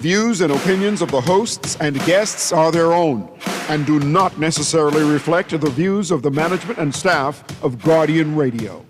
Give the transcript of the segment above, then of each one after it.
views and opinions of the hosts and guests are their own and do not necessarily reflect the views of the management and staff of Guardian Radio.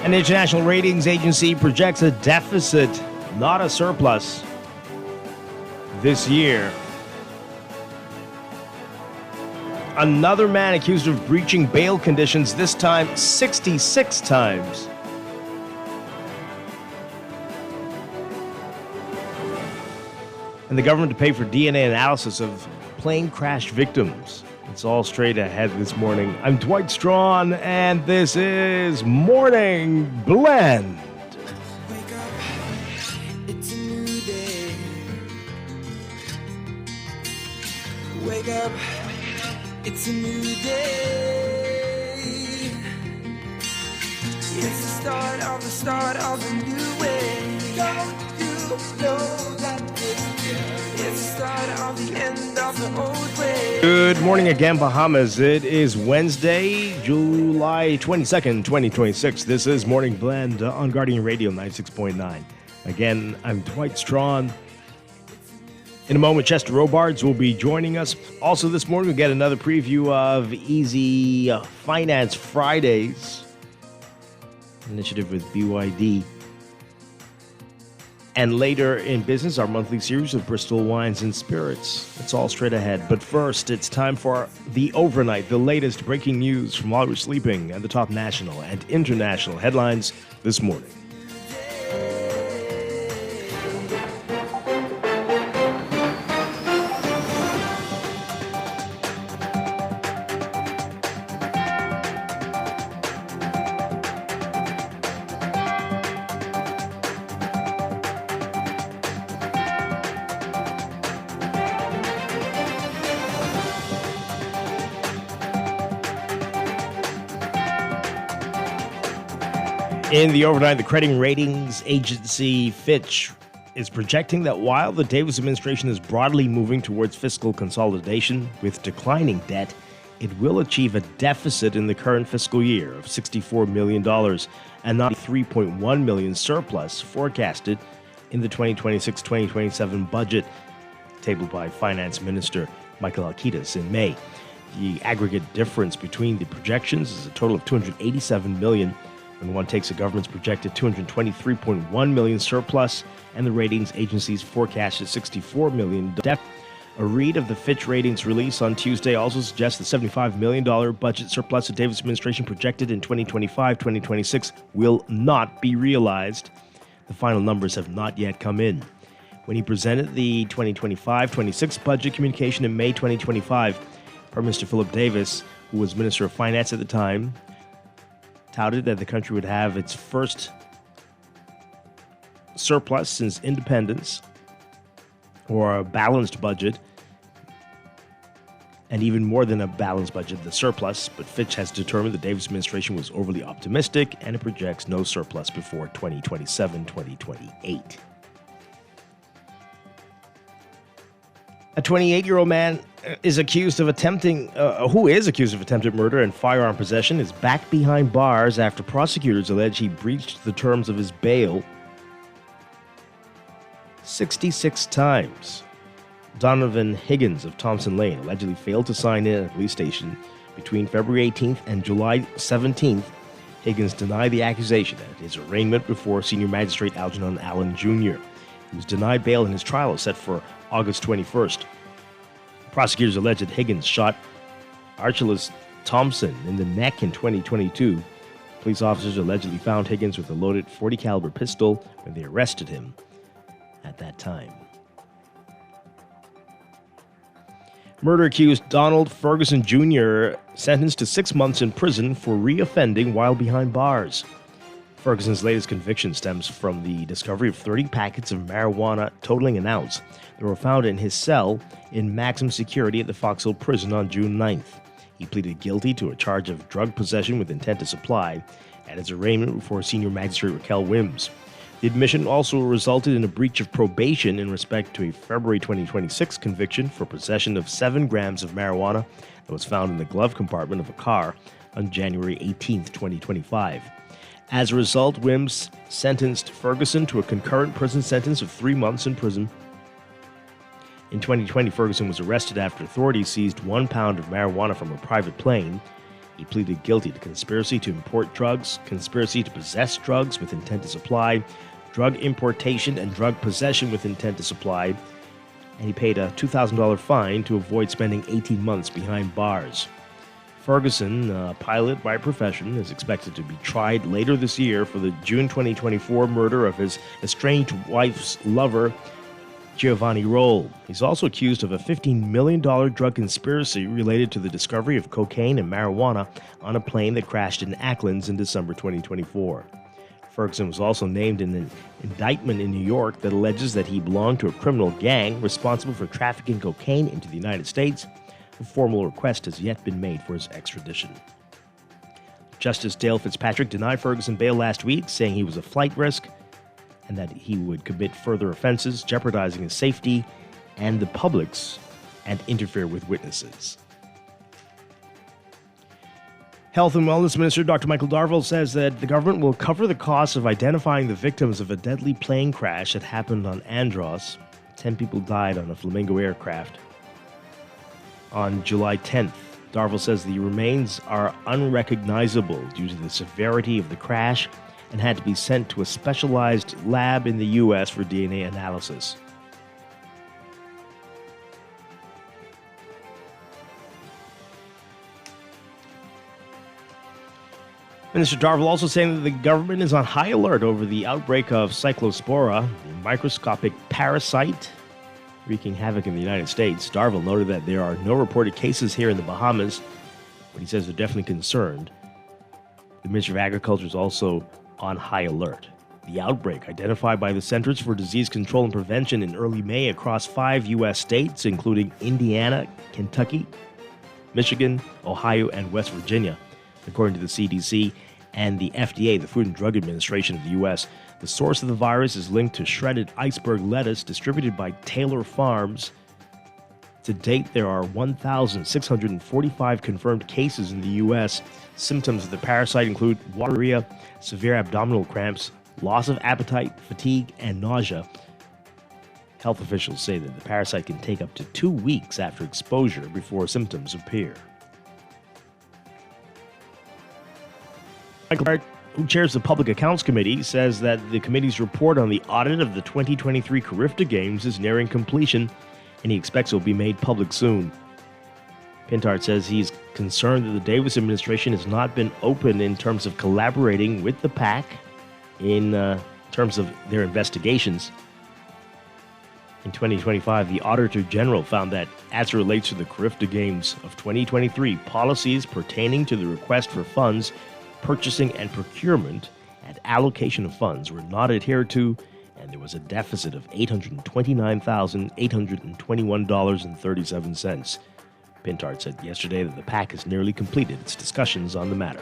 An international ratings agency projects a deficit, not a surplus, this year. Another man accused of breaching bail conditions, this time 66 times. And the government to pay for DNA analysis of plane crash victims. It's all straight ahead this morning. I'm Dwight Strachan, and this is Morning Blend. Wake up, it's a new day. Wake up, it's a new day. It's the start of a new way. Don't you know that it's the start of the end of the old way. Good morning again, Bahamas. It is Wednesday, July 22nd, 2026. This is Morning Blend on Guardian Radio 96.9. Again, I'm Dwight Strachan. In a moment, Chester Robards will be joining us. Also this morning, we'll get another preview of Easy Finance Fridays, initiative with BYD. And later in business, our monthly series of Bristol Wines and Spirits. It's all straight ahead. But first, it's time for the overnight, the latest breaking news from while we're sleeping and the top national and international headlines this morning. In the overnight, the credit ratings agency Fitch is projecting that while the Davis administration is broadly moving towards fiscal consolidation with declining debt, it will achieve a deficit in the current fiscal year of $64 million and not $3.1 million surplus forecasted in the 2026-2027 budget tabled by Finance Minister Michael Alkitis in May. The aggregate difference between the projections is a total of $287 million. When one takes the government's projected $223.1 million surplus and the ratings agency's forecasted $64 million deficit. A read of the Fitch ratings release on Tuesday also suggests the $75 million budget surplus the Davis administration projected in 2025-2026 will not be realized. The final numbers have not yet come in. When he presented the 2025-26 budget communication in May 2025, Prime Minister Philip Davis, who was Minister of Finance at the time, touted that the country would have its first surplus since independence, or a balanced budget, and even more than a balanced budget, the surplus. But Fitch has determined the Davis administration was overly optimistic, and it projects no surplus before 2027-2028. A 28-year-old man who is accused of attempted murder and firearm possession is back behind bars after prosecutors allege he breached the terms of his bail 66 times. Donovan Higgins of Thompson Lane allegedly failed to sign in at a police station between February 18th and July 17th. Higgins denied the accusation at his arraignment before Senior Magistrate Algernon Allen Jr. He was denied bail and his trial is set for August 21st. Prosecutors allege that Higgins shot Archelaus Thompson in the neck in 2022. Police officers allegedly found Higgins with a loaded .40 caliber pistol when they arrested him at that time. Murder accused Donald Ferguson Jr. sentenced to 6 months in prison for reoffending while behind bars. Ferguson's latest conviction stems from the discovery of 30 packets of marijuana totaling an ounce that were found in his cell in maximum security at the Fox Hill prison on June 9th. He pleaded guilty to a charge of drug possession with intent to supply at his arraignment before senior magistrate Raquel Wims. The admission also resulted in a breach of probation in respect to a February 2026 conviction for possession of 7 grams of marijuana that was found in the glove compartment of a car on January 18, 2025. As a result, Wims sentenced Ferguson to a concurrent prison sentence of 3 months in prison. In 2020, Ferguson was arrested after authorities seized 1 pound of marijuana from a private plane. He pleaded guilty to conspiracy to import drugs, conspiracy to possess drugs with intent to supply, drug importation, and drug possession with intent to supply, and he paid a $2,000 fine to avoid spending 18 months behind bars. Ferguson, a pilot by profession, is expected to be tried later this year for the June 2024 murder of his estranged wife's lover, Giovanni Roll. He's also accused of a $15 million drug conspiracy related to the discovery of cocaine and marijuana on a plane that crashed in Acklands in December 2024. Ferguson was also named in an indictment in New York that alleges that he belonged to a criminal gang responsible for trafficking cocaine into the United States. A formal request has yet been made for his extradition. Justice Dale Fitzpatrick denied Ferguson bail last week, saying he was a flight risk and that he would commit further offenses, jeopardizing his safety and the public's, and interfere with witnesses. Health and Wellness Minister Dr. Michael Darville says that the government will cover the costs of identifying the victims of a deadly plane crash that happened on Andros. 10 people died on a Flamingo aircraft on July 10th. Darville says the remains are unrecognizable due to the severity of the crash and had to be sent to a specialized lab in the U.S. for DNA analysis. Minister Darville also saying that the government is on high alert over the outbreak of Cyclospora, a microscopic parasite wreaking havoc in the United States. Darville noted that there are no reported cases here in the Bahamas, but he says they're definitely concerned. The Ministry of Agriculture is also on high alert. The outbreak, identified by the Centers for Disease Control and Prevention in early May across 5 U.S. states, including Indiana, Kentucky, Michigan, Ohio, and West Virginia. According to the CDC and the FDA, the Food and Drug Administration of the U.S., the source of the virus is linked to shredded iceberg lettuce distributed by Taylor Farms. To date, there are 1,645 confirmed cases in the U.S. Symptoms of the parasite include diarrhea, severe abdominal cramps, loss of appetite, fatigue, and nausea. Health officials say that the parasite can take up to 2 weeks after exposure before symptoms appear. Michael Hart, who chairs the Public Accounts Committee, says that the committee's report on the audit of the 2023 Carifta Games is nearing completion, and he expects it will be made public soon. Pintard says he's concerned that the Davis administration has not been open in terms of collaborating with the PAC in terms of their investigations. In 2025, the Auditor General found that, as it relates to the Carifta Games of 2023, policies pertaining to the request for funds, purchasing and procurement, and allocation of funds were not adhered to, and there was a deficit of $829,821.37. Pintard said yesterday that the PAC has nearly completed its discussions on the matter.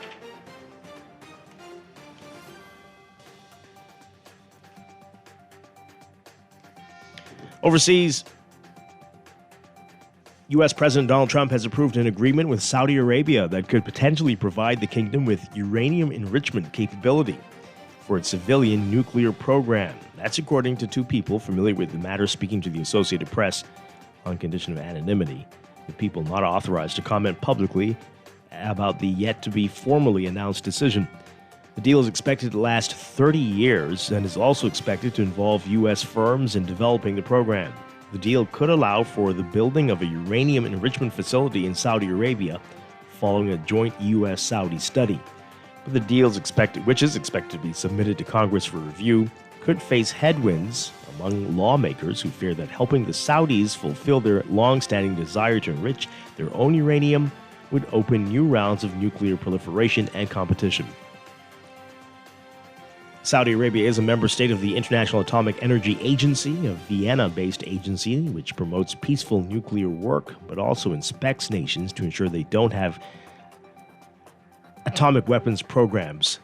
Overseas, U.S. President Donald Trump has approved an agreement with Saudi Arabia that could potentially provide the kingdom with uranium enrichment capability for its civilian nuclear program. That's according to 2 people familiar with the matter speaking to the Associated Press on condition of anonymity. The people not authorized to comment publicly about the yet-to-be formally announced decision. The deal is expected to last 30 years and is also expected to involve U.S. firms in developing the program. The deal could allow for the building of a uranium enrichment facility in Saudi Arabia following a joint U.S.-Saudi study. But the deal which is expected to be submitted to Congress for review, could face headwinds among lawmakers who fear that helping the Saudis fulfill their long-standing desire to enrich their own uranium would open new rounds of nuclear proliferation and competition. Saudi Arabia is a member state of the International Atomic Energy Agency, a Vienna-based agency which promotes peaceful nuclear work, but also inspects nations to ensure they don't have atomic weapons programs.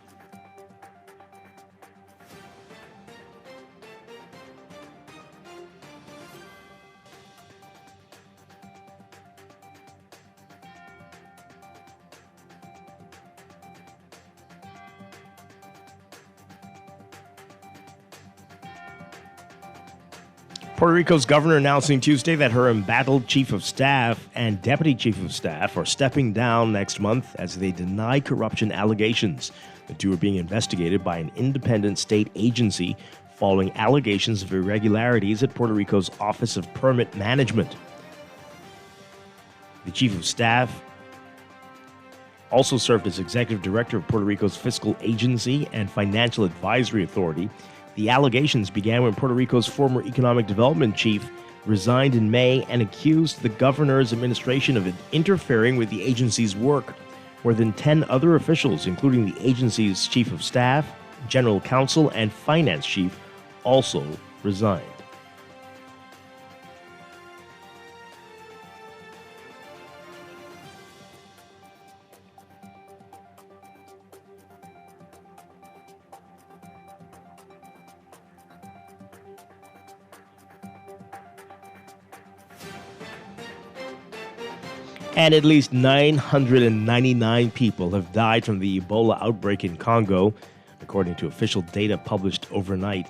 Puerto Rico's governor announcing Tuesday that her embattled chief of staff and deputy chief of staff are stepping down next month as they deny corruption allegations. The two are being investigated by an independent state agency following allegations of irregularities at Puerto Rico's Office of Permit Management. The chief of staff also served as executive director of Puerto Rico's Fiscal Agency and Financial Advisory Authority. The allegations began when Puerto Rico's former economic development chief resigned in May and accused the governor's administration of interfering with the agency's work. More than 10 other officials, including the agency's chief of staff, general counsel, and finance chief, also resigned. And at least 999 people have died from the Ebola outbreak in Congo, according to official data published overnight.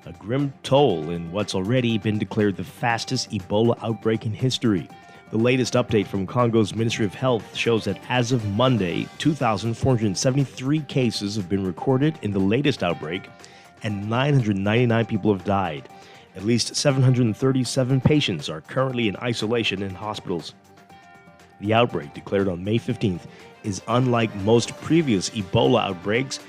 A grim toll in what's already been declared the fastest Ebola outbreak in history. The latest update from Congo's Ministry of Health shows that as of Monday, 2,473 cases have been recorded in the latest outbreak, and 999 people have died. At least 737 patients are currently in isolation in hospitals. The outbreak, declared on May 15th, is unlike most previous Ebola outbreaks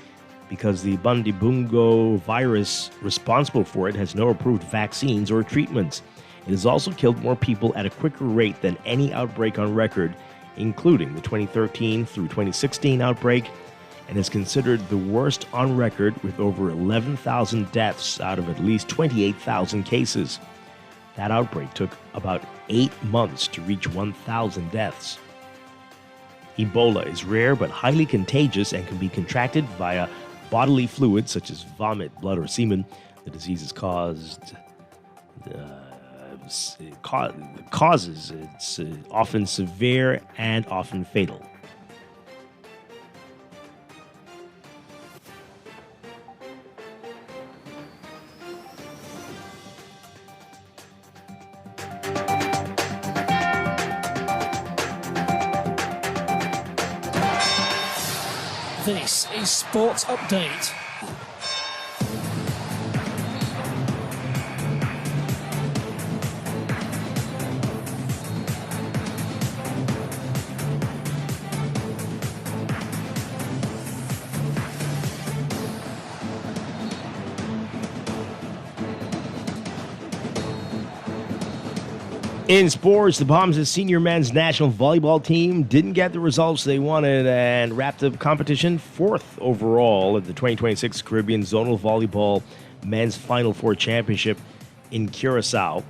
because the Bundibugyo virus responsible for it has no approved vaccines or treatments. It has also killed more people at a quicker rate than any outbreak on record, including the 2013 through 2016 outbreak, and is considered the worst on record with over 11,000 deaths out of at least 28,000 cases. That outbreak took about 8 months to reach 1,000 deaths. Ebola is rare but highly contagious and can be contracted via bodily fluids such as vomit, blood, or semen. The disease is it's often severe and often fatal. This is Sports Update. In sports, the Bahamas' senior men's national volleyball team didn't get the results they wanted and wrapped the competition fourth overall at the 2026 Caribbean Zonal Volleyball Men's Final Four Championship in Curacao.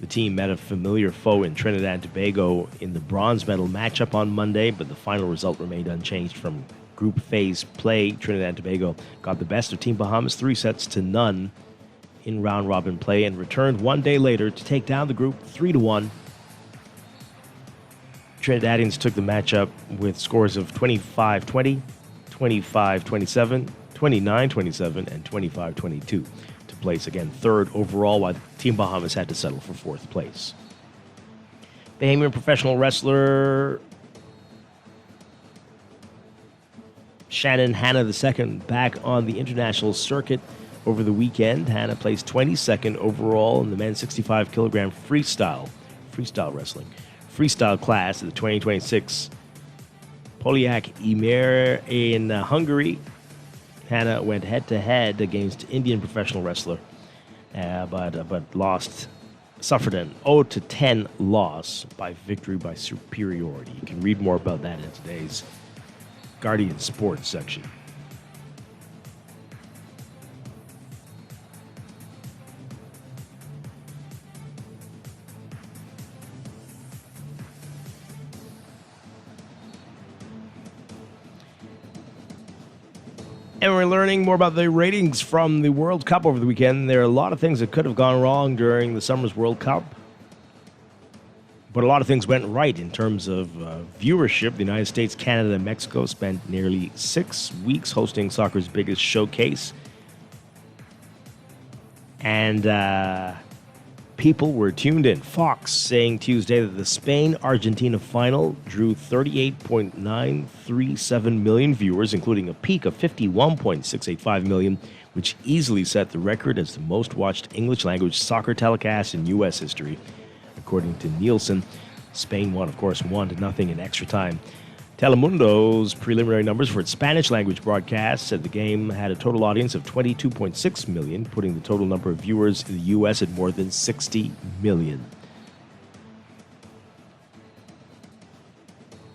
The team met a familiar foe in Trinidad and Tobago in the bronze medal matchup on Monday, but the final result remained unchanged from group phase play. Trinidad and Tobago got the best of Team Bahamas 3-0 in round-robin play and returned one day later to take down the group 3-1. Trinidadians took the matchup with scores of 25-20, 25-27, 29-27, and 25-22 to place again third overall, while Team Bahamas had to settle for fourth place. Bahamian professional wrestler Shannon Hanna II back on the international circuit Over the weekend, Hannah placed 22nd overall in the men's 65 kilogram freestyle class of the 2026 Polyak Emir in Hungary. Hannah went head-to-head against Indian professional wrestler, but suffered an 0-10 loss by victory by superiority. You can read more about that in today's Guardian Sports section. And we're learning more about the ratings from the World Cup over the weekend. There are a lot of things that could have gone wrong during the summer's World Cup, but a lot of things went right in terms of viewership. The United States, Canada, and Mexico spent nearly 6 weeks hosting soccer's biggest showcase. And people were tuned in. Fox saying Tuesday that the Spain-Argentina final drew 38.937 million viewers, including a peak of 51.685 million, which easily set the record as the most-watched English-language soccer telecast in U.S. history. According to Nielsen, Spain won, of course, 1-0 in extra time. Telemundo's preliminary numbers for its Spanish-language broadcast said the game had a total audience of 22.6 million, putting the total number of viewers in the U.S. at more than 60 million.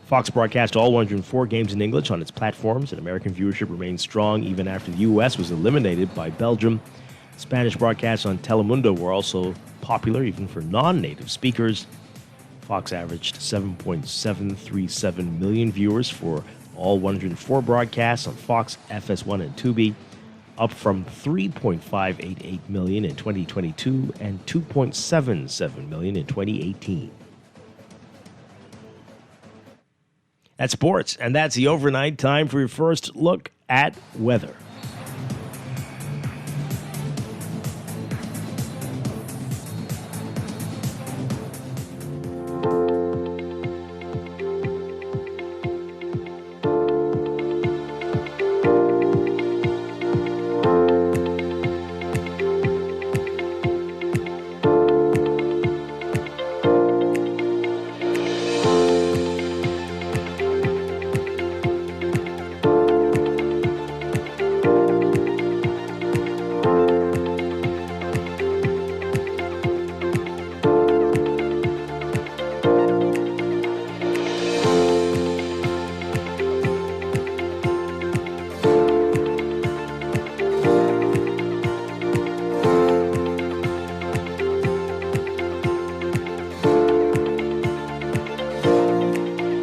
Fox broadcast all 104 games in English on its platforms, and American viewership remained strong even after the U.S. was eliminated by Belgium. Spanish broadcasts on Telemundo were also popular even for non-native speakers. Fox averaged 7.737 million viewers for all 104 broadcasts on Fox, FS1, and Tubi, up from 3.588 million in 2022 and 2.77 million in 2018. That's sports, and that's the overnight. Time for your first look at weather.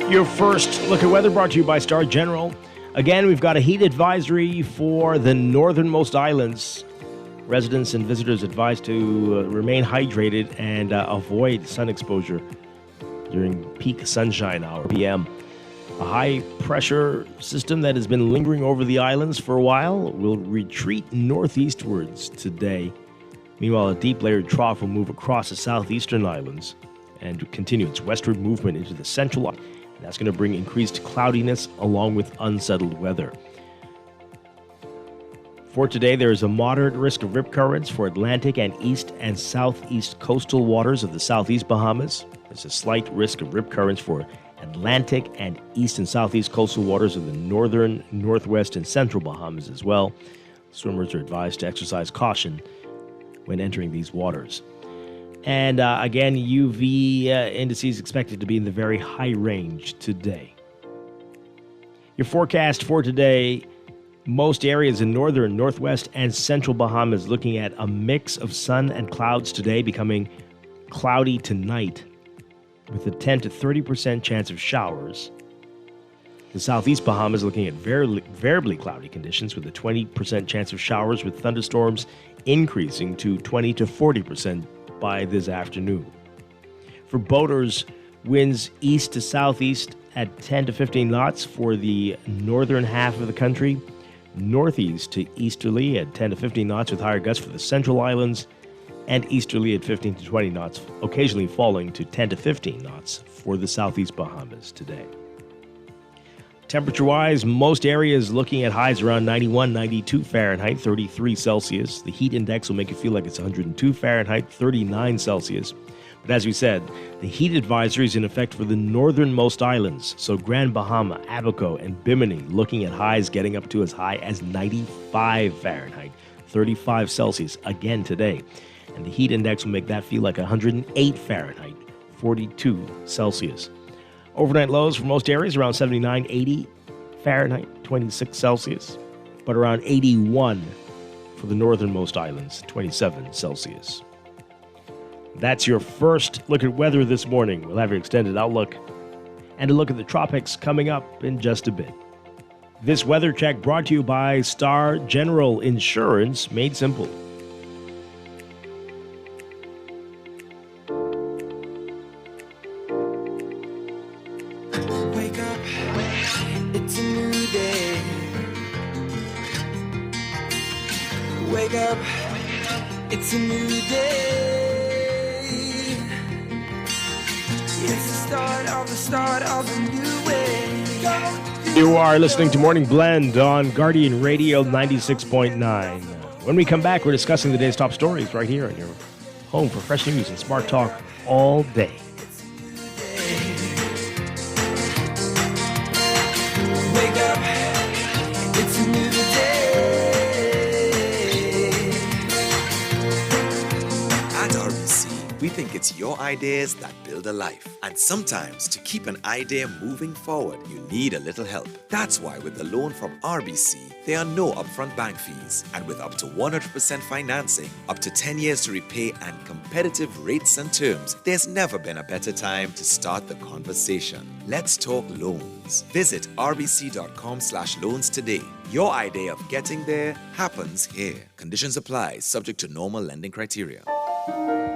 Your first look at weather brought to you by Star General. Again, we've got a heat advisory for the northernmost islands. Residents and visitors advised to remain hydrated and avoid sun exposure during peak sunshine hour, PM. A high-pressure system that has been lingering over the islands for a while will retreat northeastwards today. Meanwhile, a deep layered trough will move across the southeastern islands and continue its westward movement into the central islands. That's going to bring increased cloudiness along with unsettled weather. For today, there is a moderate risk of rip currents for Atlantic and east and southeast coastal waters of the southeast Bahamas. There's a slight risk of rip currents for Atlantic and east and southeast coastal waters of the northern, northwest, and central Bahamas as well. Swimmers are advised to exercise caution when entering these waters. And again, UV indices expected to be in the very high range today. Your forecast for today, most areas in northern, northwest, and central Bahamas looking at a mix of sun and clouds today, becoming cloudy tonight with a 10 to 30% chance of showers. The southeast Bahamas looking at variably cloudy conditions with a 20% chance of showers, with thunderstorms increasing to 20 to 40% by this afternoon. For boaters, winds east to southeast at 10 to 15 knots for the northern half of the country, northeast to easterly at 10 to 15 knots with higher gusts for the central islands, and easterly at 15 to 20 knots, occasionally falling to 10 to 15 knots for the southeast Bahamas today. Temperature-wise, most areas looking at highs around 91, 92 Fahrenheit, 33 Celsius. The heat index will make it feel like it's 102 Fahrenheit, 39 Celsius. But as we said, the heat advisory is in effect for the northernmost islands. So Grand Bahama, Abaco, and Bimini looking at highs getting up to as high as 95 Fahrenheit, 35 Celsius again today. And the heat index will make that feel like 108 Fahrenheit, 42 Celsius. Overnight lows for most areas around 79, 80 Fahrenheit, 26 Celsius, but around 81 for the northernmost islands, 27 Celsius. That's your first look at weather this morning. We'll have your extended outlook and a look at the tropics coming up in just a bit. This weather check brought to you by Star General Insurance, made simple. Wake up, it's a new day. Wake up, it's a new day. It's the start of a new way. You are listening to Morning Blend on Guardian Radio 96.9. When we come back, we're discussing the day's top stories right here on your home for fresh news and smart talk all day. Wake up, it's a new day. At RBC, we think it's your ideas that build a life. And sometimes to keep an idea moving forward, you need a little help. That's why with the loan from RBC, there are no upfront bank fees. And with up to 100% financing, up to 10 years to repay and competitive rates and terms, there's never been a better time to start the conversation. Let's talk loans. Visit rbc.com/loans today. Your idea of getting there happens here. Conditions apply, subject to normal lending criteria.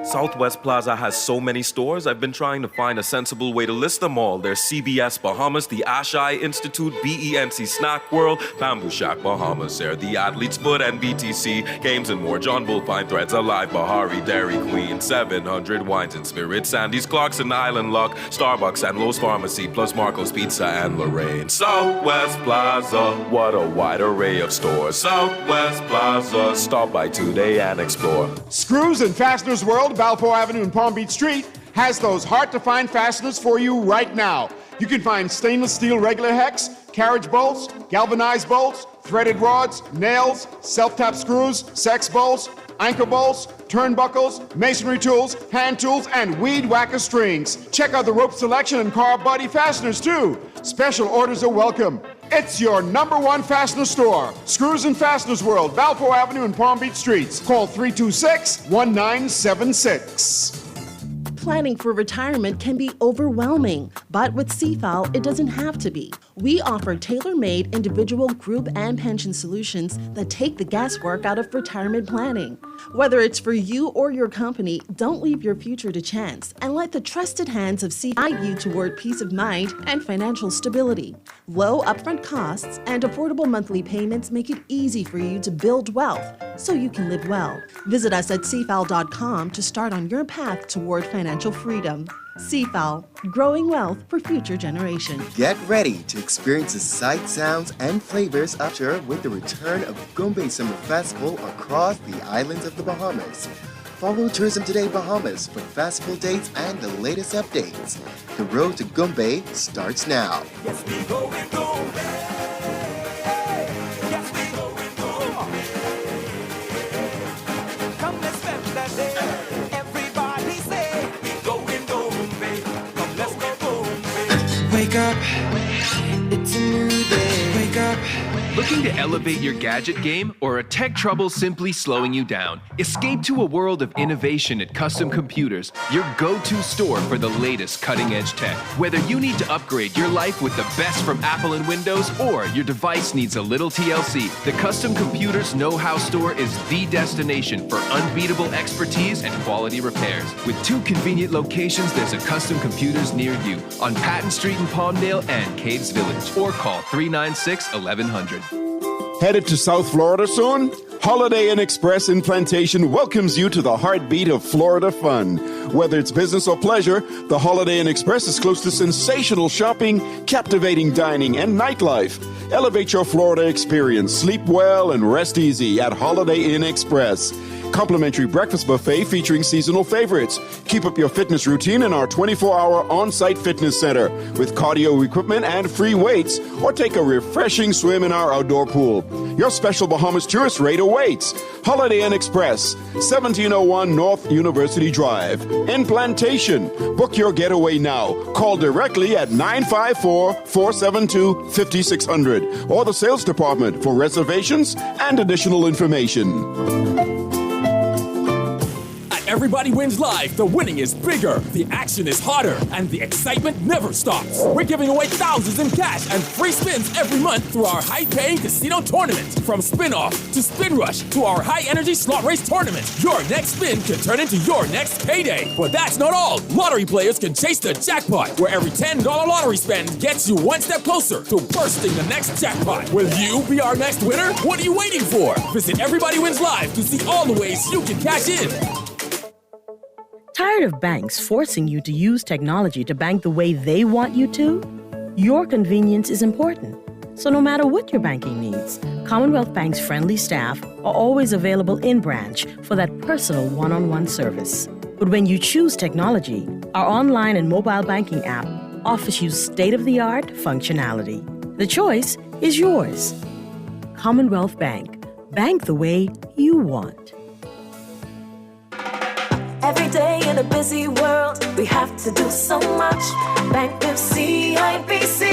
Southwest Plaza has so many stores, I've been trying to find a sensible way to list them all. There's CBS Bahamas, the Ashai Institute, BENC Snack World, Bamboo Shack Bahamas, there, the Athlete's Foot and BTC, Games and More, John Bull, Fine Threads, Alive, Bahari, Dairy Queen, 700 Wines and Spirits, Sandy's, Clarkson, Island Luck, Starbucks and Lowe's Pharmacy, plus Marco's Pizza and Lorraine. Southwest Plaza, what a wide array of stores. Southwest Plaza, stop by today and explore. Screws and Fasteners World, Balfour Avenue and Palm Beach Street, has those hard-to-find fasteners for you right now. You can find stainless steel regular hex, carriage bolts, galvanized bolts, threaded rods, nails, self-tap screws, sex bolts, anchor bolts, turnbuckles, masonry tools, hand tools, and weed whacker strings. Check out the rope selection and car body fasteners, too. Special orders are welcome. It's your #1 fastener store. Screws and Fasteners World, Balfour Avenue and Palm Beach Streets. Call 326-1976. Planning for retirement can be overwhelming, but with CFAL, it doesn't have to be. We offer tailor-made individual, group, and pension solutions that take the guesswork out of retirement planning. Whether it's for you or your company, don't leave your future to chance and let the trusted hands of CFAL guide you toward peace of mind and financial stability. Low upfront costs and affordable monthly payments make it easy for you to build wealth so you can live well. Visit us at cfal.com to start on your path toward financial freedom. CFAL, growing wealth for future generations. Get ready to experience the sights, sounds, and flavors usher with the return of Gombe Summer Festival across the islands of the Bahamas. Follow Tourism Today Bahamas for festival dates and the latest updates. The road to Gombe starts now. Yes, we go and go. Yes, we go and go. Come, let's spend that day. Everybody say, we go and go, babe. Come, let's go, babe. Wake up, it's a new day. Wake up. Looking to elevate your gadget game, or are tech troubles simply slowing you down? Escape to a world of innovation at Custom Computers, your go-to store for the latest cutting-edge tech. Whether you need to upgrade your life with the best from Apple and Windows, or your device needs a little TLC, the Custom Computers Know-How Store is the destination for unbeatable expertise and quality repairs. With 2 convenient locations, there's a Custom Computers near you on Patton Street in Palmdale and Caves Village, or call 396-1100. Headed to South Florida soon? Holiday Inn Express in Plantation welcomes you to the heartbeat of Florida fun. Whether it's business or pleasure, the Holiday Inn Express is close to sensational shopping, captivating dining, and nightlife. Elevate your Florida experience. Sleep well and rest easy at Holiday Inn Express. Complimentary breakfast buffet featuring seasonal favorites. Keep up your fitness routine in our 24-hour on-site fitness center with cardio equipment and free weights, or take a refreshing swim in our outdoor pool. Your special Bahamas tourist rate awaits. Holiday Inn Express, 1701 North University Drive, in Plantation. Book your getaway now. Call directly at 954-472-5600 or the sales department for reservations and additional information. Everybody Wins Live, the winning is bigger, the action is hotter, and the excitement never stops. We're giving away thousands in cash and free spins every month through our high-paying casino tournament. From Spin-Off to Spin Rush to our high-energy slot race tournament, your next spin can turn into your next payday. But that's not all. Lottery players can chase the jackpot, where every $10 lottery spend gets you one step closer to bursting the next jackpot. Will you be our next winner? What are you waiting for? Visit Everybody Wins Live to see all the ways you can cash in. Tired of banks forcing you to use technology to bank the way they want you to? Your convenience is important. So no matter what your banking needs, Commonwealth Bank's friendly staff are always available in branch for that personal one-on-one service. But when you choose technology, our online and mobile banking app offers you state-of-the-art functionality. The choice is yours. Commonwealth Bank. Bank the way you want. Every day in a busy world, we have to do so much. Bank with CIBC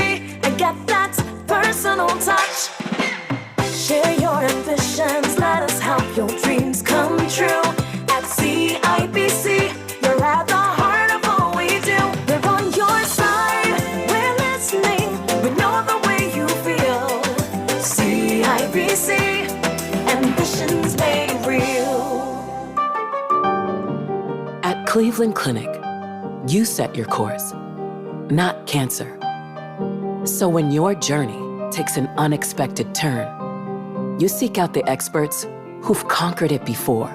and get that personal touch. Share your ambitions, let us help your dreams come true. At CIBC, you're at the heart of all we do. We're on your side, we're listening, we know the way you feel. CIBC, ambitions made real. At Cleveland Clinic, you set your course, not cancer. So when your journey takes an unexpected turn, you seek out the experts who've conquered it before,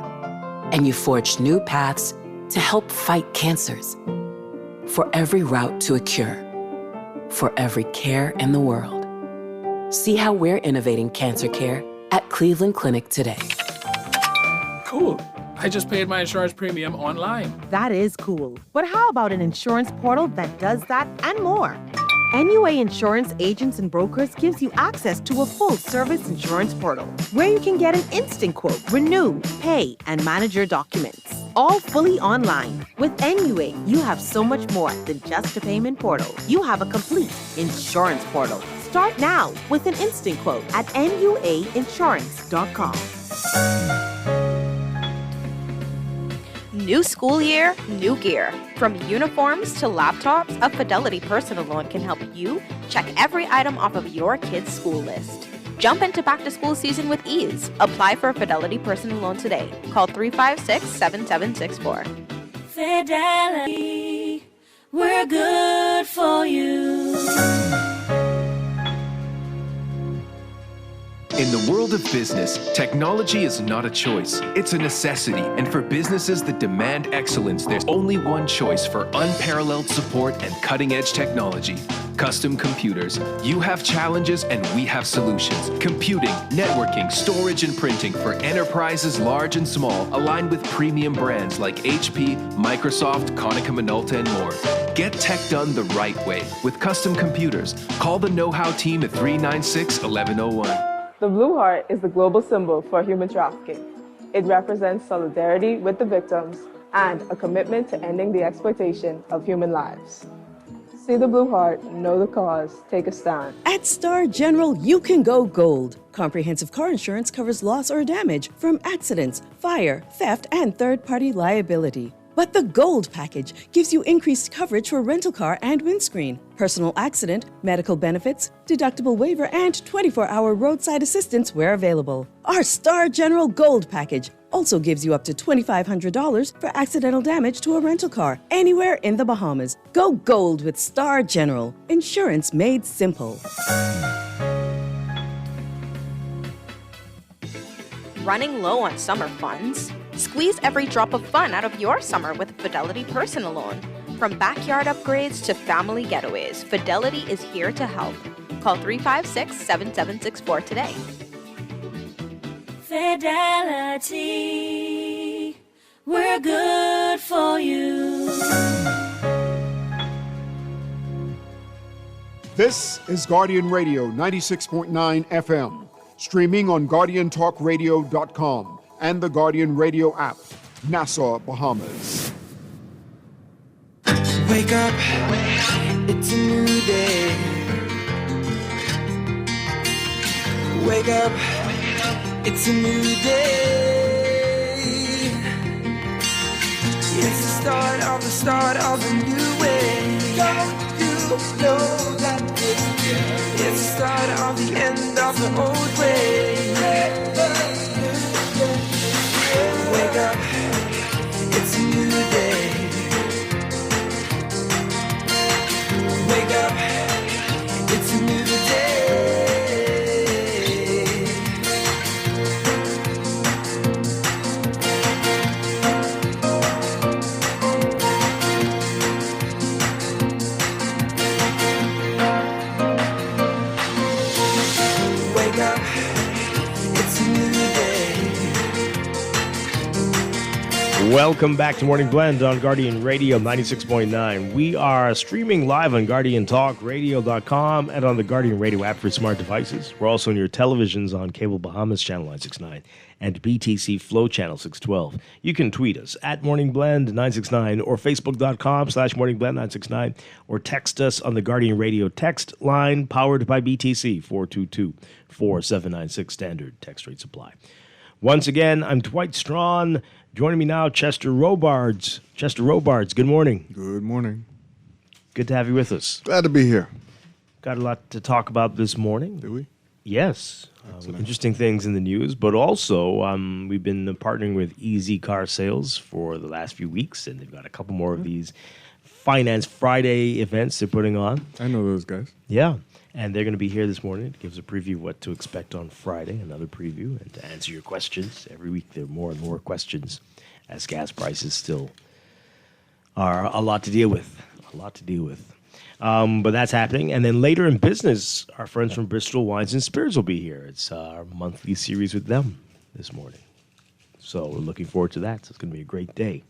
and you forge new paths to help fight cancers. For every route to a cure, for every care in the world. See how we're innovating cancer care at Cleveland Clinic today. Cool. I just paid my insurance premium online. That is cool. But how about an insurance portal that does that and more? NUA Insurance Agents and Brokers gives you access to a full-service insurance portal where you can get an instant quote, renew, pay, and manage your documents. All fully online. With NUA, you have so much more than just a payment portal. You have a complete insurance portal. Start now with an instant quote at nuainsurance.com. New school year, new gear. From uniforms to laptops, a Fidelity personal loan can help you check every item off of your kid's school list. Jump into back-to-school season with ease. Apply for a Fidelity personal loan today. Call 356-7764. Fidelity, we're good for you. In the world of business, technology is not a choice, it's a necessity. And for businesses that demand excellence, there's only one choice for unparalleled support and cutting-edge technology. Custom Computers. You have challenges and we have solutions. Computing, networking, storage, and printing for enterprises large and small, aligned with premium brands like HP, Microsoft, Konica Minolta, and more. Get tech done the right way with Custom Computers. Call the know-how team at 396-1101. The Blue Heart is the global symbol for human trafficking. It represents solidarity with the victims and a commitment to ending the exploitation of human lives. See the Blue Heart, know the cause, take a stand. At Star General, you can go gold. Comprehensive car insurance covers loss or damage from accidents, fire, theft, and third-party liability. But the Gold package gives you increased coverage for rental car and windscreen, personal accident, medical benefits, deductible waiver, and 24-hour roadside assistance where available. Our Star General Gold package also gives you up to $2,500 for accidental damage to a rental car anywhere in the Bahamas. Go gold with Star General. Insurance made simple. Running low on summer funds? Squeeze every drop of fun out of your summer with a Fidelity personal loan. From backyard upgrades to family getaways, Fidelity is here to help. Call 356-7764 today. Fidelity, we're good for you. This is Guardian Radio 96.9 FM, streaming on GuardianTalkRadio.com and the Guardian Radio app, Nassau, Bahamas. Wake up, it's a new day. Wake up, it's a new day. It's the start of a new way. Don't you know that it's the start of the end of the old way. Wake up, it's a new day. Wake up, it's a new day. Wake up, it's a new day. Welcome back to Morning Blend on Guardian Radio 96.9. We are streaming live on GuardianTalkRadio.com and on the Guardian Radio app for smart devices. We're also on your televisions on Cable Bahamas Channel 969 and BTC Flow Channel 612. You can tweet us at Morning Blend 969 or Facebook.com/Morning Blend 969 or text us on the Guardian Radio text line powered by BTC 422-4796 standard text rate supply. Once again, I'm Dwight Strachan. Joining me now, Chester Robards. Chester Robards, good morning. Good morning. Good to have you with us. Glad to be here. Got a lot to talk about this morning. Do we? Yes. Interesting things in the news, but also we've been partnering with Easy Car Sales for the last few weeks, and they've got a couple more of these Finance Friday events they're putting on. I know those guys. Yeah. And they're going to be here this morning to give us a preview of what to expect on Friday, another preview, and to answer your questions. Every week there are more and more questions as gas prices still are a lot to deal with. But that's happening. And then later in business, our friends from Bristol Wines and Spirits will be here. It's our monthly series with them this morning. So we're looking forward to that. So it's going to be a great day.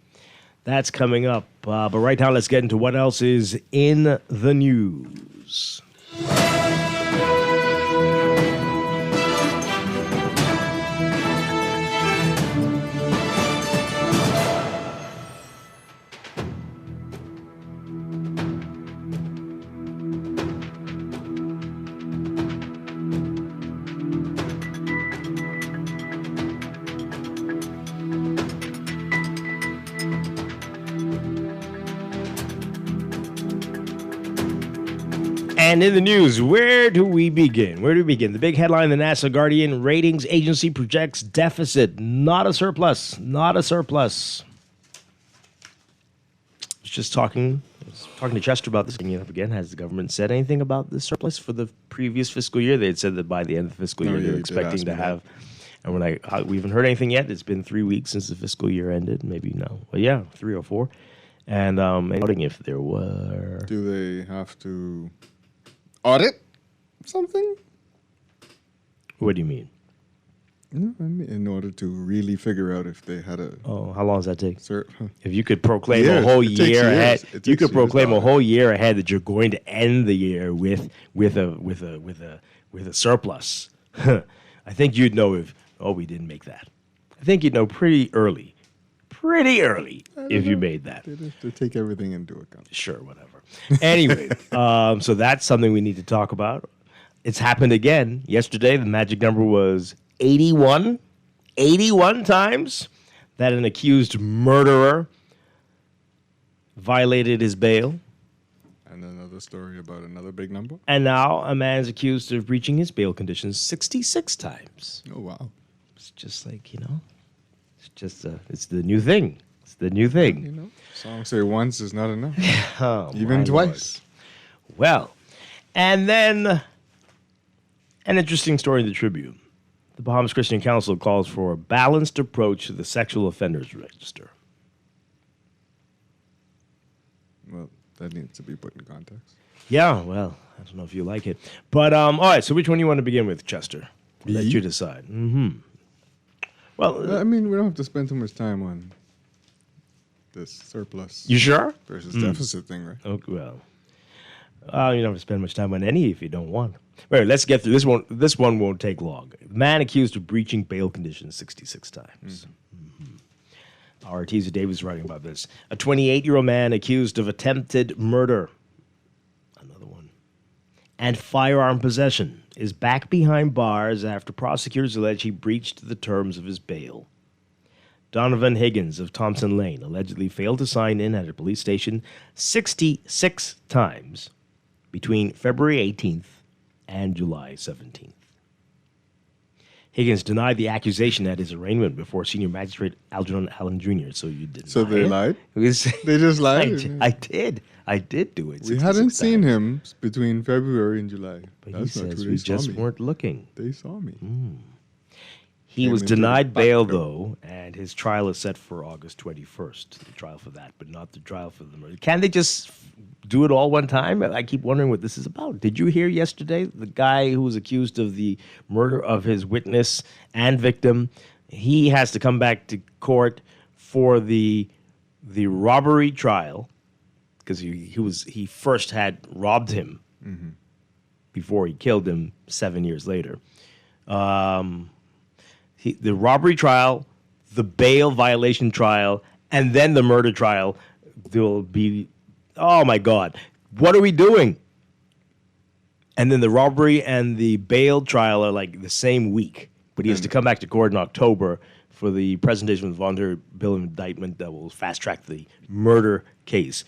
That's coming up. But right now, let's get into what else is in the news. And in the news, where do we begin? The big headline, the NASA Guardian Ratings Agency projects deficit, not a surplus. I was just talking to Chester about this. Bringing it up again, has the government said anything about the surplus for the previous fiscal year? They had said that by the end of the fiscal year, they're expecting to have. And we're like, we haven't heard anything yet. It's been 3 weeks since the fiscal year ended. Maybe no. Well, yeah, 3 or 4. And if there were. Do they have to audit something? What do you mean? In order to really figure out if they had a... Oh, how long does that take? If you could proclaim a whole It takes year ahead, years. you could proclaim a whole year ahead that you're going to end the year with a surplus. I think you'd know if we didn't make that. I think you'd know pretty early if you made that. They have to take everything into account. Sure, whatever. Anyway, so that's something we need to talk about. It's happened again. Yesterday, the magic number was 81. 81 times that an accused murderer violated his bail. And another story about another big number. And now a man's accused of breaching his bail conditions 66 times. Oh, wow. It's just like, it's just, it's the new thing. It's the new thing. Songs say once is not enough. Oh, even twice. Lord. Well, and then an interesting story in the Tribune. The Bahamas Christian Council calls for a balanced approach to the sexual offenders register. Well, that needs to be put in context. Yeah, well, I don't know if you like it. But, all right, so which one do you want to begin with, Chester? Let you decide. Well, I mean, we don't have to spend too much time on this surplus. You sure? Versus deficit thing, right? Okay, well, you don't have to spend much time on any if you don't want. Wait, let's get through this one. This one won't take long. Man accused of breaching bail conditions 66 times. Our Teaser Davis writing about this. A 28-year-old man accused of attempted murder, another one, and firearm possession is back behind bars after prosecutors allege he breached the terms of his bail. Donovan Higgins of Thompson Lane allegedly failed to sign in at a police station 66 times between February 18th and July 17th. Higgins denied the accusation at his arraignment before senior magistrate Algernon Allen Jr. So you did. So they lied? They just lied? I did do it. We hadn't seen him between February and July. But he says we just weren't looking. They saw me. He was denied bail, though, and his trial is set for August 21st. The trial for that, but not the trial for the murder. Can they just do it all one time? I keep wondering what this is about. Did you hear yesterday the guy who was accused of the murder of his witness and victim? He has to come back to court for the robbery trial because he first had robbed him before he killed him 7 years later. The robbery trial, the bail violation trial, and then the murder trial. There will be, oh my God, what are we doing? And then the robbery and the bail trial are like the same week. But he has to come back to court in October for the presentation of the voluntary bill of indictment that will fast track the murder case.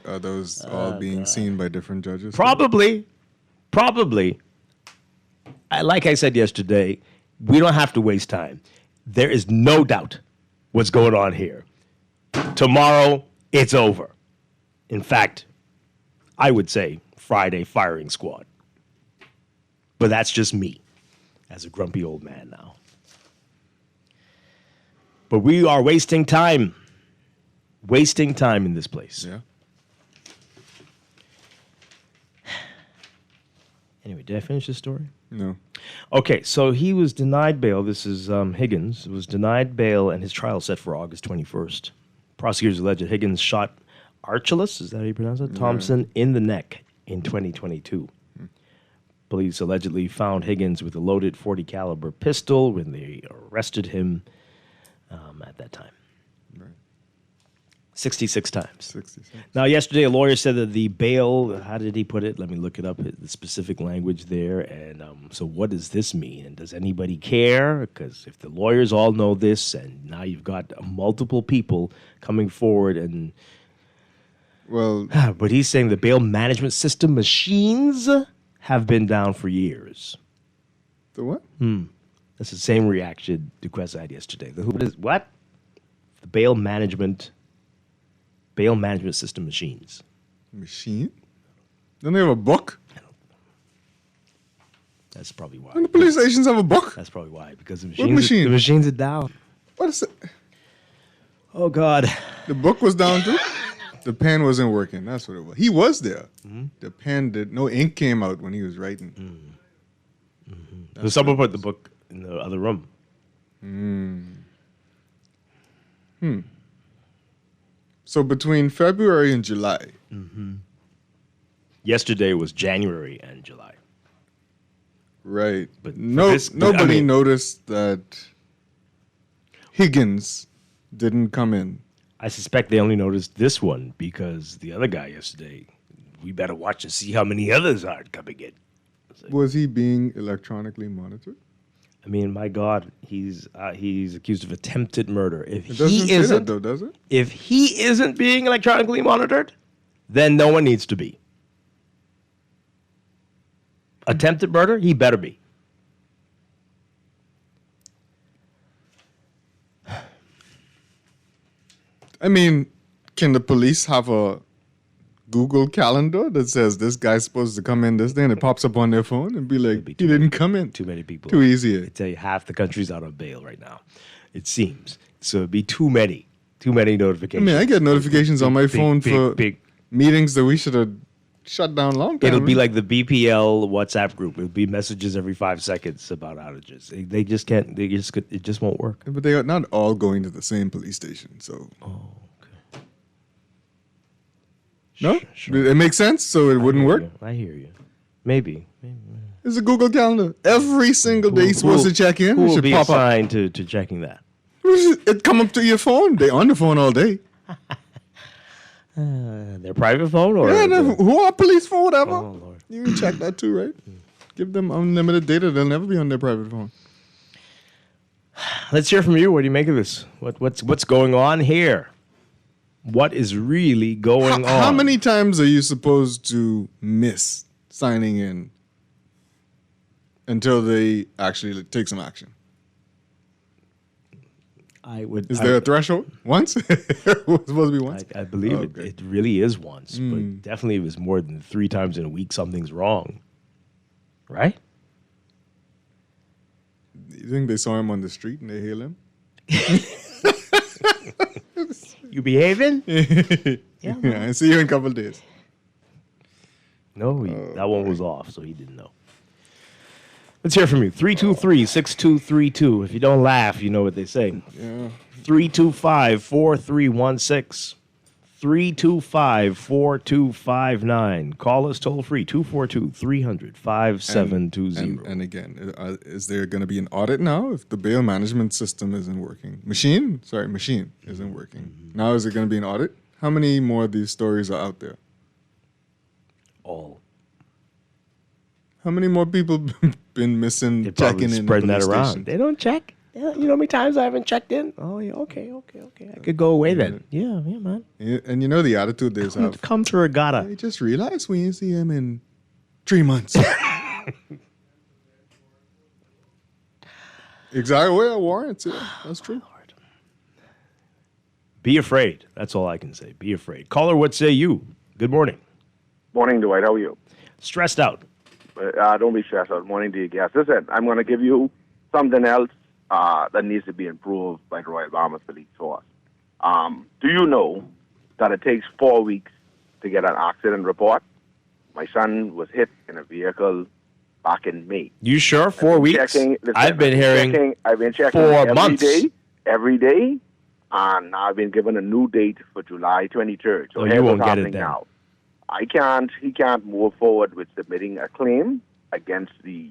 Are those all being seen by different judges? Probably. Like I said yesterday, we don't have to waste time. There is no doubt what's going on here. Tomorrow, it's over. In fact, I would say Friday firing squad. But that's just me as a grumpy old man now. But we are wasting time. Wasting time in this place. Yeah. Anyway, did I finish this story? No. Okay, so he was denied bail. This is Higgins. Was denied bail, and his trial set for August 21st. Prosecutors allege that Higgins shot Archelaus, is that how you pronounce it? Thompson in the neck in 2022. Police allegedly found Higgins with a loaded .40 caliber pistol when they arrested him at that time. 66 times. 66. Now, yesterday, a lawyer said that the bail, how did he put it? Let me look it up, the specific language there. And so what does this mean? And does anybody care? Because if the lawyers all know this, and now you've got multiple people coming forward and... Well... But he's saying the bail management system machines have been down for years. The what? That's the same reaction Duquesne had yesterday. What? The bail management system machines. Machine? Don't they have a book? That's probably why. And the police stations have a book? That's probably why. Because the machine? the machines are down. What is it? Oh, God. The book was down too? The pen wasn't working. That's what it was. He was there. The pen no ink came out when he was writing. So someone put the book in the other room. So between February and July. Yesterday was January and July. Right. But nobody noticed that Higgins didn't come in. I suspect they only noticed this one because the other guy yesterday, we better watch and see how many others are coming in. Was he being electronically monitored? I mean, my God, he's accused of attempted murder. If It doesn't say that though, does it? If he isn't being electronically monitored, then no one needs to be. Attempted murder, he better be. I mean, can the police have a Google Calendar that says this guy's supposed to come in this day, and it pops up on their phone and be like, he didn't come in. Too many people. Too easy. I tell you, half the country's out on bail right now. It seems. So it'd be too many notifications. I get notifications on my phone for meetings that we should have shut down long time. It'll be like the BPL WhatsApp group. It'll be messages every 5 seconds about outages. They just can't. It just won't work. But they are not all going to the same police station. So. Oh, okay. No, it makes sense. So it wouldn't work. I hear you. Maybe. It's a Google Calendar. Every single day you're supposed to check in. Who It will should be pop up. assigned to checking that? It come up to your phone. They on the phone all day. Their private phone or who are police phone, whatever. Oh, Lord. You can check that too, right? Give them unlimited data. They'll never be on their private phone. Let's hear from you. What do you make of this? What's going on here? What is really going on? How many times are you supposed to miss signing in until they actually take some action? Is there a threshold? Once? It was supposed to be once? I believe it really is once, but definitely it was more than 3 times in a week. Something's wrong, right? You think they saw him on the street and they hail him? You behaving? Yeah, I see you in a couple of days. No, that one was off, so he didn't know. Let's hear from you. 323-6232. If you don't laugh, you know what they say. Yeah. 325-4316. 325-4259. Call us toll free, 242-300-5720. And again, is there going to be an audit now if the bail management system isn't working? Machine isn't working. Now is it going to be an audit? How many more of these stories are out there? All. How many more people been missing They're probably checking in? spreading the that police around. station? They don't check. You know how many times I haven't checked in? Oh, yeah, okay. I could go away then. Yeah, man. Yeah, and you know the attitude there's have. Come to regatta. I just realized we didn't see him in 3 months. Exactly. Well, warrants. Yeah, that's true. Be afraid. That's all I can say. Be afraid. Caller, what say you? Good morning. Morning, Dwight. How are you? Stressed out. Don't be stressed out. Morning to you guys. Listen, I'm going to give you something else that needs to be improved by the Royal Bahamas Police Force. Do you know that it takes 4 weeks to get an accident report? My son was hit in a vehicle back in May. You sure? 4 weeks? I've been hearing I've been checking 4 months. every day, and I've been given a new date for July 23rd. So you here's won't what's get it happening then. now. He can't move forward with submitting a claim against the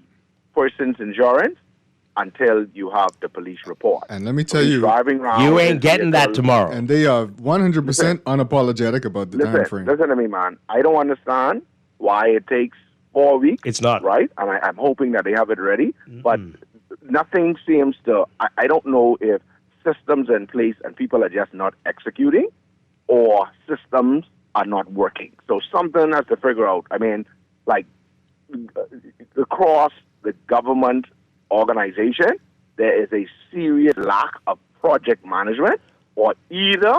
person's insurance until you have the police report. And let me So tell he's you, driving around you with ain't his getting that vehicle. tomorrow. And they are 100% unapologetic about the time frame. Listen to me, man. I don't understand why it takes 4 weeks. It's not. Right? And I'm hoping that they have it ready. But nothing seems to... I don't know if systems are in place and people are just not executing, or systems are not working. So something has to figure out. I mean, like, across the government organization, there is a serious lack of project management, or either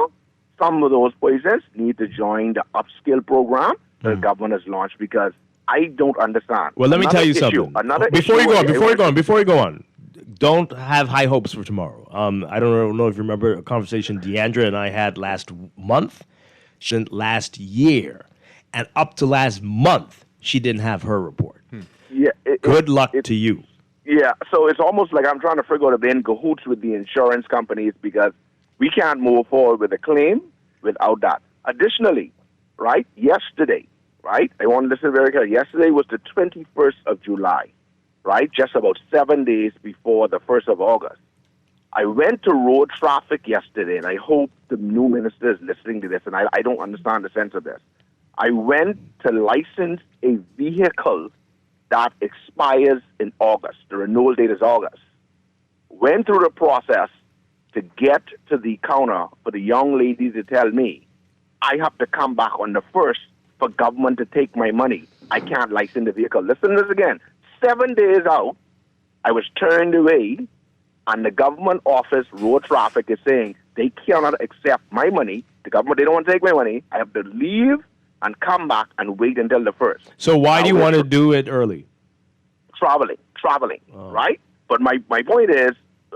some of those places need to join the upskill program the government has launched, because I don't understand. Well, let me tell you something. Before you go on, don't have high hopes for tomorrow. I don't know if you remember a conversation Deandra and I had last month, last year, and up to last month, she didn't have her report. Yeah. Good luck to you. Yeah, so it's almost like I'm trying to figure out if they're in cahoots with the insurance companies, because we can't move forward with a claim without that. Additionally, right, yesterday, right, I want to listen very carefully. Yesterday was the 21st of July, right, just about 7 days before the 1st of August. I went to road traffic yesterday, and I hope the new minister is listening to this, and I don't understand the sense of this. I went to license a vehicle that expires in August. The renewal date is August. Went through the process to get to the counter for the young lady to tell me, I have to come back on the 1st for government to take my money. I can't license the vehicle. Listen to this again. 7 days out, I was turned away, and the government office, road traffic, is saying they cannot accept my money. The government, they don't want to take my money. I have to leave and come back and wait until the 1st. So why Now, do you want to do it early? Traveling, right? But my point is,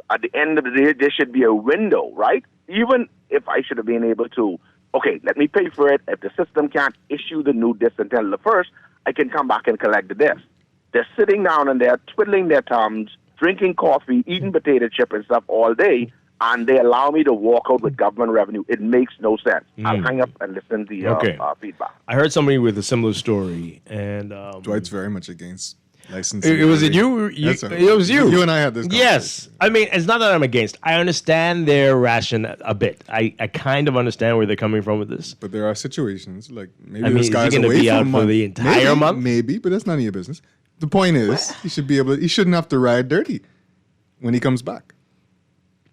at the end of the day, there should be a window, right? Even if I should have been able to, okay, let me pay for it. If the system can't issue the new disc until the 1st, I can come back and collect the disc. They're sitting down and they're twiddling their thumbs, drinking coffee, eating potato chip and stuff all day, and they allow me to walk out with government revenue. It makes no sense. I'll hang up and listen to your feedback. I heard somebody with a similar story, and Dwight's very much against licensing. It was it you? It was you. You and I had this conversation. Yes. I mean, it's not that I'm against. I understand their ration a bit. I kind of understand where they're coming from with this. But there are situations like maybe I mean, this is he guy's gonna away be for out a for month. the entire month? Maybe, but that's none of your business. The point is, he should be able. He shouldn't have to ride dirty when he comes back.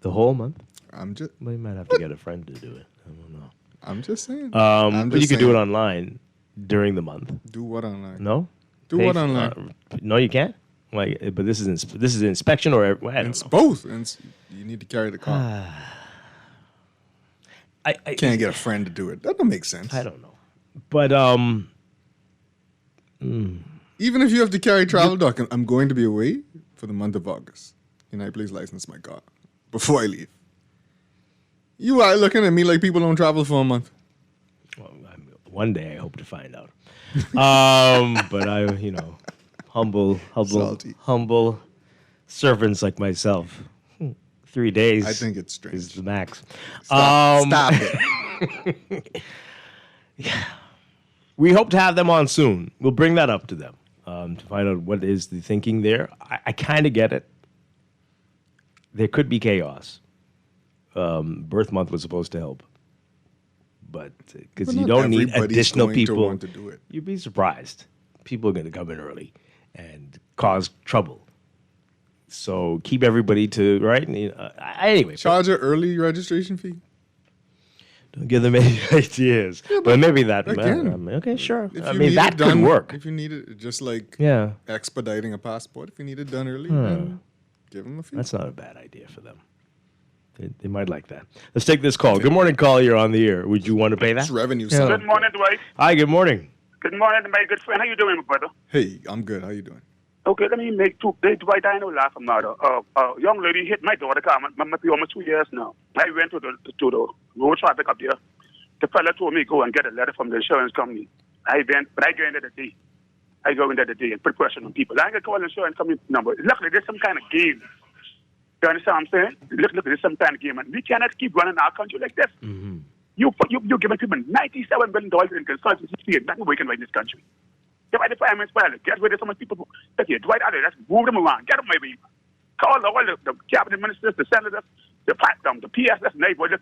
The whole month? I'm just. We might have to get a friend to do it. I don't know. I'm just saying. But you could do it online during the month. Do what online? No. Do what online? No, you can't. Like, but this is inspection or I don't It's know. both. And you need to carry the car. I can't get a friend to do it. That don't make sense. I don't know. But even if you have to carry travel doc, I'm going to be away for the month of August. Can I please license my car before I leave? You are looking at me like people don't travel for a month. One day I hope to find out. But I, humble servants like myself. 3 days. I think it's strange. Is the max. Stop it. Yeah. We hope to have them on soon. We'll bring that up to them to find out what is the thinking there. I kind of get it. There could be chaos. Birth month was supposed to help. But because you don't need additional people. To do it. You'd be surprised. People are going to come in early and cause trouble. So keep everybody to, right? Anyway. Charge an early registration fee? Don't give them any ideas. Yeah, but maybe that. again, Okay, sure. If I you mean, need that it done, could work. If you need it, just like Yeah. expediting a passport, if you need it done early, then give them a fee. That's not a bad idea for them. They might like that. Let's take this call. Good morning, call. You're on the air. Would you want to pay that? It's revenue. Yeah. Good morning, Dwight. Hi, good morning. Good morning, my good friend. How you doing, my brother? Hey, I'm good. How you doing? Okay, let me make two. Dwight, I know last matter. A young lady hit my daughter. Might be almost 2 years now. I went to the road traffic up there. The fella told me go and get a letter from the insurance company. I went, but I go in there the day. I go in there the day and put pressure on people. I ain't gonna call the insurance company number. Luckily, there's some kind of game. You understand what I'm saying? Look, there's some kind of game, and we cannot keep running our country like this. Mm-hmm. You're giving people $97 billion in consultancy fee, and nothing we can right in this country. Get by the prime minister, get rid of so many people. Look here, Dwight out there, let's move them around. Get them maybe. Call all the cabinet ministers, the senators, the PSS, and everybody. Look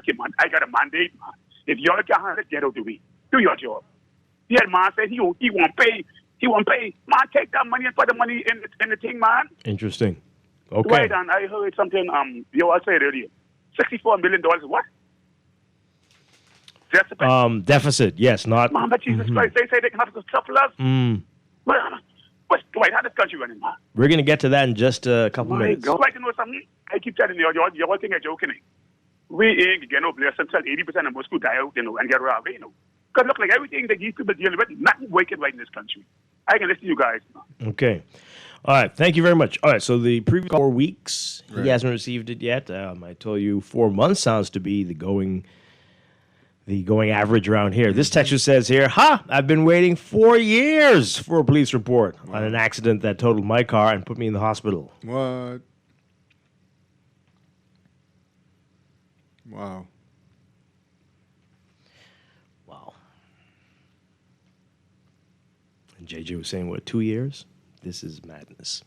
here, man. I got a mandate, man. If y'all can't handle it, get out the way. Do your job. Yeah, man said he won't pay. He won't pay. Man, take that money and put the money in the thing, man. Interesting. Okay. Dwight, and I heard something. You all said earlier, $64 million. What? Deficit, yes, not. Man, but Jesus Christ, they say they can have to surplus. What's Dwight? How this country running, man? We're going to get to that in just a couple minutes. Dwight, you know something? I keep telling you, you're all thinking you're joking. We ain't get no blessing until 80% of most people die out, and get robbed, Because look like everything that these people dealing with, nothing working right in this country. I can listen to you guys. Okay. All right. Thank you very much. All right. So the previous 4 weeks, Right. he hasn't received it yet. I told you 4 months sounds to be the going average around here. This texture says here, I've been waiting 4 years for a police report on an accident that totaled my car and put me in the hospital. What? Wow. Wow. And JJ was saying, 2 years? This is madness.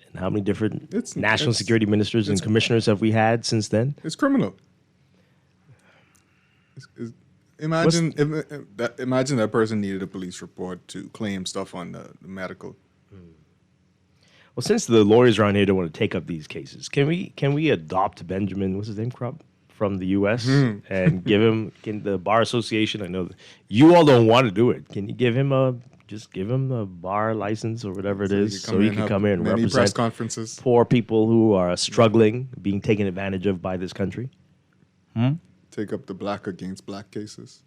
And how many different national security ministers and commissioners have we had since then? It's criminal. Imagine that person needed a police report to claim stuff on the medical. Well, since the lawyers around here don't want to take up these cases, can we adopt Benjamin, what's his name, Crump, from the U.S. and give him the Bar Association? I know you all don't want to do it. Can you give him a bar license or whatever it is, so he can come in and represent press conferences. Poor people who are struggling, being taken advantage of by this country? Take up the black against black cases.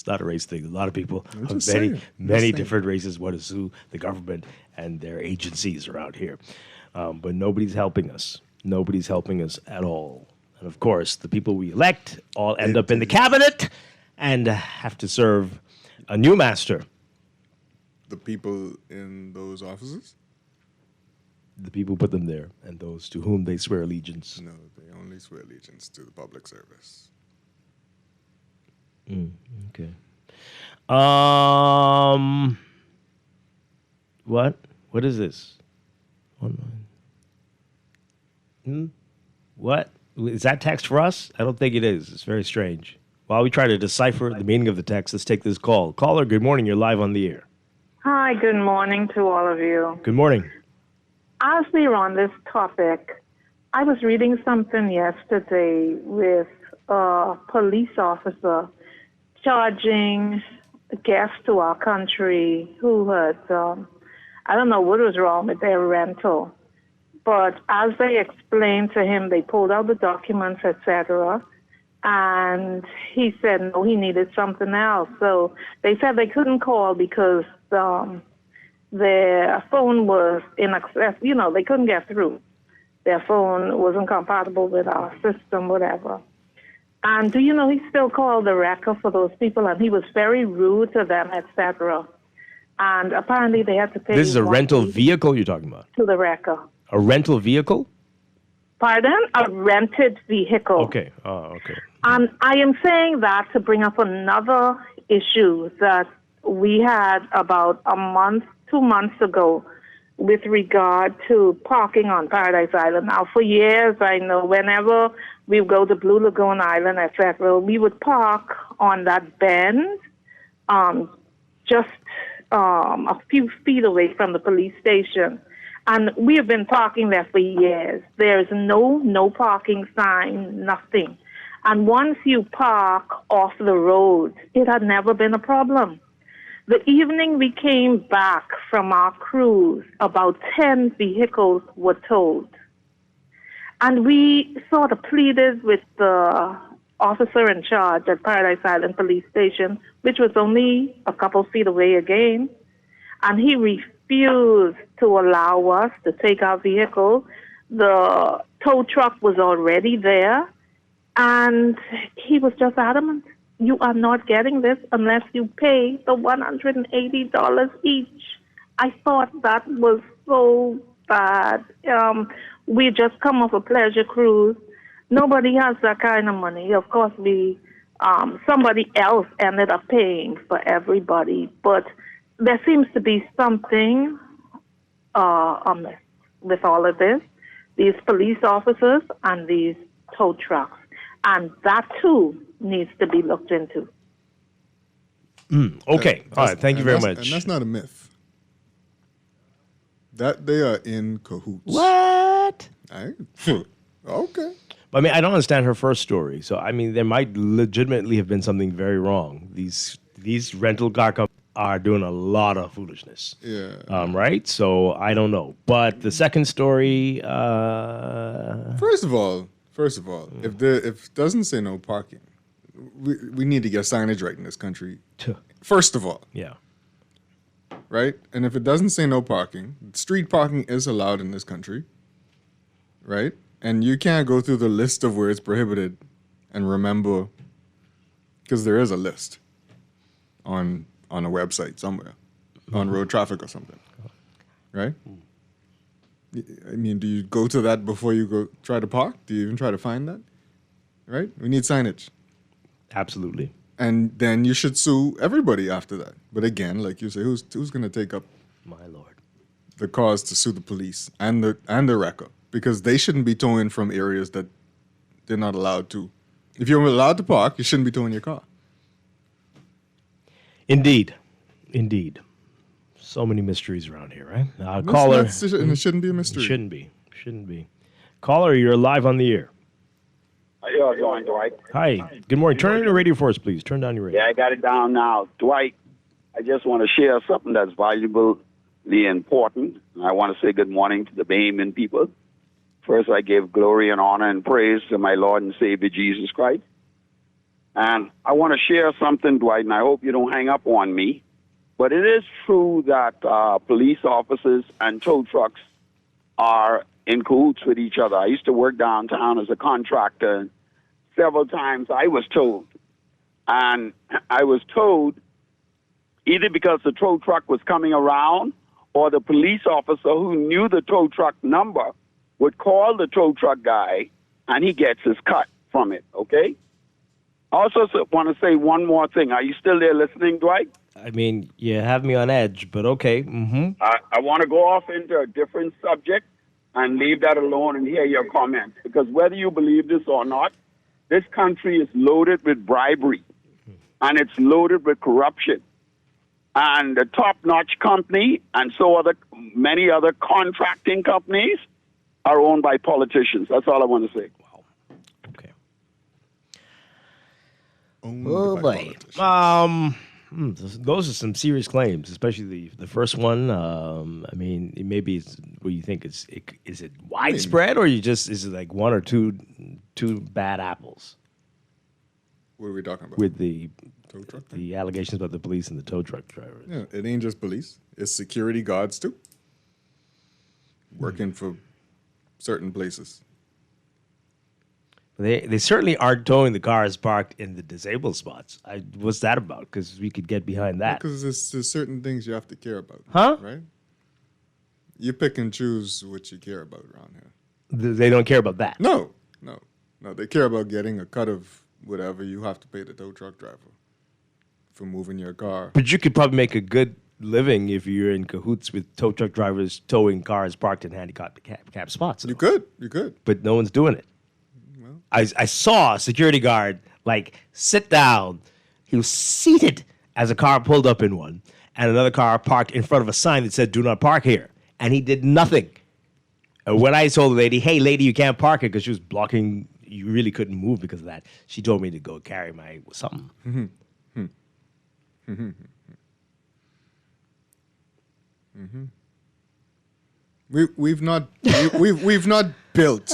not a race thing. A lot of people of just many, saying. many different races want to sue the government and their agencies around here. But nobody's helping us. Nobody's helping us at all. And of course, the people we elect all end up in the cabinet and have to serve a new master. The people in those offices? The people put them there and those to whom they swear allegiance. No, they only swear allegiance to the public service. Okay. What? What is this? What? Is that text for us? I don't think it is. It's very strange. While we try to decipher the meaning of the text, let's take this call. Caller, good morning. You're live on the air. Hi, good morning to all of you. Good morning. As we are on this topic, I was reading something yesterday with a police officer charging guests to our country who had, I don't know what was wrong with their rental, but as they explained to him, they pulled out the documents, etc., and he said no, he needed something else. So they said they couldn't call because their phone was inaccessible. They couldn't get through. Their phone wasn't compatible with our system, whatever. And do you know he still called the wrecker for those people, and he was very rude to them, etc. And apparently they had to pay. This is a rental vehicle you're talking about? To the wrecker. A rental vehicle? Pardon? A rented vehicle. Okay. Okay. And I am saying that to bring up another issue that we had about 2 months ago with regard to parking on Paradise Island. Now, for years, I know whenever we would go to Blue Lagoon Island, etc., we would park on that bend just a few feet away from the police station. And we have been parking there for years. There's no parking sign, nothing. And once you park off the road, it had never been a problem. The evening we came back from our cruise, about 10 vehicles were towed. And we sort of pleaded with the officer in charge at Paradise Island Police Station, which was only a couple feet away again. And he refused to allow us to take our vehicle. The tow truck was already there. And he was just adamant. You are not getting this unless you pay the $180 each. I thought that was so bad. We just come off a pleasure cruise. Nobody has that kind of money. Of course, somebody else ended up paying for everybody. But there seems to be something amiss with all of this. These police officers and these tow trucks. And that, too, needs to be looked into. Okay. All right. Thank you very much. And that's not a myth. That they are in cahoots. What? Okay. I mean, I don't understand her first story. So, I mean, there might legitimately have been something very wrong. These rental car companies are doing a lot of foolishness. Yeah. Right? So, I don't know. But the second story... First of all, if it doesn't say no parking, we need to get signage right in this country. First of all. Yeah. Right? And if it doesn't say no parking, street parking is allowed in this country. Right? And you can't go through the list of where it's prohibited and remember, because there is a list on a website somewhere, on road traffic or something. Right? I mean, do you go to that before you go try to park? Do you even try to find that? Right? We need signage. Absolutely. And then you should sue everybody after that. But again, like you say, who's going to take up my lord the cause to sue the police and the wrecker? Because they shouldn't be towing from areas that they're not allowed to. If you're allowed to park, you shouldn't be towing your car. Indeed. So many mysteries around here, right? Caller. And it shouldn't be a mystery. Shouldn't be. Caller, you're live on the air. How you doing, Dwight? Hi. Good morning. Turn on your radio for us, please. Turn down your radio. Yeah, I got it down now. Dwight, I just want to share something that's valuably important. I want to say good morning to the Bahamian people. First, I give glory and honor and praise to my Lord and Savior Jesus Christ. And I want to share something, Dwight, and I hope you don't hang up on me. But it is true that police officers and tow trucks are in cahoots with each other. I used to work downtown as a contractor. Several times I was towed. And I was towed either because the tow truck was coming around or the police officer who knew the tow truck number would call the tow truck guy and he gets his cut from it, okay? I also want to say one more thing. Are you still there listening, Dwight? I mean, you have me on edge, but okay. Mm-hmm. I want to go off into a different subject and leave that alone and hear your comments. Because whether you believe this or not, this country is loaded with bribery and it's loaded with corruption. And the top-notch company and many other contracting companies are owned by politicians. That's all I want to say. Oh boy. Those are some serious claims, especially the first one. I mean, maybe it's what you think is it widespread, or is it like one or two bad apples? What are we talking about? With the tow truck thing? The allegations about the police and the tow truck drivers. Yeah, it ain't just police. It's security guards too. Working for certain places. They certainly aren't towing the cars parked in the disabled spots. What's that about? Because we could get behind that. Because there's certain things you have to care about. Huh? Right? You pick and choose what you care about around here. They don't care about that. No. They care about getting a cut of whatever you have to pay the tow truck driver for moving your car. But you could probably make a good living if you're in cahoots with tow truck drivers towing cars parked in handicapped spots. You could. But no one's doing it. I saw a security guard, sit down. He was seated as a car pulled up in one, and another car parked in front of a sign that said, "Do not park here." And he did nothing. And when I told the lady, "Hey, lady, you can't park here," because she was blocking, you really couldn't move because of that, she told me to go carry my something. We've not built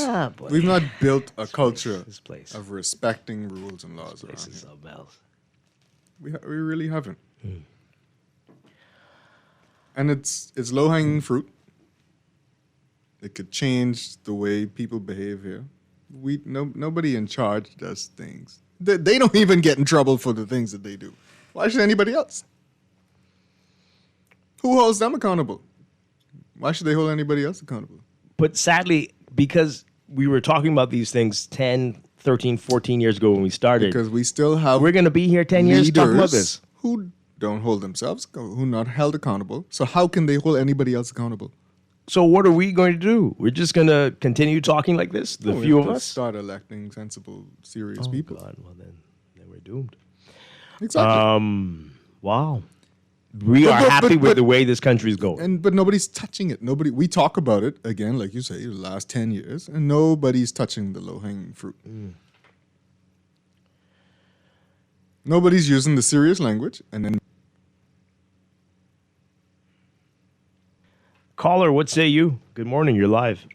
we've not built a culture of respecting rules and laws around here. We really haven't. And it's low hanging fruit. It could change the way people behave here. Nobody in charge does things. They don't even get in trouble for the things that they do. Why should anybody else? Who holds them accountable? Why should they hold anybody else accountable? But sadly, because we were talking about these things 10, 13, 14 years ago when we started. Because we still have we're going to be here 10 years talking about this. Who don't hold themselves, who are not held accountable. So how can they hold anybody else accountable? So what are we going to do? We're just going to continue talking like this, the few of us? Start electing sensible, serious people. God. Well, then we're doomed. Exactly. Wow. We are happy with the way this country is going. But nobody's touching it. We talk about it, again, like you say, the last 10 years, and nobody's touching the low-hanging fruit. Nobody's using the serious language, and then... Caller, what say you? Good morning, you're live.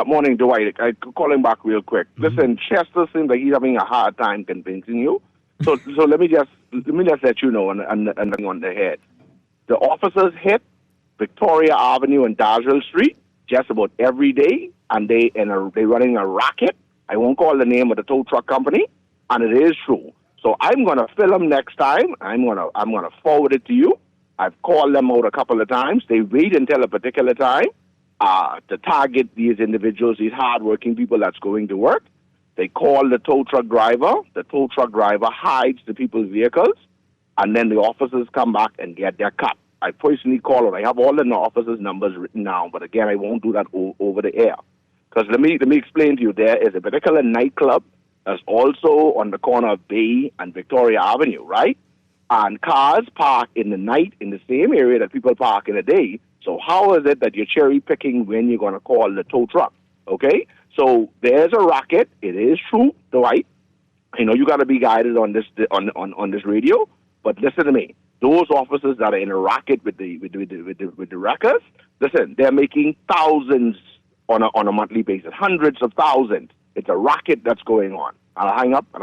Morning, Dwight. I'm calling back real quick. Listen, Chester seems like he's having a hard time convincing you. So let me just let you know and on the head. The officers hit Victoria Avenue and Dargell Street just about every day, and they're running a racket. I won't call the name of the tow truck company, and it is true. So I'm gonna film them next time. I'm gonna forward it to you. I've called them out a couple of times. They wait until a particular time to target these individuals, these hardworking people that's going to work. They call the tow truck driver. The tow truck driver hides the people's vehicles, and then the officers come back and get their cut. I personally call them. I have all the officers' numbers written down, but again, I won't do that over the air. Because let me explain to you, there is a particular nightclub that's also on the corner of Bay and Victoria Avenue, right? And cars park in the night in the same area that people park in the day. So how is it that you're cherry picking when you're going to call the tow truck? Okay? So there's a racket. It is true, Dwight. I know you got to be guided on this on this radio, but listen to me. Those officers that are in a racket with the wreckers, listen, they're making thousands on a monthly basis, hundreds of thousands. It's a racket that's going on. I'll hang up and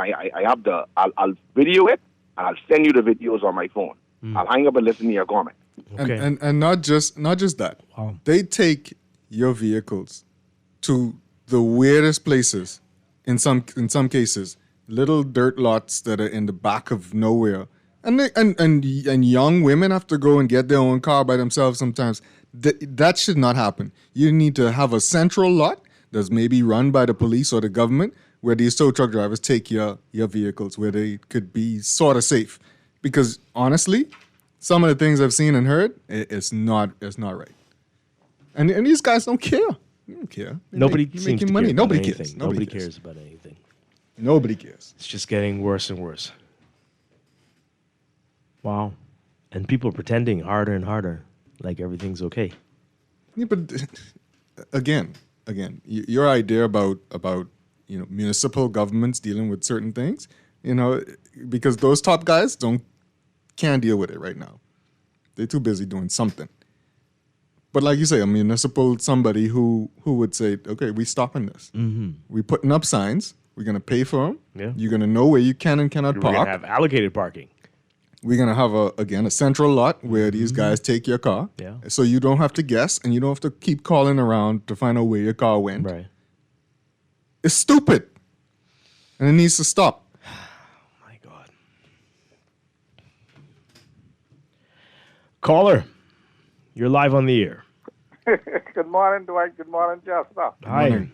I'll video it and I'll send you the videos on my phone. I'll hang up and listen to your comment. And not just that. Wow. They take your vehicles to the weirdest places. In some cases, little dirt lots that are in the back of nowhere, and young women have to go and get their own car by themselves sometimes. That should not happen. You need to have a central lot that's maybe run by the police or the government, where these tow truck drivers take your vehicles, where they could be sort of safe. Because honestly, some of the things I've seen and heard, it's not right. And these guys don't care. They don't care. Nobody You're seems making to money. care about Nobody anything. cares. Nobody cares about anything. Nobody cares. It's just getting worse and worse. Wow. And people pretending harder and harder, like everything's okay. Yeah, but again, your idea about municipal governments dealing with certain things, because those top guys can't deal with it right now. They're too busy doing something. But like you say, a municipal somebody who would say, okay, we stopping this. Mm-hmm. We putting up signs. We're gonna pay for them. Yeah. You're gonna know where you can and cannot We're park. going to have allocated parking. We're gonna have a central lot where these guys take your car. Yeah. So you don't have to guess and you don't have to keep calling around to find out where your car went. Right. It's stupid. And it needs to stop. Caller, you're live on the air. Good morning, Dwight. Good morning, Jessica. Hi.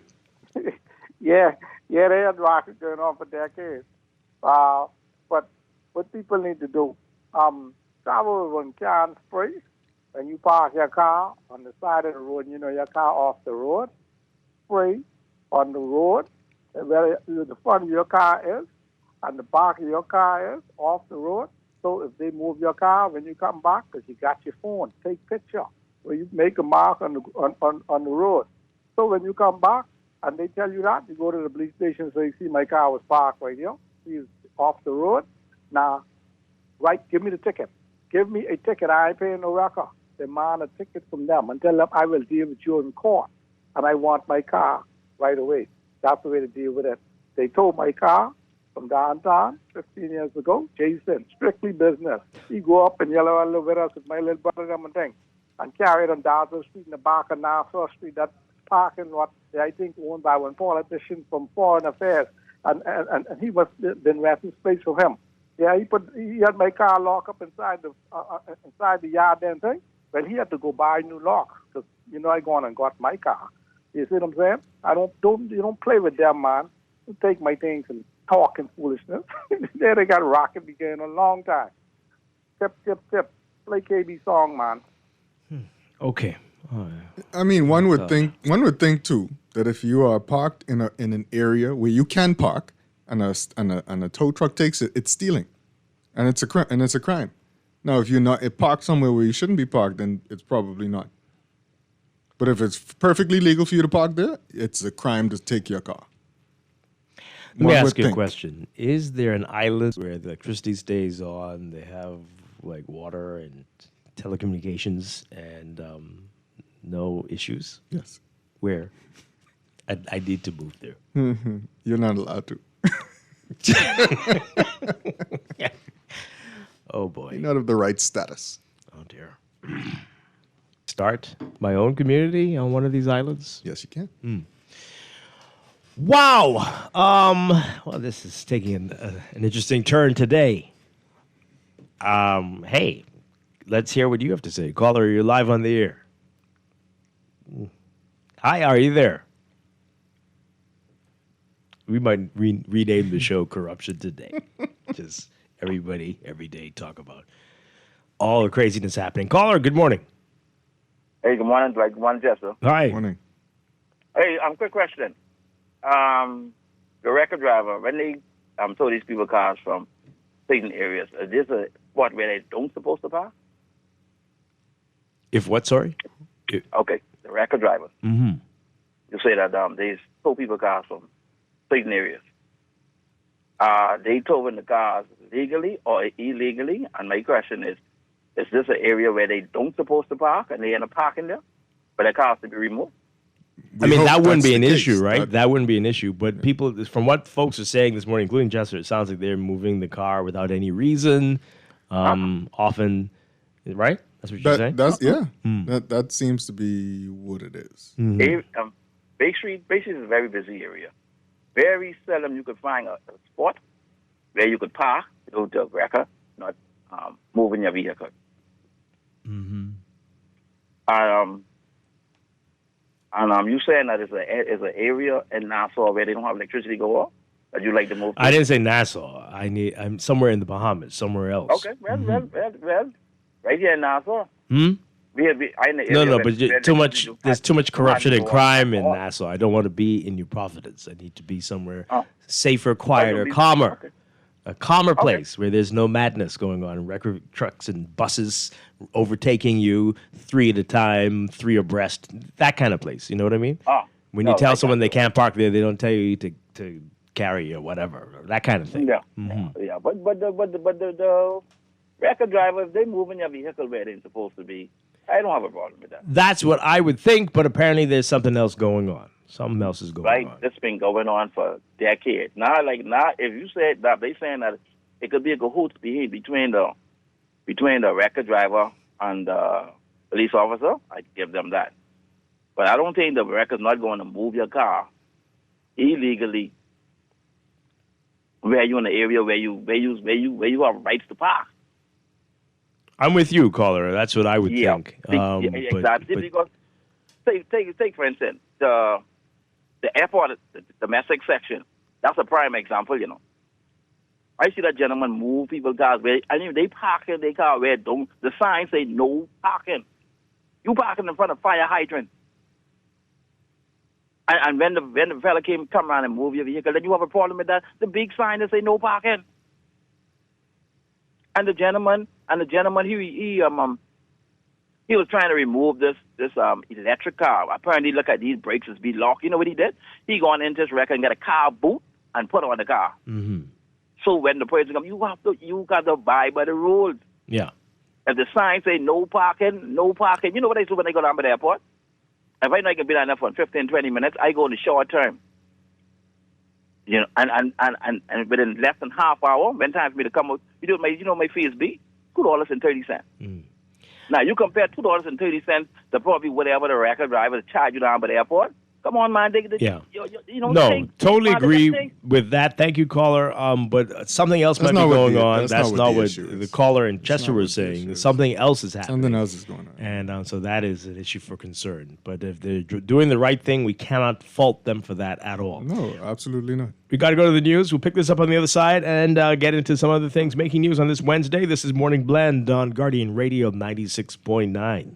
Yeah, they had rockets going on for decades. But what people need to do, travel when cans free. When you park your car on the side of the road, your car off the road, free on the road, where the front of your car is and the back of your car is off the road. So if they move your car when you come back, because you got your phone, take picture where you make a mark on the road. So when you come back and they tell you that, you go to the police station, so you see my car was parked right here. He's off the road. Now, right, give me the ticket. Give me a ticket. I ain't paying no record. Demand a ticket from them and tell them I will deal with you in court. And I want my car right away. That's the way to deal with it. They towed my car from downtown 15 years ago. Jason, strictly business. He go up in Yellow and live with us with my little brother and thing, and carry it on Dawson Street in the back of Nassau Street. That parking lot, I think, owned by one politician from Foreign Affairs, and he was been renting space for him. Yeah, he had my car locked up inside the yard and thing. Well, he had to go buy new locks because I gone and got my car. You see what I'm saying? You don't play with them, man. You take my things and talking foolishness. There they got rocket began a long time. Tip, tip, tip. Play KB song, man. Okay. I mean, one would think too that if you are parked in an area where you can park and a tow truck takes it, it's stealing, and it's a crime. Now, if you're not parked somewhere where you shouldn't be parked, then it's probably not. But if it's perfectly legal for you to park there, it's a crime to take your car. Let me ask you a question. Is there an island where the electricity stays on, they have like water and telecommunications and no issues? Yes. Where? I need to move there. You're not allowed to. Oh, boy. You're not of the right status. Oh, dear. Start my own community on one of these islands? Yes, you can. Wow. Well, this is taking an interesting turn today. Hey, let's hear what you have to say. Caller, you're live on the air. Hi, are you there? We might rename the show Corruption Today. Just everybody, every day, talk about all the craziness happening. Caller, good morning. Hey, good morning, Dwight. Good morning, Jessica. Hi. Good morning. Hey, quick question. The record driver, when they tow these people cars from certain areas, is this a spot where they don't supposed to park? If what, sorry? Okay, the record driver. Mm-hmm. You say that they tow people cars from certain areas. They towing the cars legally or illegally? And my question is this an area where they don't supposed to park and they end up parking there, but the cars to be removed? I mean, hope that wouldn't that's be an the case. issue, right? That wouldn't be an issue. But people, from what folks are saying this morning, including Chester, it sounds like they're moving the car without any reason. Often, right? That's what you're saying? That's that seems to be what it is. Bay Street is a very busy area. Very seldom you could find a spot where you could park, go to a wrecker, not moving your vehicle. Mm-hmm. You saying that it's an area in Nassau where they don't have electricity go off? That you like to move to? I didn't say Nassau. I'm somewhere in the Bahamas, somewhere else. Okay, well, right here in Nassau. Hmm? No, but there's too much corruption and crime in Nassau. I don't want to be in New Providence. I need to be somewhere safer, quieter, calmer. Okay. A calmer place where there's no madness going on, record trucks and buses overtaking you 3 at a time, 3 abreast, that kind of place. You know what I mean? When you tell someone they can't park there, they don't tell you to carry or whatever, that kind of thing. Yeah, Mm-hmm. yeah. But the record drivers, they moving your vehicle where they're supposed to be. I don't have a problem with that. That's what I would think, but apparently there's something else going on. Something else is going on. Right, this been going on for decades. Now, if you said that, they saying that it could be a cahoots between the record driver and the police officer. I'd give them that, but I don't think the record's not going to move your car illegally where you're in an area where you have rights to park. I'm with you, caller. That's what I would think. Exactly. Because take for instance the airport, the domestic section. That's a prime example, you know. I see that gentleman move people's cars where they park in their car where the sign say no parking. You parking in front of fire hydrant. And when the fella come around and move your vehicle, then you have a problem with that. The big sign that say no parking. And the gentleman, he was trying to remove this electric car. Apparently, look at these brakes as be locked. You know what he did? He gone into his record and got a car boot and put on the car. Mm-hmm. So when the person comes, you got to abide by the rules. Yeah. If the sign say no parking, no parking. You know what I do when I go down to the airport? If I know I can be down there for 15, 20 minutes, I go in the short term. You know, and within less than half hour, when time for me to come out, you know my fees be $2.30. Now you compare $2.30 to probably whatever the record driver charge you down by the airport. Come on, man. Totally agree with that. Thank you, caller. But something else might be going on. That's not what the caller in Chester was saying. Something else is happening. Something else is going on. And so that is an issue for concern. But if they're doing the right thing, we cannot fault them for that at all. No, absolutely not. We got to go to the news. We'll pick this up on the other side and get into some other things making news on this Wednesday. This is Morning Blend on Guardian Radio 96.9.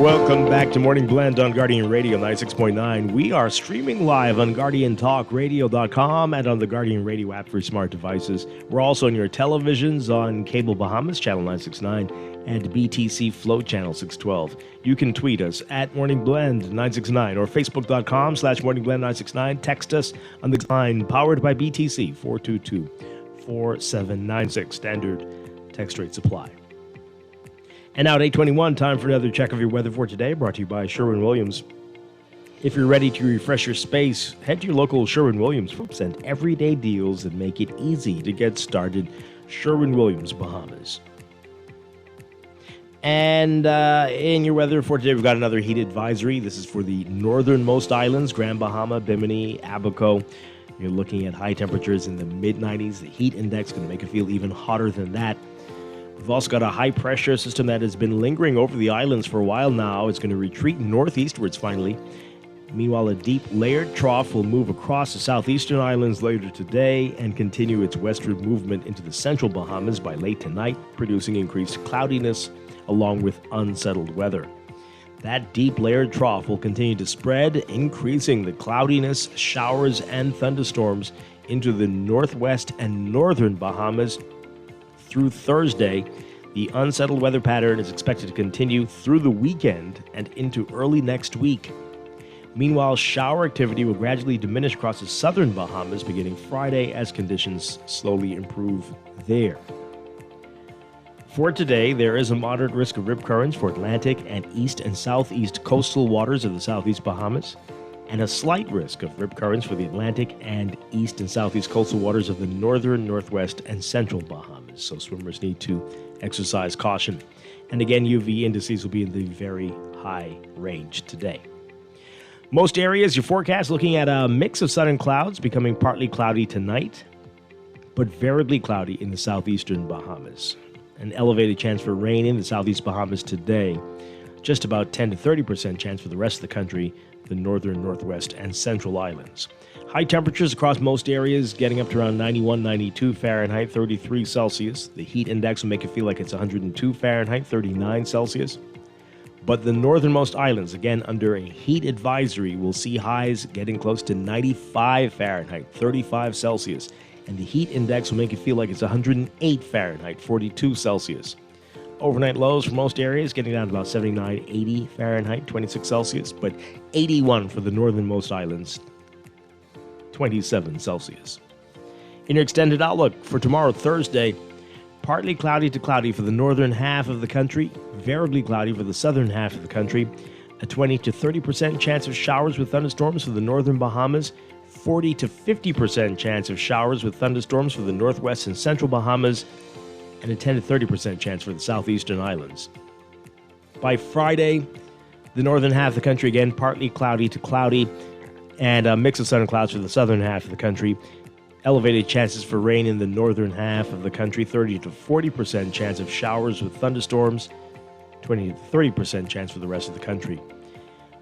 Welcome back to Morning Blend on Guardian Radio 96.9. We are streaming live on GuardianTalkRadio.com and on the Guardian Radio app for smart devices. We're also on your televisions on Cable Bahamas, Channel 969, and BTC Flow Channel 612. You can tweet us at Morning Blend 969 or Facebook.com/Morning Blend 969. Text us on the line powered by BTC 422-4796. Standard text rate supply. And now at 8:21, time for another check of your weather for today, brought to you by Sherwin-Williams. If you're ready to refresh your space, head to your local Sherwin-Williams for and everyday deals that make it easy to get started. Sherwin-Williams, Bahamas. And in your weather for today, we've got another heat advisory. This is for the northernmost islands, Grand Bahama, Bimini, Abaco. You're looking at high temperatures in the mid-90s. The heat index is going to make it feel even hotter than that. We've also got a high-pressure system that has been lingering over the islands for a while now. It's going to retreat northeastwards finally. Meanwhile, a deep layered trough will move across the southeastern islands later today and continue its westward movement into the central Bahamas by late tonight, producing increased cloudiness along with unsettled weather. That deep layered trough will continue to spread, increasing the cloudiness, showers, and thunderstorms into the northwest and northern Bahamas through Thursday. The unsettled weather pattern is expected to continue through the weekend and into early next week. Meanwhile, shower activity will gradually diminish across the southern Bahamas beginning Friday as conditions slowly improve there. For today, there is a moderate risk of rip currents for Atlantic and east and southeast coastal waters of the southeast Bahamas, and a slight risk of rip currents for the Atlantic and east and southeast coastal waters of the northern, northwest, and central Bahamas. So swimmers need to exercise caution. And again, UV indices will be in the very high range today. Most areas, your forecast looking at a mix of sun and clouds, becoming partly cloudy tonight, but variably cloudy in the southeastern Bahamas. An elevated chance for rain in the southeast Bahamas today. Just about 10 to 30% chance for the rest of the country, the northern, northwest, and central islands. High temperatures across most areas, getting up to around 91, 92 Fahrenheit, 33 Celsius. The heat index will make it feel like it's 102 Fahrenheit, 39 Celsius. But the northernmost islands, again under a heat advisory, will see highs getting close to 95 Fahrenheit, 35 Celsius. And the heat index will make it feel like it's 108 Fahrenheit, 42 Celsius. Overnight lows for most areas getting down to about 79, 80 Fahrenheit, 26 Celsius, but 81 for the northernmost islands, 27 Celsius. In your extended outlook for tomorrow, Thursday, partly cloudy to cloudy for the northern half of the country, variably cloudy for the southern half of the country, a 20 to 30% chance of showers with thunderstorms for the northern Bahamas, 40 to 50% chance of showers with thunderstorms for the northwest and central Bahamas, and a 10 to 30% chance for the southeastern islands. By Friday, the northern half of the country, again, partly cloudy to cloudy, and a mix of sun and clouds for the southern half of the country. Elevated chances for rain in the northern half of the country, 30 to 40% chance of showers with thunderstorms, 20 to 30% chance for the rest of the country.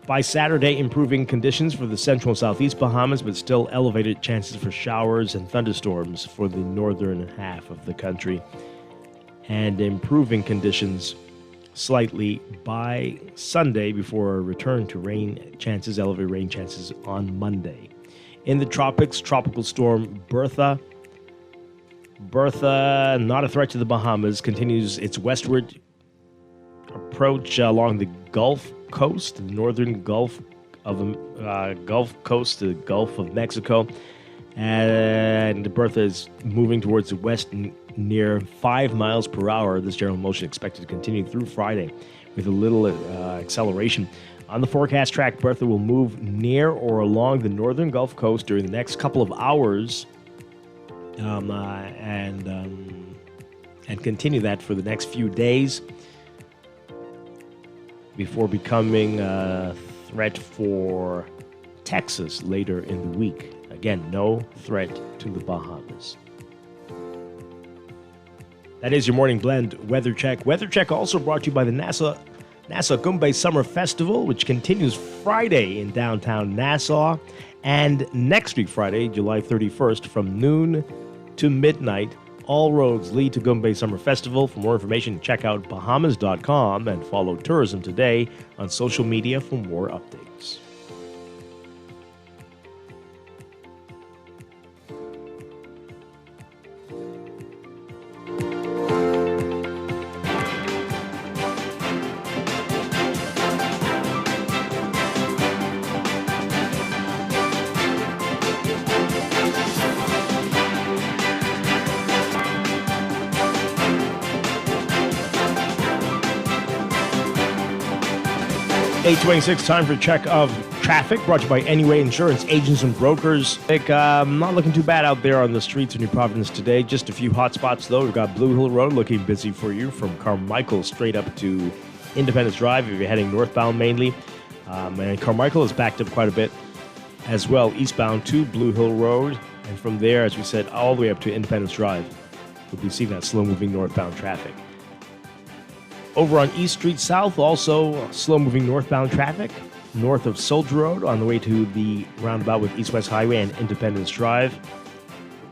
By Saturday, improving conditions for the central and southeast Bahamas, but still elevated chances for showers and thunderstorms for the northern half of the country. And improving conditions slightly by Sunday before a return to rain chances, elevated rain chances on Monday. In the tropics, tropical storm Bertha, not a threat to the Bahamas, continues its westward approach along the Gulf Coast, the northern Gulf Coast, the Gulf of Mexico. And Bertha is moving towards the west near 5 miles per hour. This general motion expected to continue through Friday with a little acceleration. On the forecast track, Bertha will move near or along the northern Gulf Coast during the next couple of hours and continue that for the next few days before becoming a threat for Texas later in the week. Again, no threat to the Bahamas. That is your Morning Blend Weather Check. Weather Check also brought to you by the Nassau Gumbe Summer Festival, which continues Friday in downtown Nassau, and next week, Friday, July 31st, from noon to midnight, all roads lead to Gumbay Summer Festival. For more information, check out Bahamas.com and follow Tourism Today on social media for more updates. .26, time for a check of traffic, brought to you by Anyway Insurance Agents and Brokers. Not looking too bad out there on the streets of New Providence today. Just a few hot spots, though. We've got Blue Hill Road looking busy for you from Carmichael straight up to Independence Drive if you're heading northbound mainly. And Carmichael is backed up quite a bit as well, eastbound to Blue Hill Road. And from there, as we said, all the way up to Independence Drive. We'll be seeing that slow-moving northbound traffic. Over on East Street South, also slow-moving northbound traffic, north of Soldier Road on the way to the roundabout with East-West Highway and Independence Drive.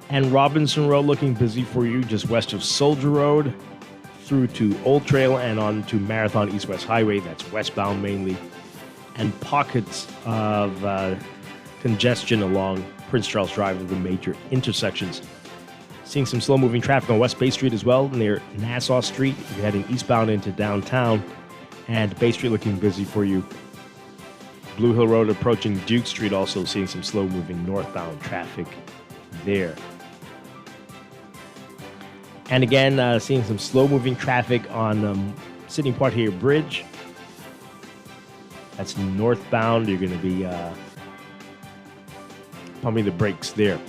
And Robinson Road looking busy for you just west of Soldier Road through to Old Trail and on to Marathon East-West Highway. That's westbound mainly. And pockets of congestion along Prince Charles Drive at the major intersections. Seeing some slow-moving traffic on West Bay Street as well, near Nassau Street. If you're heading eastbound into downtown. And Bay Street looking busy for you. Blue Hill Road approaching Duke Street, also seeing some slow-moving northbound traffic there. And again, seeing some slow-moving traffic on Sydney Poitier Bridge. That's northbound. You're going to be pumping the brakes there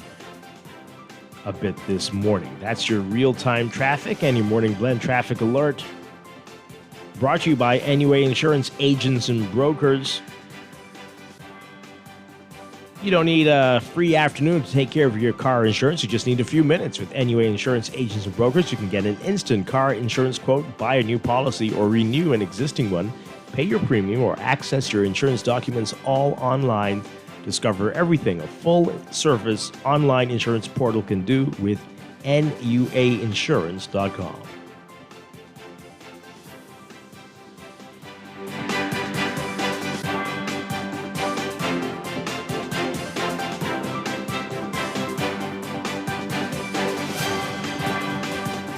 a bit this morning. That's your real-time traffic and your morning blend traffic alert. Brought to you by Anyway Insurance Agents and Brokers. You don't need a free afternoon to take care of your car insurance. You just need a few minutes with Anyway Insurance Agents and Brokers. You can get an instant car insurance quote, buy a new policy, or renew an existing one, pay your premium, or access your insurance documents all online. Discover everything a full-service online insurance portal can do with NUAinsurance.com.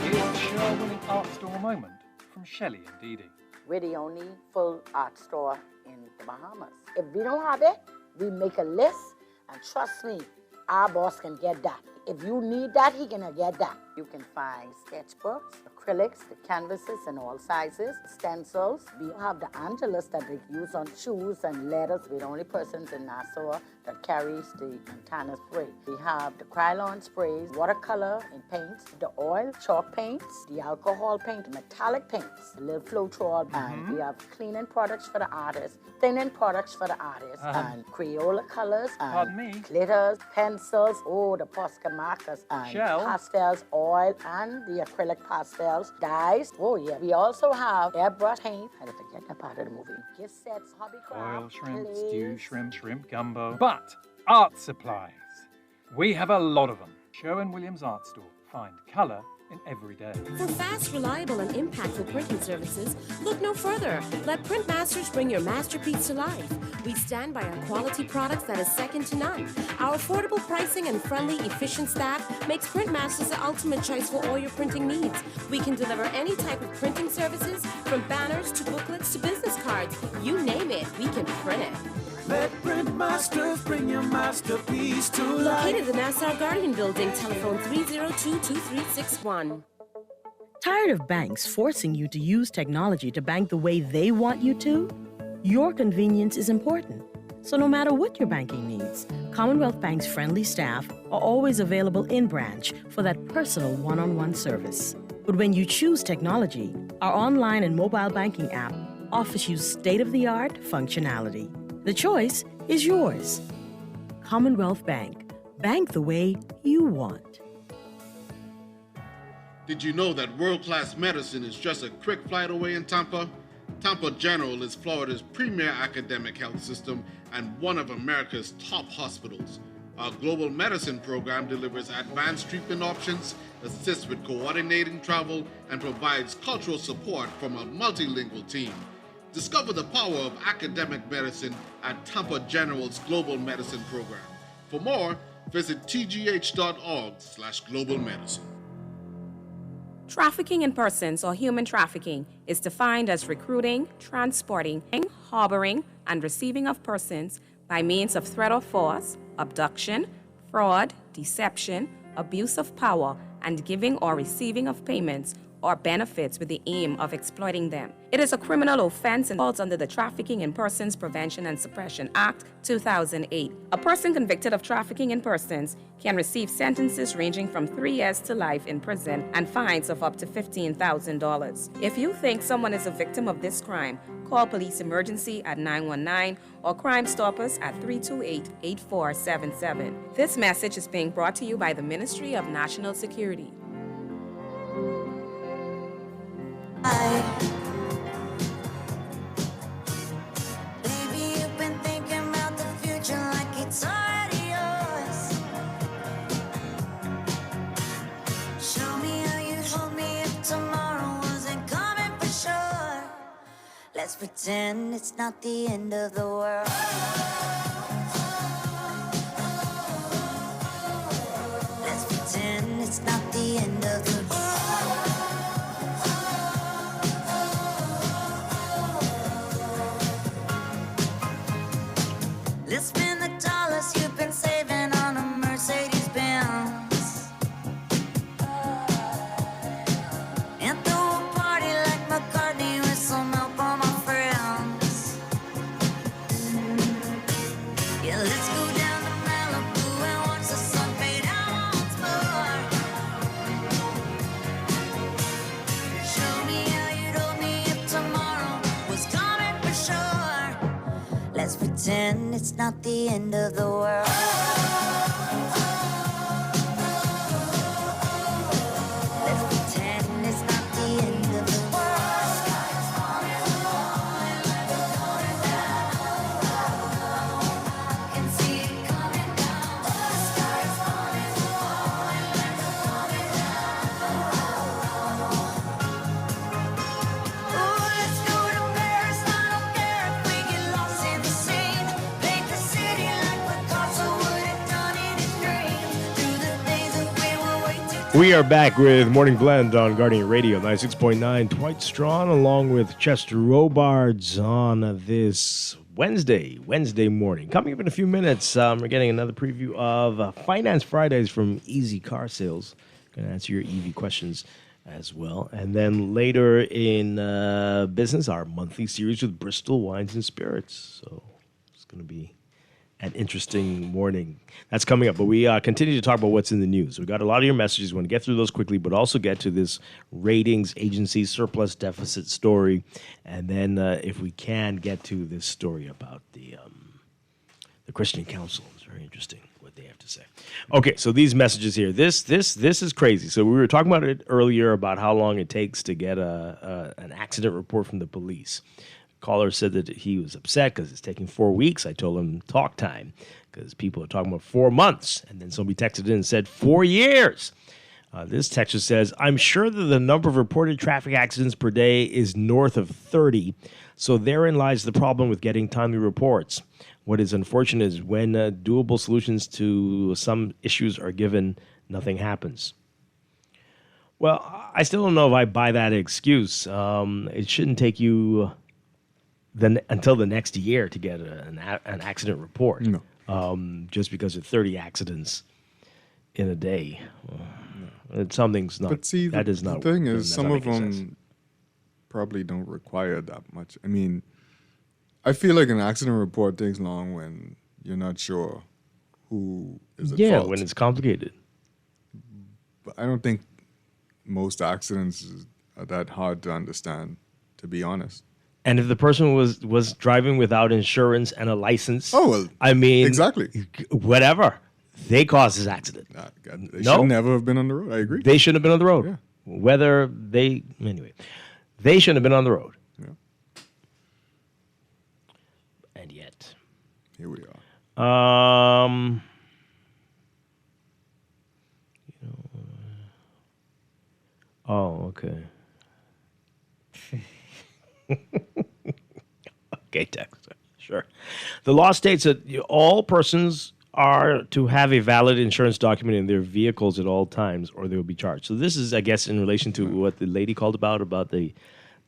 Here's the show-winning art store moment from Shelley and Dee Dee. We're the only full art store in the Bahamas. If we don't have it, we make a list, and trust me, our boss can get that. If you need that, he can get that. You can find sketchbooks, acrylics, the canvases in all sizes, stencils. We have the Angelus that they use on shoes and letters. We're the only persons in Nassau that carries the Montana spray. We have the Krylon sprays, watercolor and paints, the oil, chalk paints, the alcohol paint, metallic paints, the little Floetrol, and we have cleaning products for the artists, thinning products for the artists, and Crayola colors, and glitters, pencils, the Posca markers, and pastels, oil, and the acrylic pastels, dyes. Oh yeah, we also have airbrush paint. I had to forget that part of the movie. Gift sets, hobbycraft, Oil shrimp, glaze. stew shrimp gumbo. But art supplies. We have a lot of them. Sherwin-Williams Art Store. Find colour in every day. For fast, reliable, and impactful printing services, look no further. Let Print Masters bring your masterpiece to life. We stand by our quality products that is second to none. Our affordable pricing and friendly, efficient staff makes Print Masters the ultimate choice for all your printing needs. We can deliver any type of printing services, from banners to booklets to business cards. You name it, we can print it. Let Print Masters bring your masterpiece to life. Located in the Nassau Guardian Building, telephone 302-2361. Tired of banks forcing you to use technology to bank the way they want you to? Your convenience is important. So no matter what your banking needs, Commonwealth Bank's friendly staff are always available in branch for that personal one-on-one service. But when you choose technology, our online and mobile banking app offers you state-of-the-art functionality. The choice is yours. Commonwealth Bank. Bank the way you want. Did you know that world-class medicine is just a quick flight away in Tampa? Tampa General is Florida's premier academic health system and one of America's top hospitals. Our global medicine program delivers advanced treatment options, assists with coordinating travel, and provides cultural support from a multilingual team. Discover the power of academic medicine at Tampa General's Global Medicine Program. For more, visit tgh.org/global medicine. Trafficking in persons or human trafficking is defined as recruiting, transporting, harboring, and receiving of persons by means of threat or force, abduction, fraud, deception, abuse of power, and giving or receiving of payments or benefits with the aim of exploiting them. It is a criminal offense and falls under the Trafficking in Persons Prevention and Suppression Act 2008. A person convicted of trafficking in persons can receive sentences ranging from 3 years to life in prison and fines of up to $15,000. If you think someone is a victim of this crime, call police emergency at 919 or Crime Stoppers at 328-8477. This message is being brought to you by the Ministry of National Security. Baby, you've been thinking about the future like it's already yours. Show me how you'd hold me if tomorrow wasn't coming for sure. Let's pretend it's not the end of the world. Let's pretend it's not the end of the world. Let's spend the dollars you've been saving on a Mercedes Benz and throw a party like McCartney with some help on my friends. Yeah, let's go down to Malibu and watch the sun fade out once more. Show me how you'd hold me if tomorrow was coming for sure. Let's pretend it's not the end of the world. Let's pretend it's not the end of the world. I can see it coming down. The sky is falling, oh, let's go to Paris. I don't care if we get lost in the scene. Paint the city like Picasso would have done in his dreams. Through the days that we were way too. We are back with Morning Blend on Guardian Radio 96.9. Dwight Strachan along with Chester Robards on this Wednesday morning. Coming up in a few minutes, we're getting another preview of Finance Fridays from Easy Car Sales. Going to answer your EV questions as well. And then later in business, our monthly series with Bristol Wines and Spirits. So it's going to be an interesting morning. That's coming up. But we continue to talk about what's in the news. We got a lot of your messages. We want to get through those quickly, but also get to this ratings agency surplus deficit story. And then if we can, get to this story about the Christian Council. It's very interesting what they have to say. Okay, so these messages here. This is crazy. So we were talking about it earlier about how long it takes to get an accident report from the police. Caller said that he was upset because it's taking 4 weeks. I told him talk time because people are talking about 4 months. And then somebody texted in and said 4 years. This texter says, I'm sure that the number of reported traffic accidents per day is north of 30. So therein lies the problem with getting timely reports. What is unfortunate is when doable solutions to some issues are given, nothing happens. Well, I still don't know if I buy that excuse. It shouldn't take you until the next year to get an accident report. No. Just because of 30 accidents in a day. Something's not. But see, that is not. The thing is, that's some not of making them sense. probably don't require that much. I mean, I feel like an accident report takes long when you're not sure who is at fault. When it's complicated. But I don't think most accidents are that hard to understand, to be honest. And if the person was driving without insurance and a license, I mean, exactly, whatever, they caused this accident. They should never have been on the road. I agree. They shouldn't have been on the road. Yeah. They shouldn't have been on the road. Yeah. And yet, here we are. Oh, okay. Okay, Dexter. Sure. The law states that all persons are to have a valid insurance document in their vehicles at all times, or they will be charged. So this is, I guess, in relation to what the lady called about the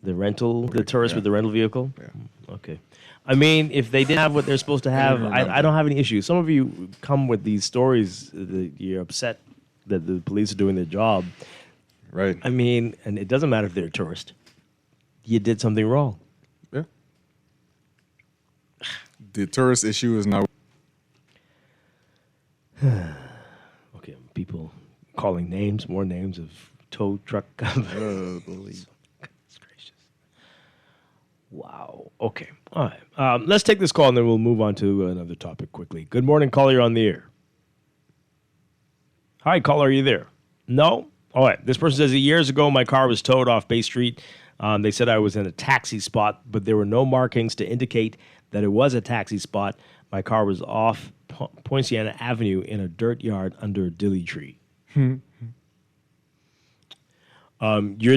rental, the tourist with the rental vehicle. Yeah. Okay. I mean, if they didn't have what they're supposed to have, I don't have any issue. Some of you come with these stories that you're upset that the police are doing their job. Right. I mean, and it doesn't matter if they're a tourist. You did something wrong. Yeah. The tourist issue is now. Okay, people calling names, more names of tow truck companies. Goodness gracious. Wow. Okay. All right. Let's take this call and then we'll move on to another topic quickly. Good morning, caller. You're on the air. Hi, caller. Are you there? No? All right. This person says that years ago my car was towed off Bay Street. They said I was in a taxi spot, but there were no markings to indicate that it was a taxi spot. My car was off Poinciana Avenue in a dirt yard under a dilly tree. You're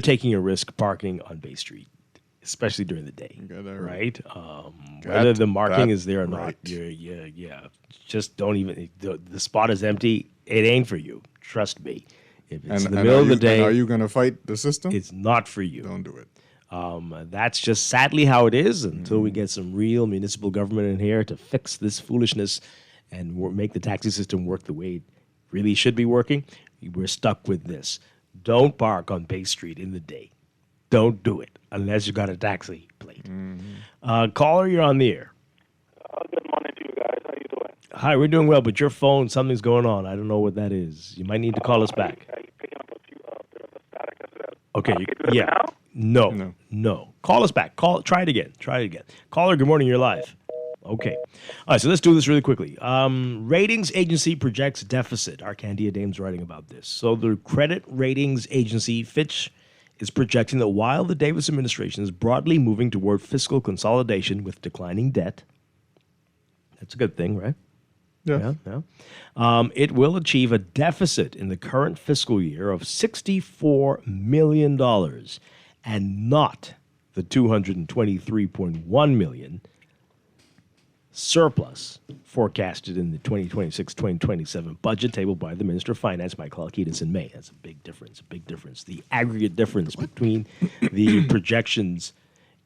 taking a risk parking on Bay Street, especially during the day, right? Whether the marking is there or not, just don't even. The spot is empty. It ain't for you. Trust me. If it's in the middle of the day, are you going to fight the system? It's not for you. Don't do it. That's just sadly how it is until we get some real municipal government in here to fix this foolishness and make the taxi system work the way it really should be working. We're stuck with this. Don't park on Bay Street in the day. Don't do it unless you got a taxi plate. Caller, you're on the air. Good morning to you guys. How you doing? Hi, we're doing well, but your phone, something's going on. I don't know what that is. You might need to call us back. Are you picking up a few bit of the static as well? Okay, yeah. No. Call us back. Try it again. Caller, good morning. You're live. Okay. All right, so let's do this really quickly. Ratings agency projects deficit. Our Candia Dame's writing about this. So the credit ratings agency, Fitch, is projecting that while the Davis administration is broadly moving toward fiscal consolidation with declining debt, that's a good thing, right? Yeah. It will achieve a deficit in the current fiscal year of $64 million and not the $223.1 million surplus forecasted in the 2026-2027 budget tabled by the Minister of Finance, Michael Alkitis, in May. That's a big difference. The aggregate difference between the projections,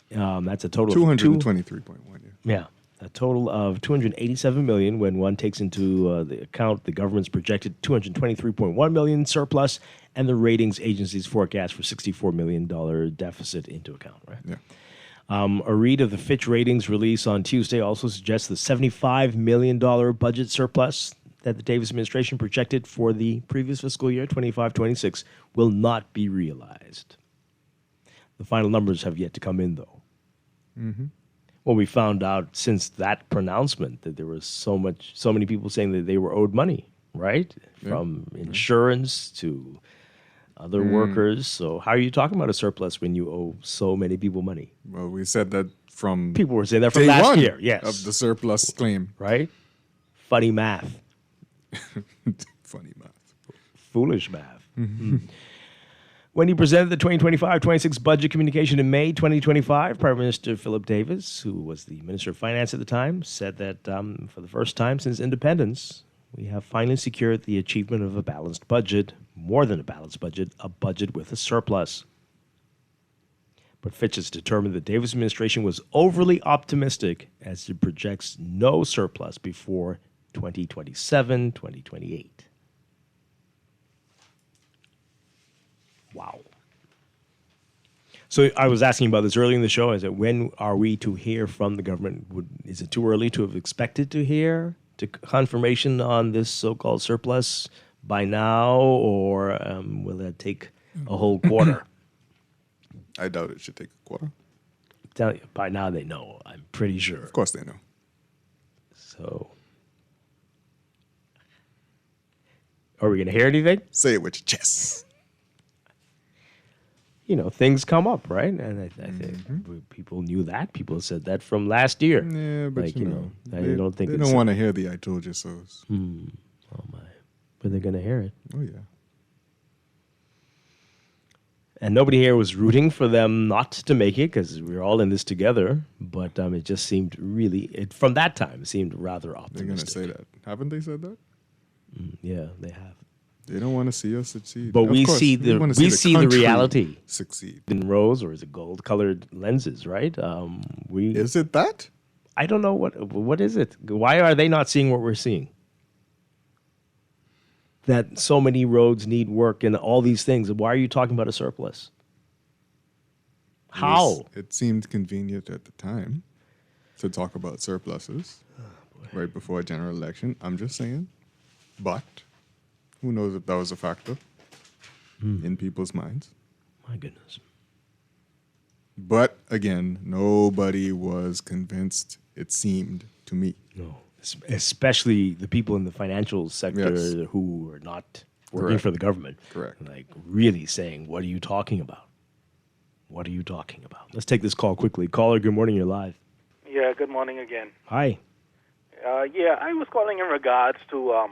that's a total of 223.1. Yeah. A total of $287 million when one takes into the account the government's projected $223.1 million surplus and the ratings agency's forecast for $64 million deficit into account, right? Yeah. A read of the Fitch ratings release on Tuesday also suggests the $75 million budget surplus that the Davis administration projected for the previous fiscal year, 25-26, will not be realized. The final numbers have yet to come in, though. Mm-hmm. Well, we found out since that pronouncement that there was so many people saying that they were owed money, right? Yeah. From insurance to other workers. So how are you talking about a surplus when you owe so many people money? Well, we said that from people were saying that from day last one year, yes, of the surplus claim, right? Funny math, funny math, foolish math. When he presented the 2025-26 budget communication in May 2025, Prime Minister Philip Davis, who was the Minister of Finance at the time, said that for the first time since independence, we have finally secured the achievement of a balanced budget, more than a balanced budget, a budget with a surplus. But Fitch has determined the Davis administration was overly optimistic as it projects no surplus before 2027, 2028. Wow. So I was asking about this earlier in the show. I said, when are we to hear from the government? Is it too early to have expected to hear confirmation on this so-called surplus by now, or will that take a whole quarter? I doubt it should take a quarter. Tell you, by now they know. I'm pretty sure. Of course they know. So, are we going to hear anything? Say it with your chest. You know, things come up, right? And I think people knew that. People said that from last year. Yeah, but like, you know, I don't think they don't want to hear the "I told you so"s. Oh my! But they're going to hear it. Oh yeah. And nobody here was rooting for them not to make it because we were all in this together. But it just seemed from that time, it seemed rather optimistic. They're going to say that. Haven't they said that? Yeah, they have. They don't want to see us succeed. But we see the country reality succeed in rose, or is it gold-colored lenses? Right? Is it that? I don't know what is it. Why are they not seeing what we're seeing? That so many roads need work and all these things. Why are you talking about a surplus? How? It seemed convenient at the time to talk about surpluses right before a general election. I'm just saying. But who knows if that was a factor in people's minds? My goodness. But again, nobody was convinced, it seemed to me. No. Especially the people in the financial sector who are not working for the government. Correct. Like really saying, what are you talking about? What are you talking about? Let's take this call quickly. Caller, good morning. You're live. Yeah, good morning again. Hi. Yeah, I was calling in regards to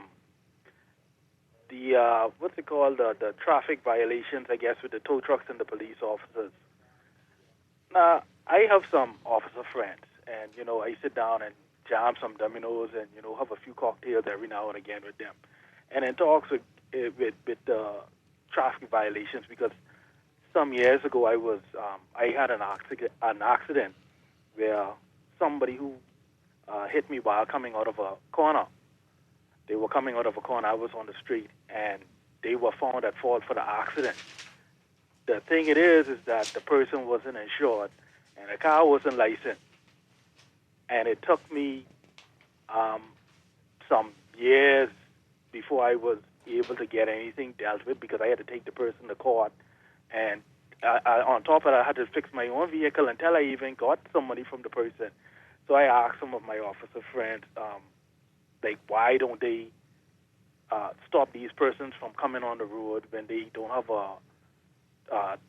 the, what's it called, the traffic violations, I guess, with the tow trucks and the police officers. Now, I have some officer friends, and, you know, I sit down and jam some dominoes and, you know, have a few cocktails every now and again with them. And in talks with traffic violations, because some years ago I had an accident where somebody who hit me while coming out of a corner. They were coming out of a corner. I was on the street, and they were found at fault for the accident. The thing is that the person wasn't insured, and the car wasn't licensed. And it took me some years before I was able to get anything dealt with because I had to take the person to court. And on top of that, I had to fix my own vehicle until I even got some money from the person. So I asked some of my officer friends, like, why don't they stop these persons from coming on the road when they don't have a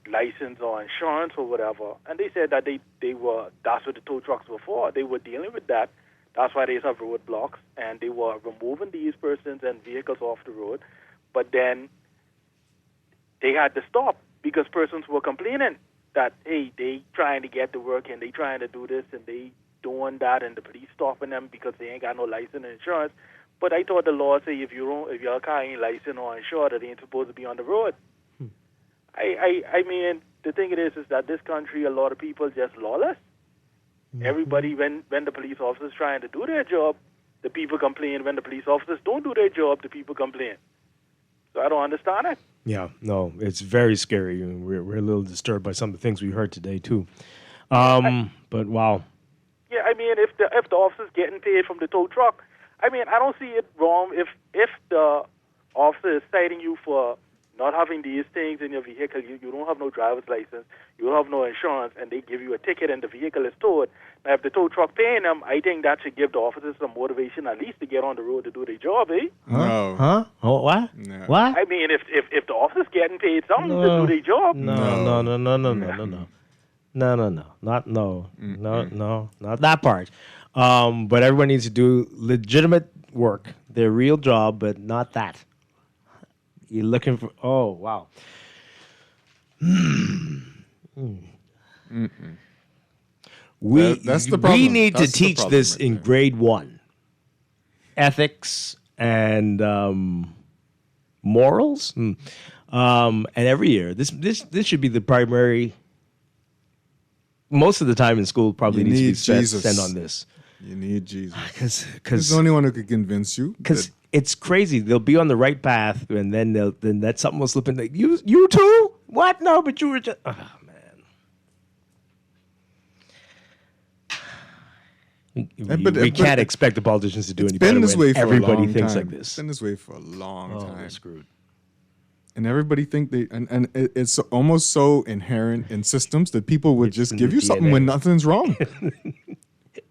license or insurance or whatever? And they said that that's what the tow trucks were for. They were dealing with that. That's why they have roadblocks, and they were removing these persons and vehicles off the road. But then they had to stop because persons were complaining that, hey, they trying to get to work and they trying to do this and they doing that, and the police stopping them because they ain't got no license and insurance. But I thought the law say if your car ain't licensed or insured, it ain't supposed to be on the road. I mean, the thing is that this country, a lot of people just lawless. Everybody, when the police officers trying to do their job, the people complain. When the police officers don't do their job, the people complain. So I don't understand it. Yeah, no, it's very scary. We're a little disturbed by some of the things we heard today too. But wow. Yeah, I mean, if the officer's getting paid from the tow truck, I mean, I don't see it wrong if the officer is citing you for not having these things in your vehicle. You don't have no driver's license, you don't have no insurance, and they give you a ticket and the vehicle is towed. Now, if the tow truck paying them, I think that should give the officers some motivation at least to get on the road to do their job, eh? No. Huh? Oh, what? No. What? I mean, if the officer's getting paid something to do their job. No. Not that part. But everyone needs to do legitimate work, their real job, but not that. You're looking for, oh, wow. That's the problem. We need That's to the teach problem this right in there. grade 1. Ethics and morals. And every year, this should be the primary. Most of the time in school probably You needs to be need Jesus. spent on this. You need Jesus. Because He's the only one who could convince you. Because it's crazy. They'll be on the right path, and then that something will slip in. Like, you too? What? No, but you were just. Oh, man. We can't expect the politicians to do any better been this when way for everybody a long thinks time. like this. It's been this way for a long time. We're screwed. And everybody think it's almost so inherent in systems that people would just give you something DNA. when nothing's wrong.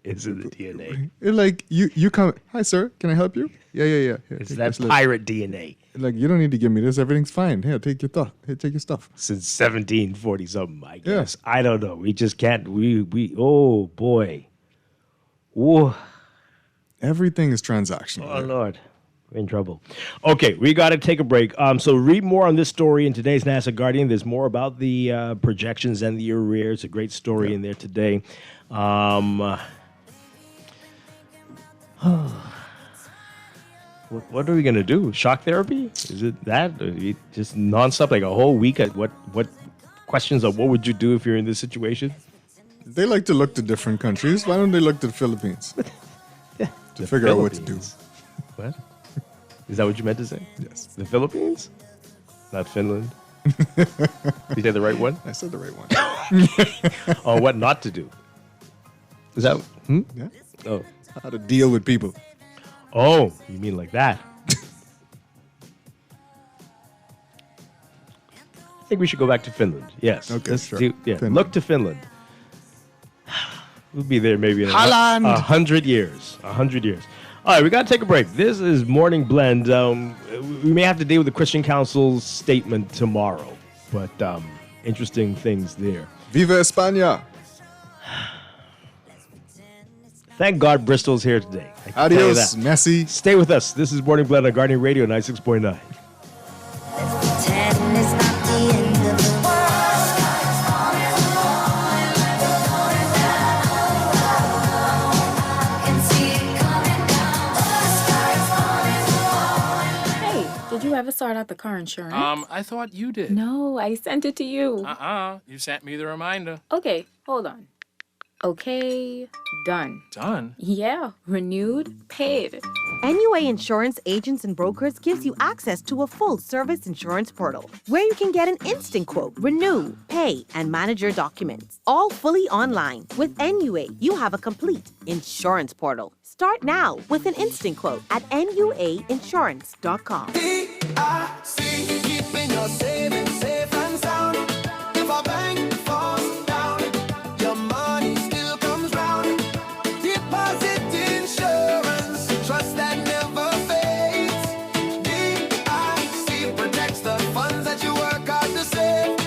It's in the DNA. It's like you come, hi sir, can I help you? Yeah. Here, It's take that this list. pirate DNA. Like, you don't need to give me this. Everything's fine. Here, take your stuff. Here, take your stuff. Since 1740 something, I guess. Yeah. I don't know. We just can't. We. Oh boy. Whoa. Everything is transactional. Oh Lord. We're in trouble. Okay, we got to take a break. So read more on this story in today's NASA Guardian. There's more about the projections and the arrears. A great story in there today. What are we going to do? Shock therapy? Is it that? Just nonstop, like a whole week? What questions of what would you do if you're in this situation? They like to look to different countries. Why don't they look to the Philippines? To figure out what to do. What? Is that what you meant to say? Yes. The Philippines? Not Finland? Did you say the right one? I said the right one. Oh, what not to do? Is that? Yeah. Oh. How to deal with people. Oh, you mean like that? I think we should go back to Finland. Yes. Okay, sure. Finland. Look to Finland. We'll be there maybe in Holland. 100 years. 100 years. All right, we got to take a break. This is Morning Blend. We may have to deal with the Christian Council's statement tomorrow, but interesting things there. Viva España. Thank God Bristol's here today. I can tell you Adios, that. Messi. Stay with us. This is Morning Blend on Guardian Radio 96.9. Did you ever sort out the car insurance? I thought you did. No, I sent it to you. You sent me the reminder. Okay, hold on. Okay, done. Done? Yeah, renewed, paid. NUA Insurance Agents and Brokers gives you access to a full-service insurance portal where you can get an instant quote, renew, pay, and manage your documents. All fully online. With NUA, you have a complete insurance portal. Start now with an instant quote at nuainsurance.com. DIC, keeping your savings safe and sound. If a bank falls down, your money still comes round. Deposit insurance, trust that never fades. DIC protects the funds that you work hard to save.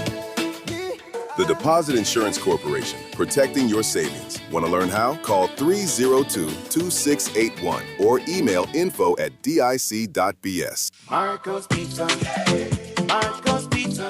The Deposit Insurance Corporation, protecting your savings. Want to learn how? Call 302-2681 or email info@dic.bs. Marco's Pizza, Marco's Pizza,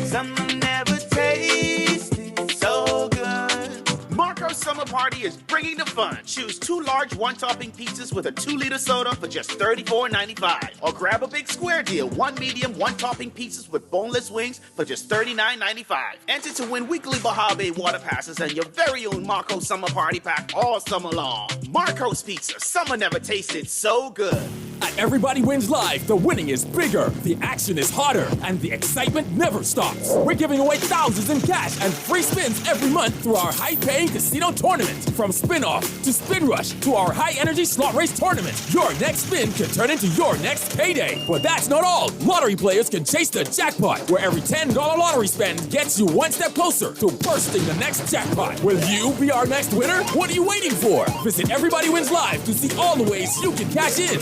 something never tasted so good. Marco's Summer Party is bringing the fun. Choose 2 large one-topping pizzas with a 2-liter soda for just $34.95. Or grab a big square deal, 1 medium, 1-topping pizzas with boneless wings for just $39.95. Enter to win weekly Baja Bay water passes and your very own Marco's Summer Party pack all summer long. Marco's Pizza, summer never tasted so good. At Everybody Wins Live, the winning is bigger, the action is hotter, and the excitement never stops. We're giving away thousands in cash and free spins every month through our high-paying casino tournament. From Spin-Off to Spin Rush to our high-energy slot race tournament, your next spin can turn into your next payday. But that's not all. Lottery players can chase the jackpot, where every $10 lottery spend gets you one step closer to bursting the next jackpot. Will you be our next winner? What are you waiting for? Visit Everybody Wins Live to see all the ways you can cash in.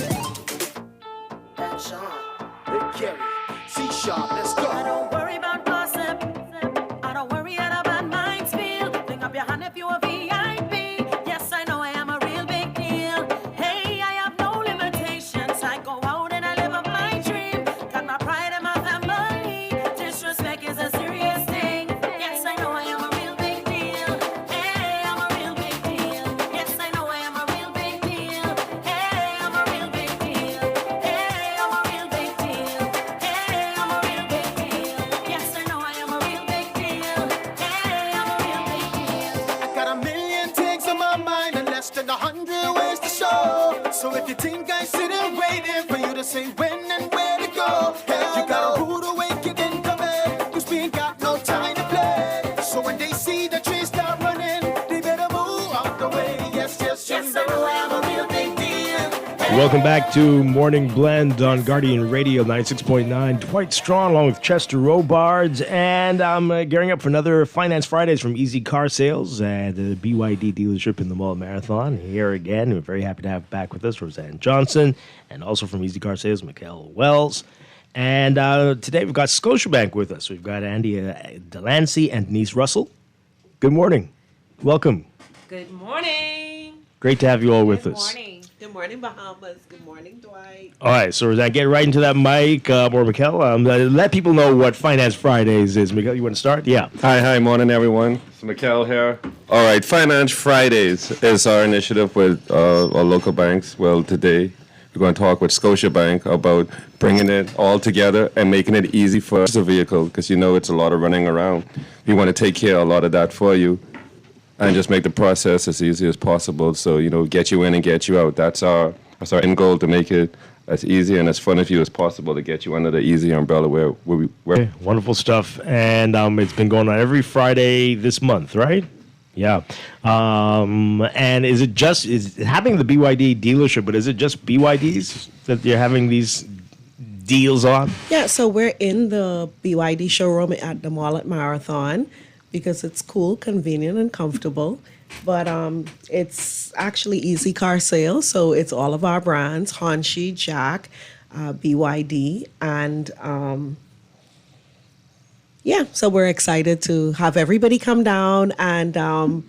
Sean, Big Kerry, C-Sharp, let's go. I don't worry about gossip. I don't worry about bad minds feel. Bring up your hand if you're a VIP. Yes, I know I am a real big deal. Hey, I have no limitations. I go out and I live up my dream. Got my pride and my family. Disrespect is a serious thing. Yes, I know I am a real big deal. Hey, I'm a real big deal. Yes, I know I am a real big deal. Hey, I'm a real big deal. Hey, I'm a real big deal. Hey, I'm a real big deal. Yes, I know I am a real big deal. Hey, I'm a real big deal. I got a million things on my mind and less than 100 ways to show. So if you think I sit and waiting for you to say when and where to go, you got a rude awakening coming. Cause we ain't got no time to play. So when they see the trees start running, they better move out the way. Yes, yes, yes, I know I am a real big deal. Welcome back to Morning Blend on Guardian Radio 96.9. Dwight Strachan along with Chester Robards. And I'm gearing up for another Finance Fridays from Easy Car Sales at the BYD dealership in the Mall Marathon. Here again, we're very happy to have back with us Roseanne Johnson, and also from Easy Car Sales, Mikhail Wells. And today we've got Scotiabank with us. We've got Andy Delancey and Denise Russell. Good morning. Welcome. Good morning. Great to have you all with Good us. morning. Good morning, Bahamas. Good morning, Dwight. All right, so as I get right into that, Mike or Mikkel, let people know what Finance Fridays is. Mikkel, you want to start? Yeah. Hi, morning, everyone. It's Mikkel here. All right, Finance Fridays is our initiative with our local banks. Well, today we're going to talk with Scotiabank about bringing it all together and making it easy for the vehicle, because you know it's a lot of running around. We want to take care of a lot of that for you and just make the process as easy as possible. So, you know, get you in and get you out. That's our end goal, to make it as easy and as fun for you as possible, to get you under the easy umbrella where we work. Okay, wonderful stuff. And it's been going on every Friday this month, right? Yeah. And is it having the BYD dealership, but is it just BYDs that you're having these deals on? Yeah, so we're in the BYD showroom at the mall at Marathon because it's cool, convenient, and comfortable. But it's actually easy car sales, so it's all of our brands, Honshi, Jack, BYD, and so we're excited to have everybody come down and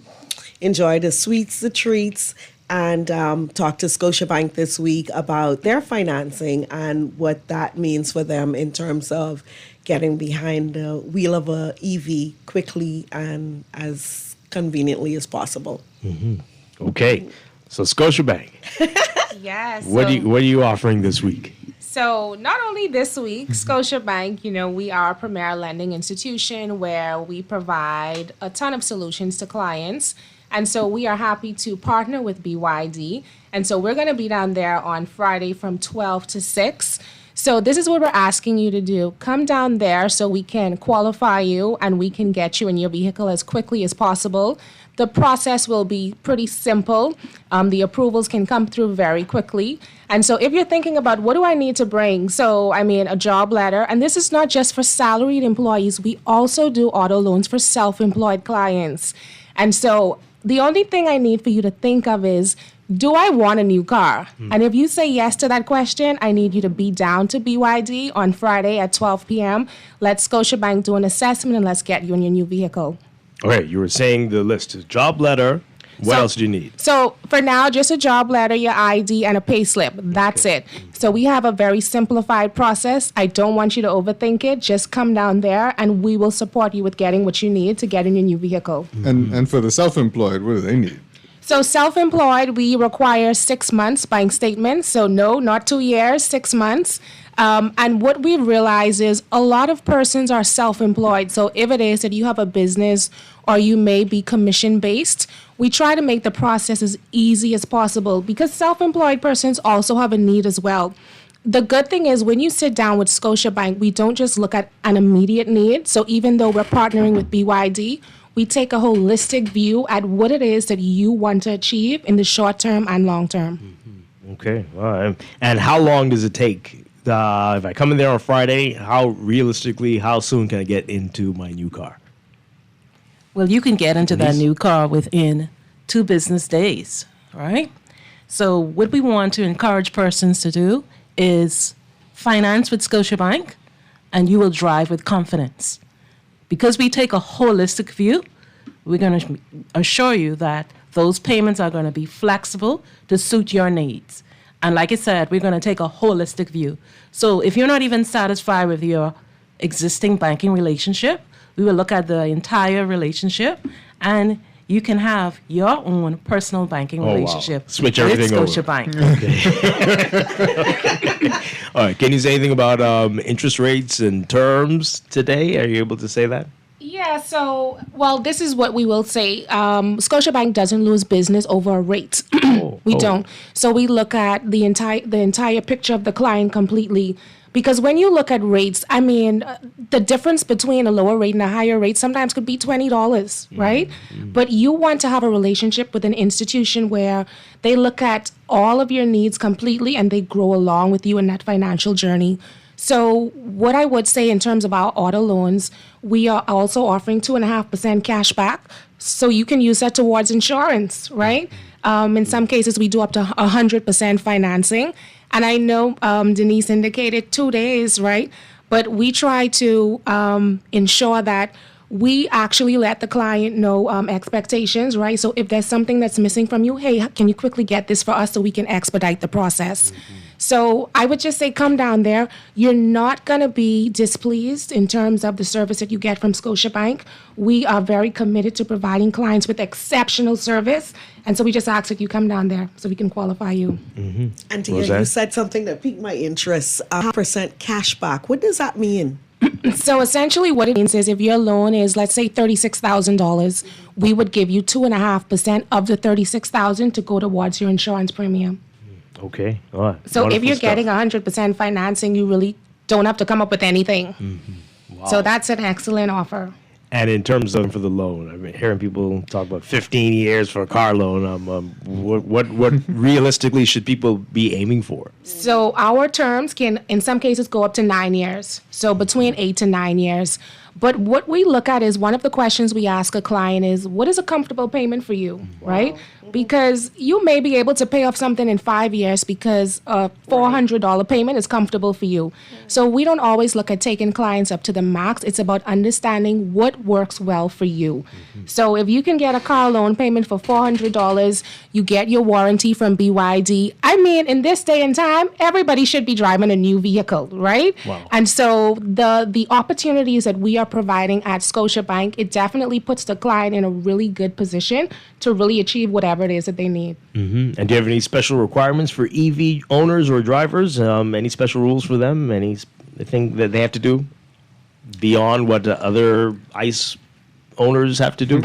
enjoy the sweets, the treats, and talk to Scotiabank this week about their financing and what that means for them in terms of getting behind the wheel of a EV quickly and as conveniently as possible. Mm-hmm. Okay, so Scotiabank. Yes. What are you offering this week? So not only this week, Scotiabank, we are a premier lending institution where we provide a ton of solutions to clients. And so we are happy to partner with BYD. And so we're going to be down there on Friday from 12 to 6. So this is what we're asking you to do. Come down there so we can qualify you and we can get you in your vehicle as quickly as possible. The process will be pretty simple. The approvals can come through very quickly. And so if you're thinking about what do I need to bring? So, a job letter. And this is not just for salaried employees. We also do auto loans for self-employed clients. And so the only thing I need for you to think of is, do I want a new car? And if you say yes to that question, I need you to be down to BYD on Friday at 12 p.m. Let Scotiabank do an assessment and let's get you in your new vehicle. Okay, you were saying the list is job letter. What else do you need? So for now, just a job letter, your ID, and a pay slip. That's it. So we have a very simplified process. I don't want you to overthink it. Just come down there and we will support you with getting what you need to get in your new vehicle. And for the self-employed, what do they need? So self-employed, we require 6 months bank statements. So no, not 2 years, 6 months. And what we realize is a lot of persons are self-employed. So if it is that you have a business or you may be commission-based, we try to make the process as easy as possible because self-employed persons also have a need as well. The good thing is when you sit down with Scotiabank, we don't just look at an immediate need. So even though we're partnering with BYD, we take a holistic view at what it is that you want to achieve in the short term and long term. Mm-hmm. Okay. All right. And how long does it take? If I come in there on Friday, how soon can I get into my new car? Well, you can get into that new car within 2 business days, right? So what we want to encourage persons to do is finance with Scotiabank, and you will drive with confidence. Because we take a holistic view, we're going to assure you that those payments are going to be flexible to suit your needs. And like I said, we're going to take a holistic view. So if you're not even satisfied with your existing banking relationship, we will look at the entire relationship and you can have your own personal banking relationship. Wow. Switch everything with Scotiabank. Okay. All right. Can you say anything about interest rates and terms today? Are you able to say that? Yeah, this is what we will say. Scotiabank doesn't lose business over a rate. We don't. So we look at the entire picture of the client completely. Because when you look at rates, the difference between a lower rate and a higher rate sometimes could be $20, right? Mm-hmm. But you want to have a relationship with an institution where they look at all of your needs completely and they grow along with you in that financial journey. So what I would say in terms of our auto loans, we are also offering 2.5% cash back. So you can use that towards insurance, right? In some cases, we do up to 100% financing. And I know Denise indicated 2 days, right? But we try to ensure that we actually let the client know expectations, right? So if there's something that's missing from you, hey, can you quickly get this for us so we can expedite the process? So I would just say come down there. You're not going to be displeased in terms of the service that you get from Scotiabank. We are very committed to providing clients with exceptional service. And so we just ask that you come down there so we can qualify you. And you said something that piqued my interest, 100% cash back. What does that mean? So essentially what it means is if your loan is, let's say, $36,000, we would give you 2.5% of the $36,000 to go towards your insurance premium. Okay. All right. So Wonderful if you're stuff. getting 100% financing, you really don't have to come up with anything. Wow. So that's an excellent offer. And in terms of for the loan, I've been hearing people talk about 15 years for a car loan. What realistically should people be aiming for? So our terms can, in some cases, go up to 9 years. So between 8 to 9 years. But what we look at is one of the questions we ask a client is, what is a comfortable payment for you, right? Because you may be able to pay off something in 5 years because a $400 payment is comfortable for you. So we don't always look at taking clients up to the max. It's about understanding what works well for you. So if you can get a car loan payment for $400, you get your warranty from BYD. I mean, in this day and time, everybody should be driving a new vehicle, right? Wow. And so the opportunities that we are providing at Scotiabank, it definitely puts the client in a really good position to really achieve whatever it is that they need. And do you have any special requirements for EV owners or drivers? Any special rules for them? Anything that they have to do beyond what the other ICE owners have to do?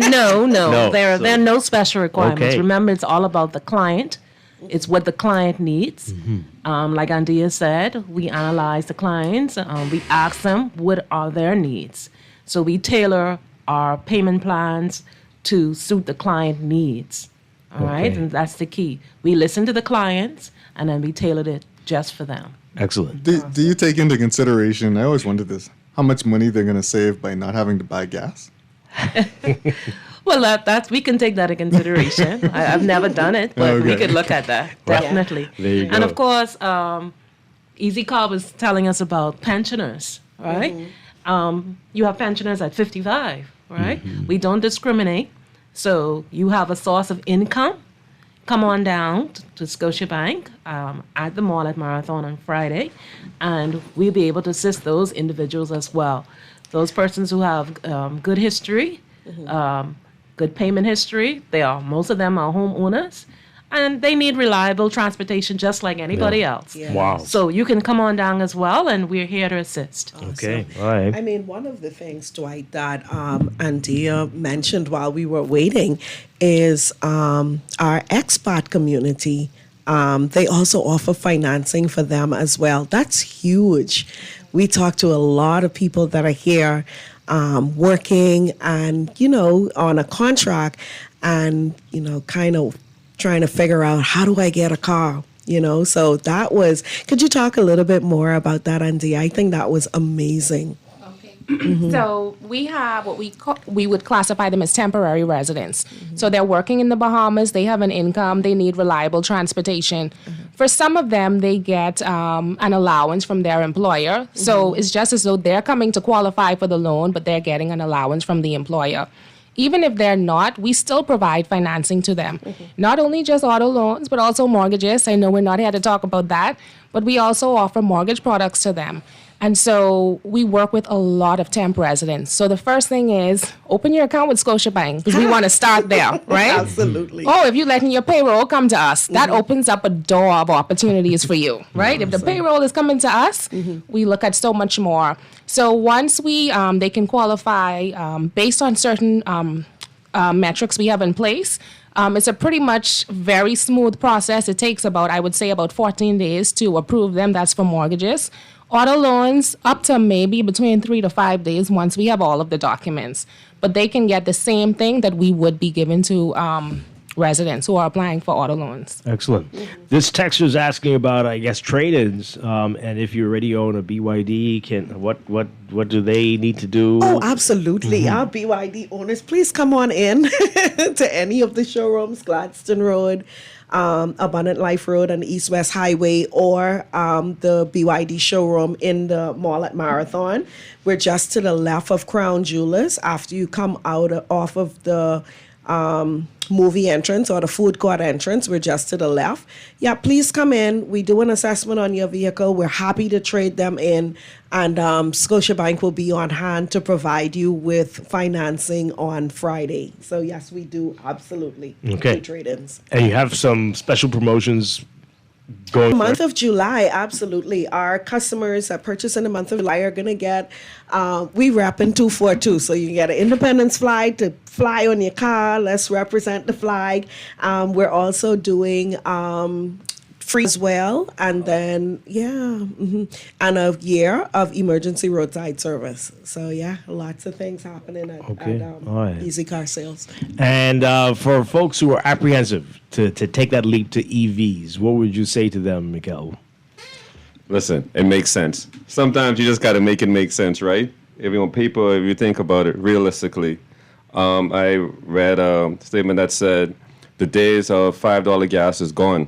No. There are no special requirements. Okay. Remember, it's all about the client. It's what the client needs. Like Andrea said, we analyze the clients. We ask them what are their needs. So we tailor our payment plans to suit the client needs. All right, and that's the key. We listen to the clients, and then we tailored it just for them. Excellent. Do you take into consideration, I always wondered this, how much money they're going to save by not having to buy gas? Well, that's we can take that into consideration. I've never done it, but we could look at that, definitely. There you go. And of course, Easy Car was telling us about pensioners, right? You have pensioners at 55, right? We don't discriminate. So you have a source of income, come on down to Scotiabank at the mall at Marathon on Friday, and we'll be able to assist those individuals as well. Those persons who have good history, good payment history, most of them are homeowners, and they need reliable transportation just like anybody else. Yeah. Wow. So you can come on down as well, and we're here to assist. Okay. All right. I mean, one of the things, Dwight, that Andrea mentioned while we were waiting is our expat community. They also offer financing for them as well. That's huge. We talk to a lot of people that are here working and, on a contract and, kind of trying to figure out, how do I get a car? So that was, could you talk a little bit more about that, Andy? I think that was amazing. So we have what we would classify them as temporary residents. So they're working in the Bahamas, they have an income, they need reliable transportation. For some of them, they get an allowance from their employer. So it's just as though they're coming to qualify for the loan, but they're getting an allowance from the employer. Even if they're not, we still provide financing to them. Not only just auto loans, but also mortgages. I know we're not here to talk about that, but we also offer mortgage products to them. And so we work with a lot of temp residents. So the first thing is open your account with Scotiabank because we want to start there, right? Absolutely. Oh, if you're letting your payroll come to us, that opens up a door of opportunities for you, right? If the payroll is coming to us, we look at so much more. So once they can qualify based on certain metrics we have in place. It's a pretty much very smooth process. It takes about 14 days to approve them. That's for mortgages. Auto loans, up to maybe between 3 to 5 days once we have all of the documents. But they can get the same thing that we would be given to residents who are applying for auto loans. Excellent. This texter is asking about, I guess, trade-ins, and if you already own a BYD, what do they need to do? Oh, absolutely. Our BYD owners, please come on in to any of the showrooms, Gladstone Road, Abundant Life Road and East West Highway, or the BYD showroom in the mall at Marathon. We're just to the left of Crown Jewelers after you come off of the movie entrance or the food court entrance. We're just to the left. Yeah, please come in. We do an assessment on your vehicle. We're happy to trade them in, and Scotiabank will be on hand to provide you with financing on Friday. So yes, we do absolutely Okay. do trade-ins. And you have some special promotions going. The month of July, absolutely. Our customers that purchase in the month of July are going to get, we wrap in 242. So you get an Independence flag to fly on your car. Let's represent the flag. We're also doing free as well. And then, and a year of emergency roadside service. So yeah, lots of things happening at, All right. Easy Car Sales. And for folks who are apprehensive to take that leap to EVs, what would you say to them, Mikael? Listen, it makes sense. Sometimes you just got to make it make sense, right? If you on paper, if you think about it realistically. I read a statement that said the days of $5 gas is gone.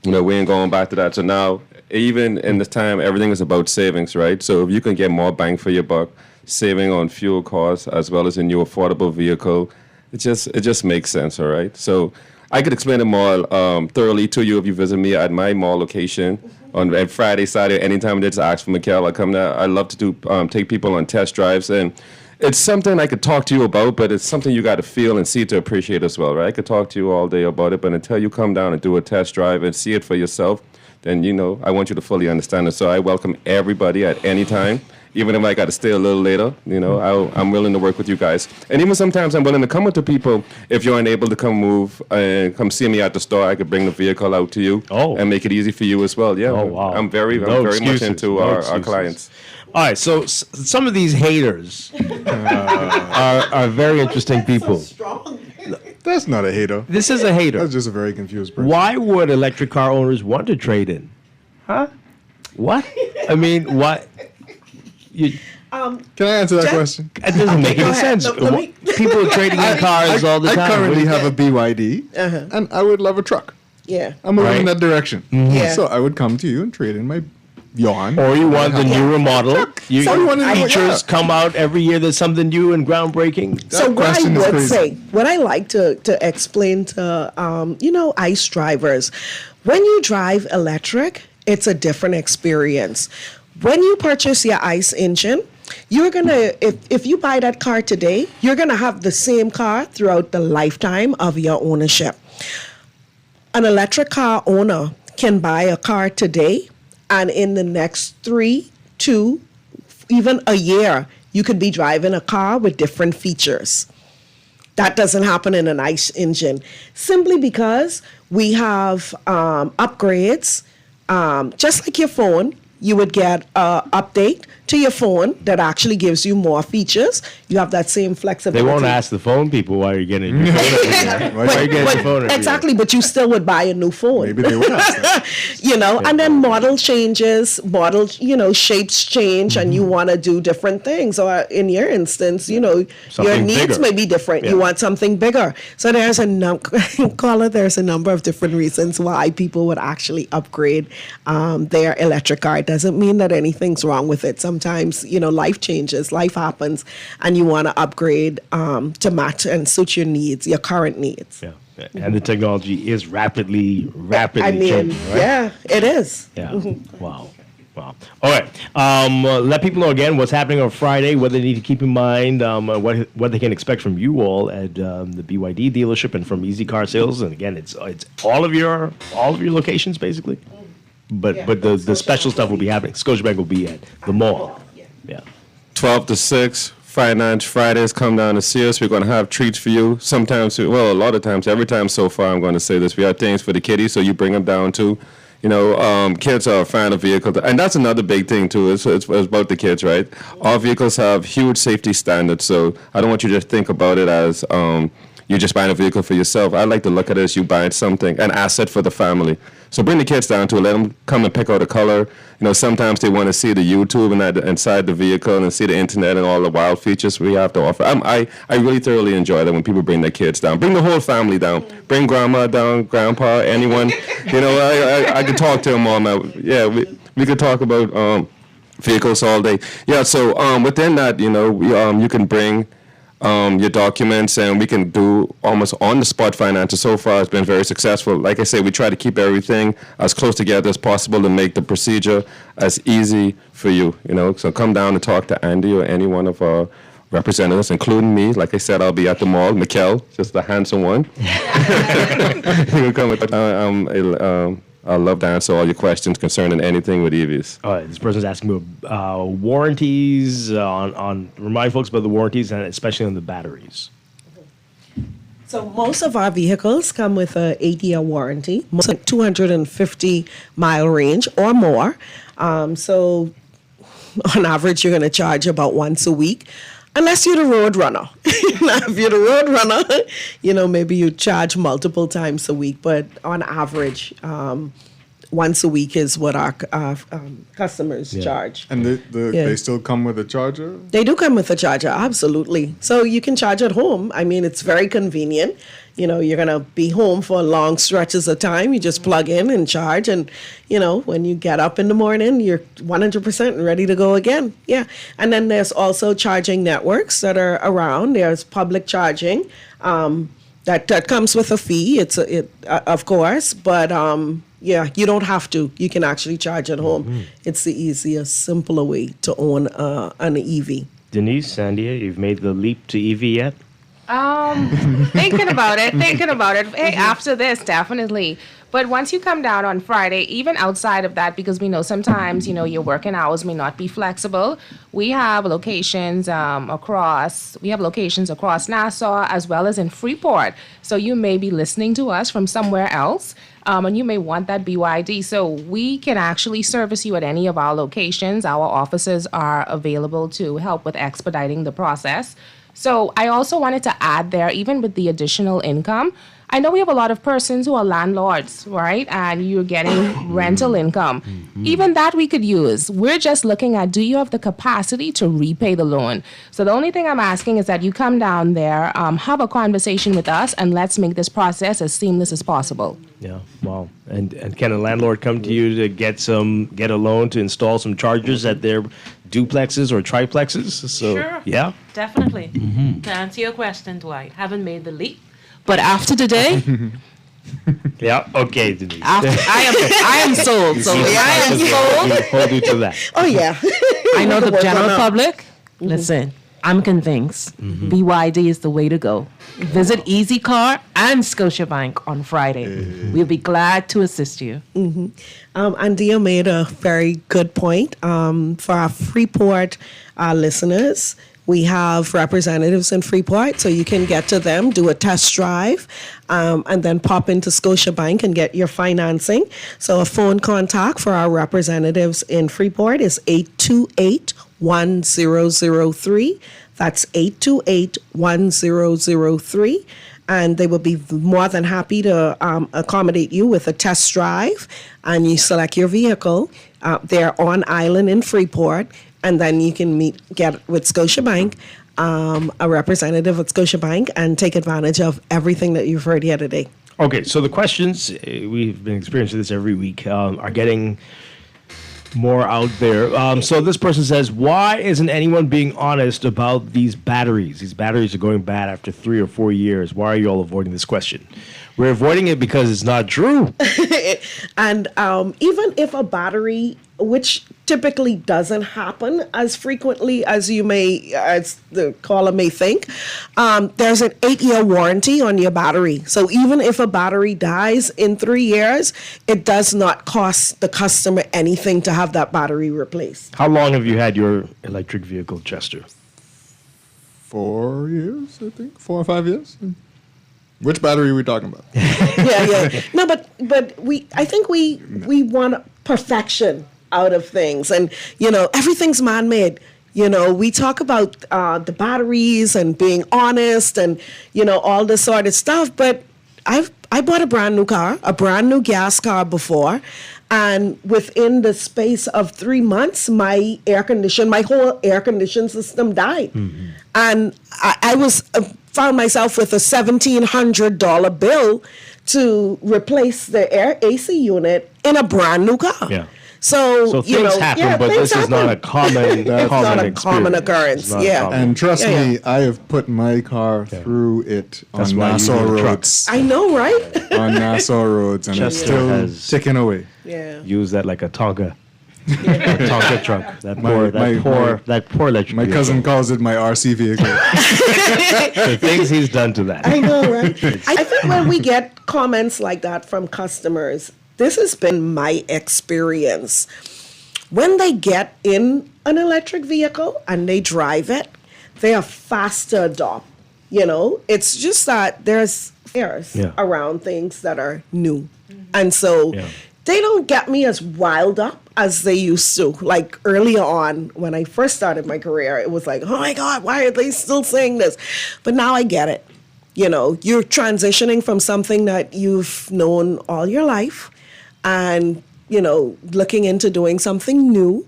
You know, we ain't going back to that. So now, even in this time, everything is about savings, right? So if you can get more bang for your buck, saving on fuel costs as well as in your affordable vehicle, it just makes sense, all right? So I could explain it more thoroughly to you if you visit me at my mall location on Friday, Saturday, anytime they just ask for Mikael. I come there. I love to take people on test drives, and it's something I could talk to you about, but it's something you got to feel and see to appreciate as well, right? I could talk to you all day about it, but until you come down and do a test drive and see it for yourself, then, you know, I want you to fully understand it. So I welcome everybody at any time, even if I got to stay a little later. You know, I'm willing to work with you guys. And even sometimes I'm willing to come with the people if you're unable to come move and come see me at the store. I could bring the vehicle out to you and make it easy for you as well. Yeah, wow. I'm very much into our clients. All right, so some of these haters are very interesting people. That's not a hater. This is a hater. That's just a very confused person. Why would electric car owners want to trade in? Huh? What? I mean, what? Can I answer that question? It doesn't make any sense. People are trading in cars all the time. I currently have a BYD, and I would love a truck. Yeah. I'm moving in that direction. Yeah. So I would come to you and trade in my yawn. Or you want the newer model. Features Yeah. come out every year. There's something new and groundbreaking. So what I would say, what I like to explain to, ICE drivers, when you drive electric, it's a different experience. When you purchase your ICE engine, you're going to, if you buy that car today, you're going to have the same car throughout the lifetime of your ownership. An electric car owner can buy a car today, and in the next 3 to even a year, you could be driving a car with different features. That doesn't happen in an ICE engine, simply because we have upgrades. Just like your phone, you would get an update to your phone that actually gives you more features. You have that same flexibility. They won't ask the phone people why you're getting your phone every year. Why are you getting your phone every year? Exactly, but you still would buy a new phone. Maybe they would ask that. And then model changes, shapes change, and you want to do different things. Or in your instance, your Something needs bigger. may be different. Yeah. You want something bigger. So there's a there's a number of different reasons why people would actually upgrade their electric car. It doesn't mean that anything's wrong with it. Sometimes, life changes, life happens, and you want to upgrade to match and suit your needs, your current needs. Yeah. And the technology is rapidly I mean, changing, right? yeah, it is. Yeah. Wow. All right. Let people know again what's happening on Friday, what they need to keep in mind, what they can expect from you all at the BYD dealership and from Easy Car Sales. And again, it's all of your locations basically. But the special stuff will be happening. Scotiabank will be at the mall. Yeah. 12 to 6, Finance Fridays, come down to see us. We're going to have treats for you. Sometimes, a lot of times, every time so far, I'm going to say this. We have things for the kiddies, so you bring them down too. Kids are a fan of vehicles, and that's another big thing too. It's about the kids, right? Our vehicles have huge safety standards, so I don't want you to just think about it as you're just buying a vehicle for yourself. I like to look at it as you buying something, an asset for the family. So bring the kids down to it. Let them come and pick out a color. Sometimes they want to see the YouTube and inside the vehicle and see the internet and all the wild features we have to offer. I really thoroughly enjoy that when people bring their kids down. Bring the whole family down. Bring grandma down, grandpa, anyone. I could talk to them all now. Yeah, we could talk about vehicles all day. Yeah, so within that, you can bring your documents, and we can do almost on-the-spot financing. So far, it's been very successful. Like I say, we try to keep everything as close together as possible to make the procedure as easy for you. So come down and talk to Andy or any one of our representatives, including me. Like I said, I'll be at the mall. Mikkel, just the handsome one. You can come with. I'd love to answer all your questions concerning anything with EVs. All right, this person's asking about warranties, remind folks about the warranties, and especially on the batteries. So most of our vehicles come with a 8-year warranty, 250-mile range or more. So on average, you're going to charge about once a week. Unless you're the road runner. Now, if you're the road runner, maybe you charge multiple times a week. But on average, once a week is what our customers charge. And they still come with a charger? They do come with a charger, absolutely. So you can charge at home. I mean, it's very convenient. You're going to be home for long stretches of time. You just plug in and charge. And, when you get up in the morning, you're 100% ready to go again. Yeah. And then there's also charging networks that are around. There's public charging that comes with a fee. Of course. But, you don't have to. You can actually charge at home. Mm-hmm. It's the easiest, simpler way to own an EV. Denise, Sandia, you've made the leap to EV yet? Thinking about it. Hey, after this, definitely. But once you come down on Friday, even outside of that, because we know sometimes, your working hours may not be flexible, we have locations across Nassau as well as in Freeport. So you may be listening to us from somewhere else, and you may want that BYD. So we can actually service you at any of our locations. Our offices are available to help with expediting the process. So I also wanted to add there, even with the additional income, I know we have a lot of persons who are landlords, right? And you're getting rental income. Mm-hmm. Even that we could use. We're just looking at, do you have the capacity to repay the loan? So the only thing I'm asking is that you come down there, have a conversation with us, and let's make this process as seamless as possible. Yeah, wow. And can a landlord come to you to get a loan to install some chargers at their duplexes or triplexes? So, sure. Yeah? Definitely. Mm-hmm. To answer your question, Dwight, haven't made the leap. But after today, yeah, okay, Denise. I am sold. So I am sold. Hold you to that. Oh yeah. I know the general public. Mm-hmm. Listen, I'm convinced BYD is the way to go. Visit Easy Car and Scotiabank on Friday. We'll be glad to assist you. Mm-hmm. Andia made a very good point. For our Freeport listeners, we have representatives in Freeport, so you can get to them, do a test drive, and then pop into Scotiabank and get your financing. So a phone contact for our representatives in Freeport is 828-1003. That's 828-1003. And they will be more than happy to accommodate you with a test drive. And you select your vehicle. They're on island in Freeport. And then you can get with Scotiabank, a representative at Scotiabank, and take advantage of everything that you've heard here today. Okay, so the questions, we've been experiencing this every week, are getting more out there. So this person says, why isn't anyone being honest about these batteries? These batteries are going bad after 3 or 4 years. Why are you all avoiding this question? We're avoiding it because it's not true. And even if a battery, which typically doesn't happen as frequently as the caller may think, there's an 8-year warranty on your battery. So even if a battery dies in 3 years, it does not cost the customer anything to have that battery replaced. How long have you had your electric vehicle, Chester? 4 years, I think. 4 or 5 years. Which battery are we talking about? Yeah. No, but I think we want perfection out of things, and everything's man-made. We talk about the batteries and being honest and all this sort of stuff, but I bought a brand new car, a brand new gas car before, and within the space of 3 months, my whole air conditioning system died, and I found myself with a $1,700 bill to replace the AC unit in a brand new car. Yeah. So things happen, but this is not a common common occurrence. Yeah. And trust me, I have put my car through it That's on why you Nassau need a truck. roads. I know, right? On Nassau roads, and it's Chester still has ticking away. Yeah. Use that like a Tonka. A Tonka truck. That poor electric My vehicle. cousin calls it my RC vehicle. The things he's done to that. I know, right? I think when we get comments like that from customers, this has been my experience. When they get in an electric vehicle and they drive it, they are fast to adopt. It's just that there's fears around things that are new. And so they don't get me as wild up as they used to. Like earlier on, when I first started my career, it was like, oh my God, why are they still saying this? But now I get it. You're transitioning from something that you've known all your life and, looking into doing something new.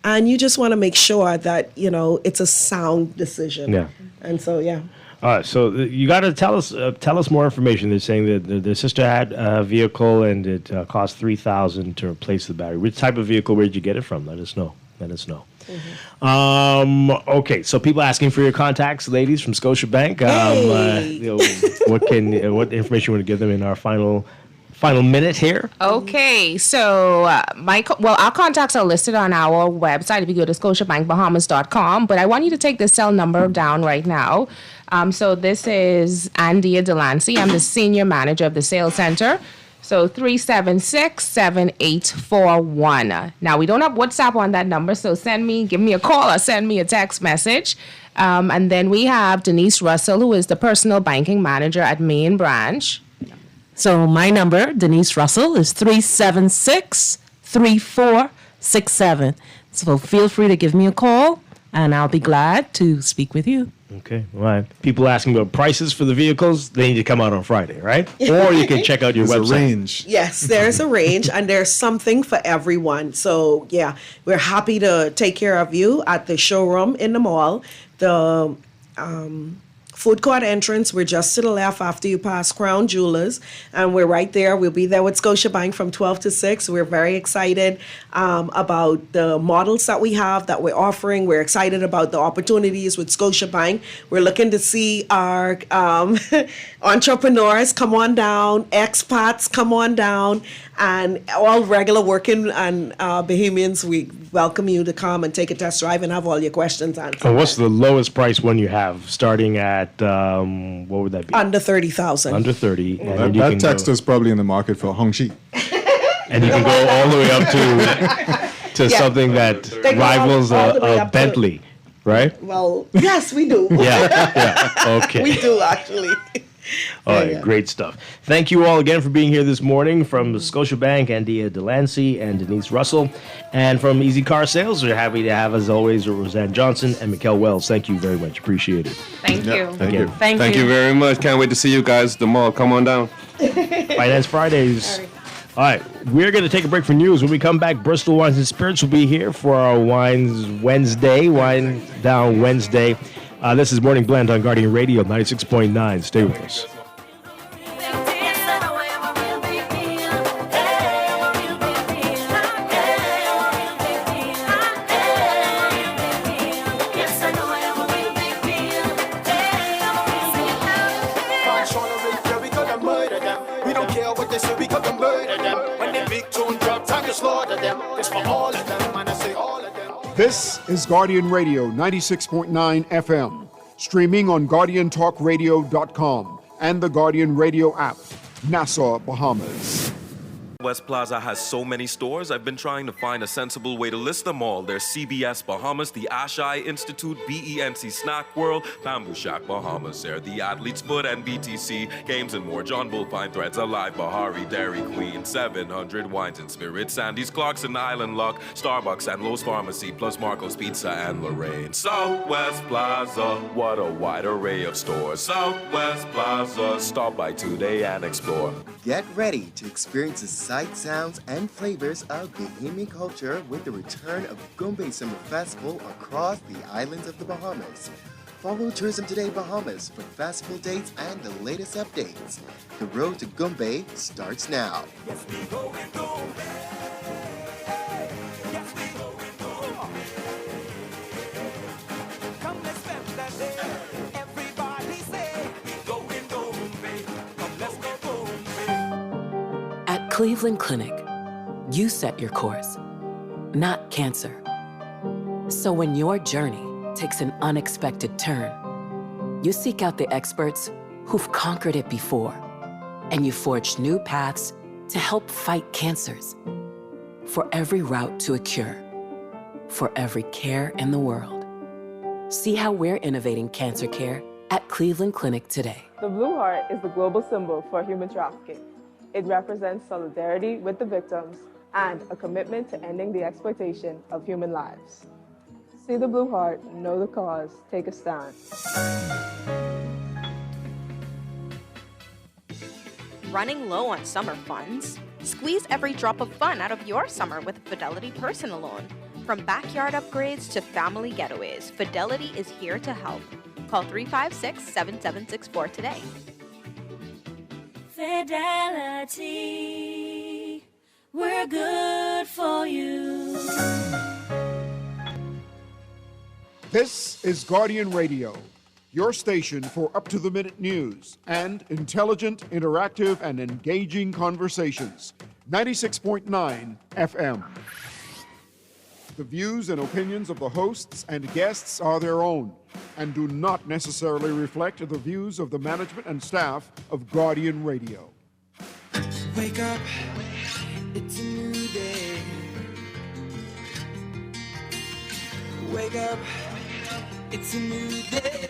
And you just want to make sure that, it's a sound decision. Yeah. And so, yeah. All right, so you got to tell us more information. They're saying that the sister had a vehicle and it cost $3,000 to replace the battery. Which type of vehicle? Where did you get it from? Let us know. Okay, so people asking for your contacts, ladies from Scotiabank. What information you want to give them in our final minute here? Okay, so our contacts are listed on our website if you go to scotiabankbahamas.com, but I want you to take the cell number down right now. So this is Andia Delancey. I'm the senior manager of the sales center. So 376-7841. Now, we don't have WhatsApp on that number, so give me a call or send me a text message. And then we have Denise Russell, who is the personal banking manager at Main Branch. So my number, Denise Russell, is 376-3467. So feel free to give me a call, and I'll be glad to speak with you. Okay, all right. People asking about prices for the vehicles, they need to come out on Friday, right? Or you can check out your website. There's a range. Yes, there's a range, and there's something for everyone. So, yeah, we're happy to take care of you at the showroom in the mall. The food court entrance, we're just to the left after you pass Crown Jewelers, and we're right there. We'll be there with Scotiabank from 12 to 6. We're very excited about the models that we have that we're offering. We're excited about the opportunities with Scotiabank. We're looking to see our entrepreneurs come on down, expats come on down, and all regular working and Bahamians, we welcome you to come and take a test drive and have all your questions answered. And what's the lowest price one you have, starting at, what would that be? Under 30,000. Under 30. And That, then you that can text go, is probably in the market for Hong Shi. and you can go all the way up to something that They go rivals all the way a up to- Bentley, right? Well, yes, we do. Yeah, okay. We do, actually. All right, great stuff. Thank you all again for being here this morning. From Scotiabank, Andia Delancey and Denise Russell. And from Easy Car Sales, we're happy to have, as always, Roseanne Johnson and Mikkel Wells. Thank you very much. Appreciate it. Thank you. Thank you. Thank you very much. Can't wait to see you guys at the mall. Come on down. Finance Fridays. All right, we're going to take a break for news. When we come back, Bristol Wines and Spirits will be here for our Wines Wednesday, Wine Down Wednesday. This is Morning Blend on Guardian Radio 96.9. Stay with us. We don't care what they say, we got to murder them. When the big tune drop, time to slaughter them. It's for all of them, and I say all of them. This is Guardian Radio 96.9 FM, streaming on GuardianTalkRadio.com and the Guardian Radio app, Nassau, Bahamas. West Plaza has so many stores, I've been trying to find a sensible way to list them all. There's CBS Bahamas, the Ashai Institute, BENC Snack World, Bamboo Shack Bahamas, there, the Athlete's Foot and BTC, Games and More, John Bullfine Threads, Alive, Bahari, Dairy Queen, 700 Wines and Spirits, Sandy's Clarkson Island Lock, Starbucks and Lowe's Pharmacy, plus Marco's Pizza and Lorraine. Southwest Plaza, what a wide array of stores. Southwest Plaza, stop by today and explore. Get ready to experience the sights, sounds, and flavors of Bahamian culture with the return of Gombe Summer Festival across the islands of the Bahamas. Follow Tourism Today Bahamas for festival dates and the latest updates. The road to Gombe starts now. Yes, we go and go. Yes, we go and go. Come, let's spend that day. Everybody say, we go and go, babe. Come, let's go, babe. At Cleveland Clinic, you set your course, not cancer. So when your journey takes an unexpected turn, you seek out the experts who've conquered it before, and you forge new paths to help fight cancers. For every route to a cure, for every care in the world. See how we're innovating cancer care at Cleveland Clinic today. The Blue Heart is the global symbol for human trafficking. It represents solidarity with the victims and a commitment to ending the exploitation of human lives. See the Blue Heart, know the cause, take a stand. Running low on summer funds? Squeeze every drop of fun out of your summer with a Fidelity personal loan. From backyard upgrades to family getaways, Fidelity is here to help. Call 356-7764 today. Fidelity, we're good for you. This is Guardian Radio, your station for up-to-the-minute news and intelligent, interactive, and engaging conversations. 96.9 FM. The views and opinions of the hosts and guests are their own and do not necessarily reflect the views of the management and staff of Guardian Radio. Wake up, it's a new day. Wake up, it's a new day.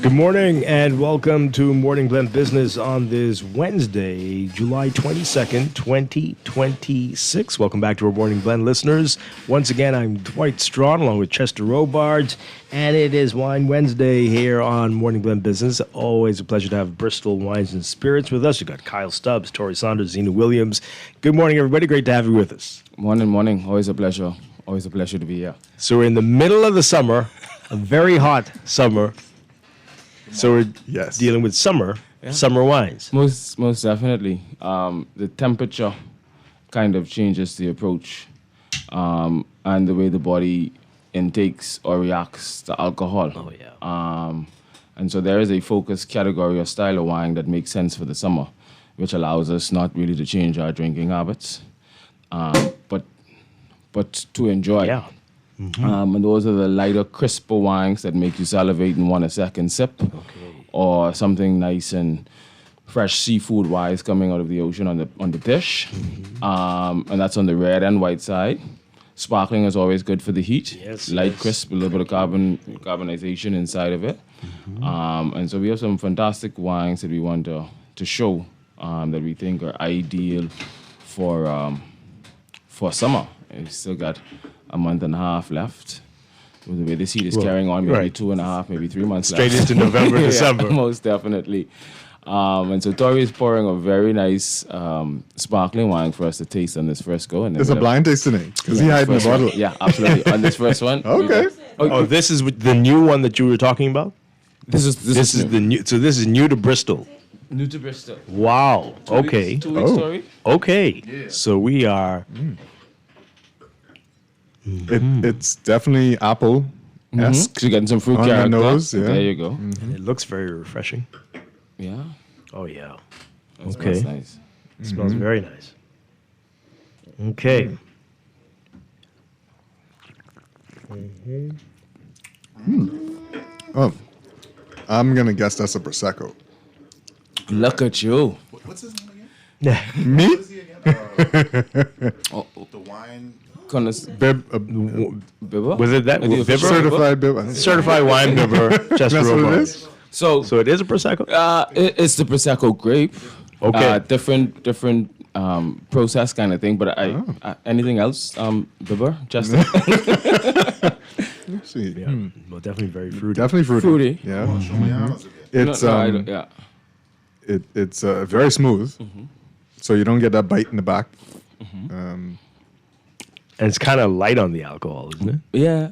Good morning and welcome to Morning Blend Business on this Wednesday, July 22nd, 2026. Welcome back to our Morning Blend listeners. Once again, I'm Dwight Strachan along with Chester Robart, and it is Wine Wednesday here on Morning Blend Business. Always a pleasure to have Bristol Wines and Spirits with us. You've got Kyle Stubbs, Tori Saunders, Zena Williams. Good morning, everybody. Great to have you with us. Morning. Always a pleasure. Always a pleasure to be here. So we're in the middle of the summer, a very hot summer. So we're dealing with summer wines. Most definitely. The temperature kind of changes the approach and the way the body intakes or reacts to alcohol. Oh, yeah. And so there is a focused category or style of wine that makes sense for the summer, which allows us not really to change our drinking habits, but to enjoy. Yeah. Mm-hmm. And those are the lighter, crisper wines that make you salivate and want a second sip. Or something nice and fresh seafood wise coming out of the ocean on the dish. Mm-hmm. And that's on the red and white side. Sparkling is always good for the heat. Light, crisp, a little bit of carbonization inside of it. Mm-hmm. And so we have some fantastic wines that we want to show that we think are ideal for summer. We've still got a month and a half left. With the way this heat is carrying on, maybe 2.5, maybe 3 months Straight left. into November, December. Yeah, most definitely. And so Tori is pouring a very nice sparkling wine for us to taste on this first go. And There's a blind tasting because he hiding the bottle. Yeah, absolutely. On this first one, Okay. Oh, this is the new one that you were talking about? This is the new. So this is new to Bristol. New to Bristol. Wow. Okay. 2 weeks, sorry. Okay. So we are. It's definitely apple. So you're getting some fruit on character. the nose. Yeah. There you go. It looks very refreshing. Yeah. Oh yeah. That Okay. smells nice. It smells very nice. Okay. Oh, I'm gonna guess that's a prosecco. Look at you. What's his name again? Me? What is he again? The wine. Bib, Bibber? Was it that? Bibber? certified bib. Certified wine bibber. Just That's what it robot. is? So So it is a prosecco. it's the prosecco grape. Okay. Different process kind of thing. But anything else, Bibber? Justin? Let's see. Yeah. Well, definitely very fruity. Definitely fruity. Fruity. Yeah. Show me honors again. It's yeah. it's very smooth, so you don't get that bite in the back. And it's kind of light on the alcohol, isn't it? Yeah,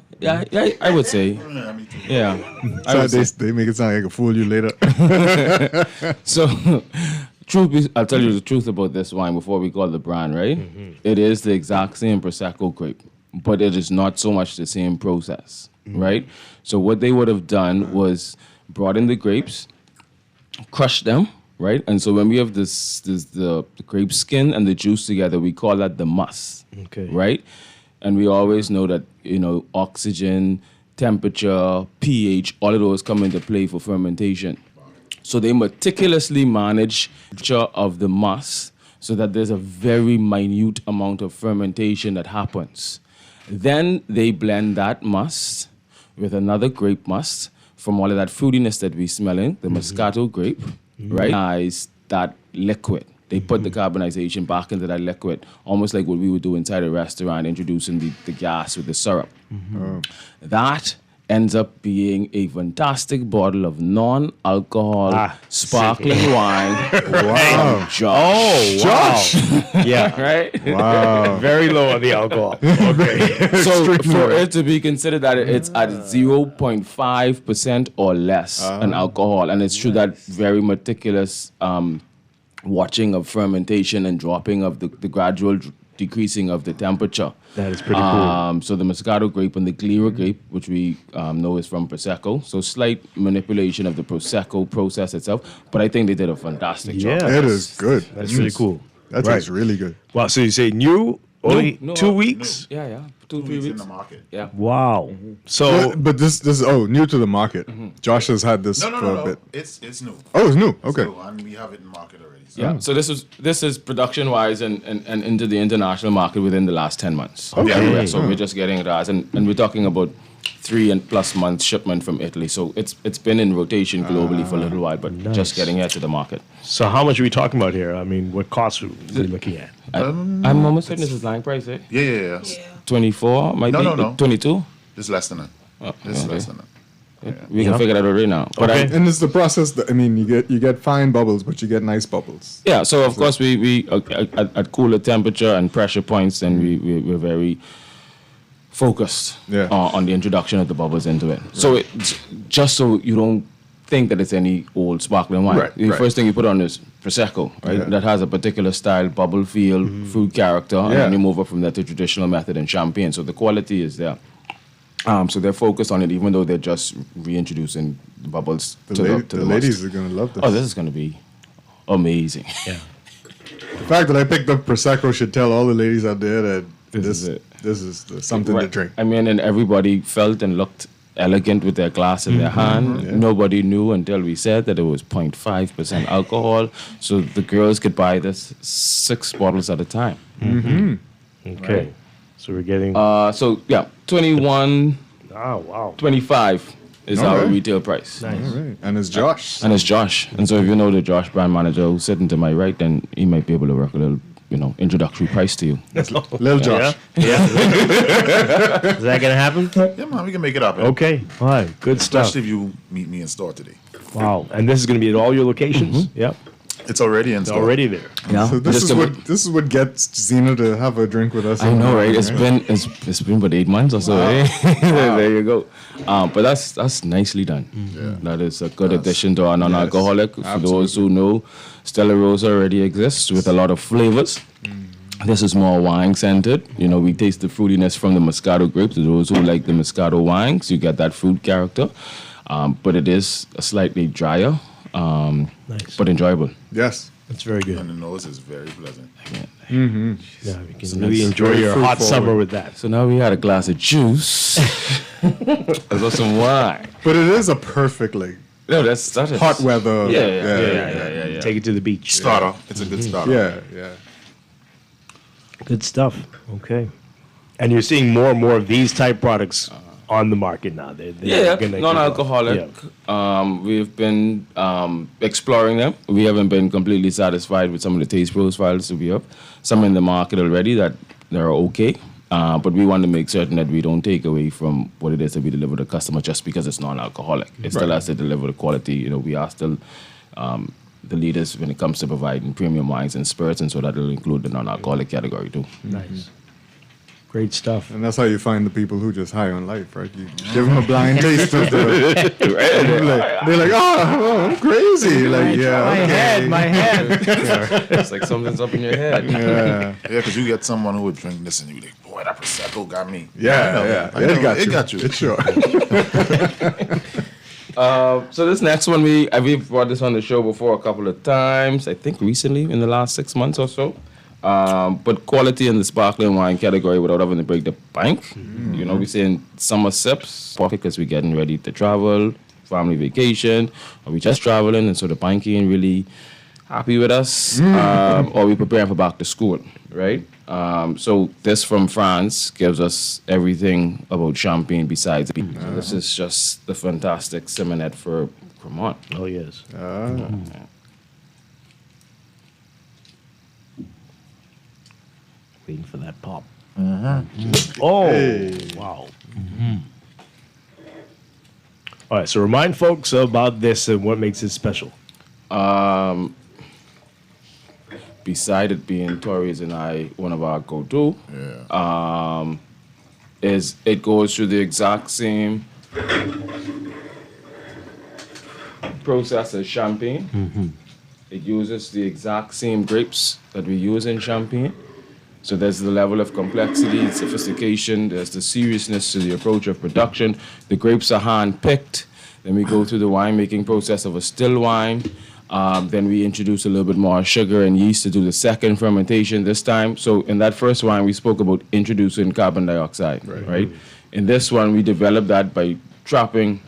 I would say. Yeah, me too. Yeah. I So would say. they make it sound like I can fool you later. So, I'll tell you the truth about this wine before we call the brand, right? It is the exact same Prosecco grape, but it is not so much the same process, right? So what they would have done was brought in the grapes, crushed them, right? And so when we have the grape skin and the juice together, we call that the must, right? And we always know that, oxygen, temperature, pH, all of those come into play for fermentation. So they meticulously manage the temperature of the must so that there's a very minute amount of fermentation that happens. Then they blend that must with another grape must from all of that fruitiness that we're smelling, the Moscato grape, right? Ice that liquid. They put the carbonization back into that liquid, almost like what we would do inside a restaurant, introducing the gas with the syrup. That ends up being a fantastic bottle of non-alcohol sparkling wine. Wow. From Josh. Yeah. Right? Wow. Very low on the alcohol. Okay. So for it to be considered that it's at 0.5% or less in alcohol, and it's through that very meticulous watching of fermentation and dropping of the gradual decreasing of the temperature. That is pretty cool. So the Moscato grape and the Glera grape, which we know is from Prosecco. So slight manipulation of the Prosecco process itself, but I think they did a fantastic job. It is good. That's pretty cool. That tastes really good. Wow. So you say new? Only 2 weeks? Yeah. 2-3 weeks in weeks. the market. Yeah. Wow. So But this is new to the market. Josh has had this for a bit. It's new. Oh, it's new. Okay. So, and we have it in market already. So. Yeah. So this is production wise and into the international market within the last 10 months. Okay. Yeah, so we're just getting it as and we're talking about 3+ months shipment from Italy. So it's been in rotation globally for a little while, but just getting it to the market. So how much are we talking about here? I mean, what costs are we looking at? I'm almost certain this is line price, eh? Yeah. 24, might be? No. 22? It's less than that. It's less than that. We can figure that out right now. But And it's the process that, you get fine bubbles, but you get nice bubbles. yeah, so of course we at cooler temperature and pressure points, and we're very focused on the introduction of the bubbles into it. So it's just so you don't think that it's any old sparkling wine. The first thing you put on is Prosecco, right? That has a particular style, bubble feel, fruit character, and then you move up from that to traditional method and champagne. So the quality is there. So they're focused on it, even though they're just reintroducing the bubbles to the ladies must. are gonna love this. Oh, this is gonna be amazing. Yeah. The fact that I picked up Prosecco should tell all the ladies out there that this is something to Right. drink. I mean, and everybody felt and looked elegant with their glass in their hand. Nobody knew until we said that it was 0.5% alcohol. So the girls could buy this 6 bottles at a time. Okay. Right. So we're getting. 21. Oh, wow. 25 is our retail price. Nice. All right. And it's Josh. And it's Josh. And so if you know the Josh brand manager who's sitting to my right, then he might be able to work a little, introductory price to you. Little Josh. Yeah. Is that gonna happen? Yeah, man, we can make it up. Okay. All right. Good stuff. Especially if you meet me in store today. Wow. And this is gonna be at all your locations? Yep. It's already in It's store. already there. Yeah. So this is what gets Zena to have a drink with us. I know, right? It's been about 8 months or so. Eh? There you go. But that's nicely done. That is a good addition to our non-alcoholic. For those who know, Stella Rosa already exists with a lot of flavors. This is more wine scented. You know, we taste the fruitiness from the Moscato grapes. For those who like the Moscato wines, you get that fruit character. But it is a slightly drier, but enjoyable. Yes. That's very good. And the nose is very pleasant. Mm-hmm. Yeah, you can really enjoy your hot summer with that. So now we had a glass of juice. As well some wine. But it is a perfect No, that is hot weather. Yeah. Take it to the beach. Starter. It's a good starter. Yeah. Good stuff. Okay. And you're seeing more and more of these type products on the market now. They're gonna non-alcoholic. We've been exploring them. We haven't been completely satisfied with some of the taste profiles that we have. Some in the market already that they're okay. But we want to make certain that we don't take away from what it is that we deliver to the customer just because it's non-alcoholic. It still has to deliver the quality. You know, we are still the leaders when it comes to providing premium wines and spirits, and so that will include the non-alcoholic category too. Nice. Great stuff. And that's how you find the people who just high on life, right? You give them a blind taste of the... they're like, oh, I'm crazy. Like, yeah, my head. It's like something's up in your head. Yeah, because you get someone who would drink this and you like, boy, that Prosecco got me. Yeah. It got you. It's sure. So this next one, we've brought this on the show before a couple of times. I think recently in the last 6 months or so. But quality in the sparkling wine category without having to break the bank. You know, we're saying summer sips because we're getting ready to travel, family vacation, or we just traveling, and so the bank ain't really happy with us, or we preparing for back to school, right? So this from France gives us everything about champagne besides. This is just the fantastic Simonette for Cremant. Oh, yes. Waiting for that pop. Oh, wow. All right, so remind folks about this and what makes it special. Beside it being Tori's and I, one of our go-to, is it goes through the exact same process as champagne. It uses the exact same grapes that we use in champagne. So there's the level of complexity, sophistication, there's the seriousness to the approach of production. The grapes are hand-picked. Then we go through the winemaking process of a still wine. Then we introduce a little bit more sugar and yeast to do the second fermentation this time. So in that first wine, we spoke about introducing carbon dioxide, right? In this one, we developed that by trapping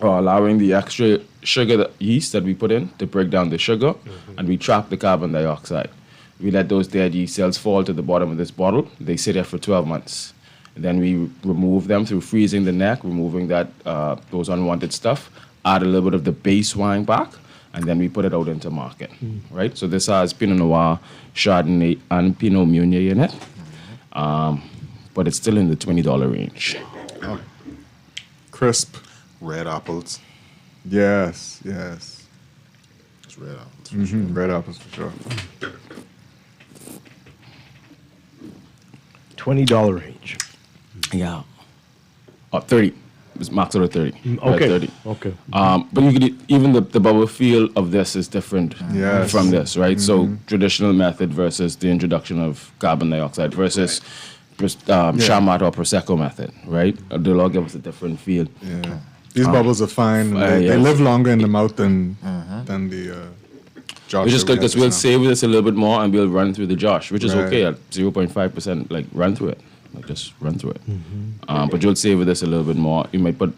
or allowing the extra sugar yeast that we put in to break down the sugar, and we trap the carbon dioxide. We let those dead yeast cells fall to the bottom of this bottle. They sit there for 12 months. And then we remove them through freezing the neck, removing that those unwanted stuff, add a little bit of the base wine back, and then we put it out into market, right? So this has Pinot Noir, Chardonnay, and Pinot Meunier in it. But it's still in the $20 range. Oh. Crisp. Red apples. Yes. It's red apples. For sure. Red apples for sure. $20 range. Yeah. 30. It's max out of 30. Okay. 30. Okay. But you could even the bubble feel of this is different from this, right? So traditional method versus the introduction of carbon dioxide versus Chamat or Prosecco method, right? They'll all give us a different feel. Yeah. These bubbles are fine. They live longer in the mouth than the Josh. Which is good because we'll savor this a little bit more and we'll run through the Josh, which is okay at 0.5%. Like run through it, like just run through it. But you'll savor this a little bit more. You might put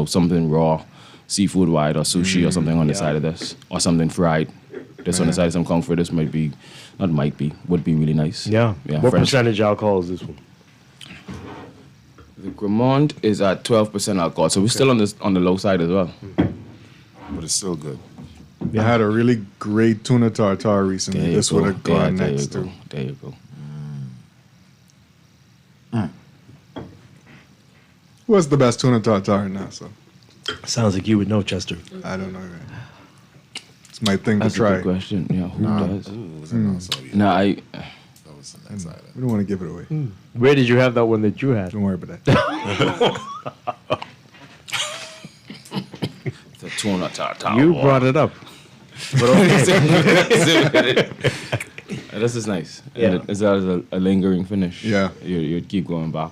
something raw, seafood wide or sushi or something on the side of this, or something fried. This on the side, some comfort. This would be really nice. Yeah. What percentage alcohol is this one? The Cremant is at 12% alcohol, so we're still on the low side as well. But it's still good. I had a really great tuna tartare recently. This would have gone next to. There you go. What's the best tuna tartare in Nassau? Sounds like you would know, Chester. I don't know. It's my thing That's to try. a good question. Yeah, who does? No, We don't want to give it away. Where did you have that one that you had? Don't worry about that. The tuna tartar. You brought it up. But okay. This is nice. Yeah. And it's a lingering finish. Yeah. You'd keep going back.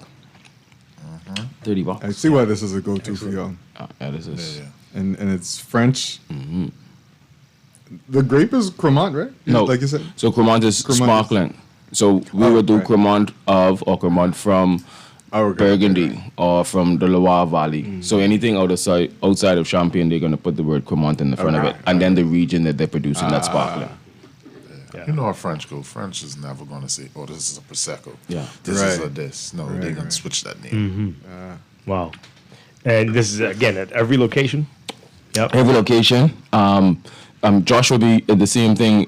$30. I see why this is a go-to for y'all. Yeah, this is. And it's French. The grape is Cremant, right? No, like you said. So Cremant is sparkling. So we would do Cremant of or Cremant from Burgundy or from the Loire Valley. So anything outside of Champagne, they're going to put the word Cremant in the front of it, and then the region that they're producing that's sparkling. You know how French go. French is never going to say, "Oh, this is a prosecco." Yeah, this is a this. No, they're going to switch that name. Wow. And this is again at every location. Yep. Every location. Josh will be the same thing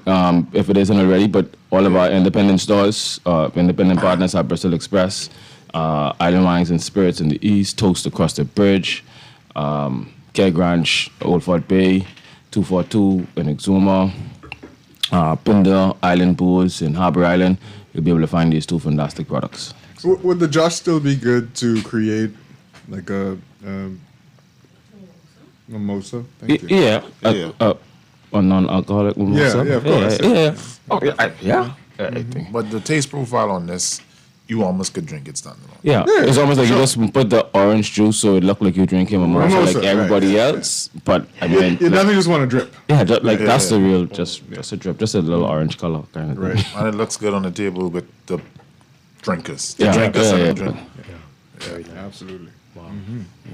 if it isn't already, but all of our independent stores, independent partners are Bristol Express, Island Wines and Spirits in the East, Toast across the bridge, Keg Ranch, Old Fort Bay, 242 in Exuma, Pinder, Island Booze in Harbour Island. You'll be able to find these two fantastic products. Would the Josh still be good to create like a mimosa? Thank you. Yeah. A non-alcoholic mimosa. Yeah, of course. Yeah. Oh, yeah. I think. But the taste profile on this, you almost could drink it standalone. Yeah, it's almost like you just put the orange juice so it looked like you're drinking mimosa like everybody else. But I mean, you definitely just want to drip. Yeah, that's the real, just a drip, just a little orange color kind of thing. Right. And it looks good on the table with the drinkers. The Yeah, drinkers and the yeah. drink. Absolutely. Wow.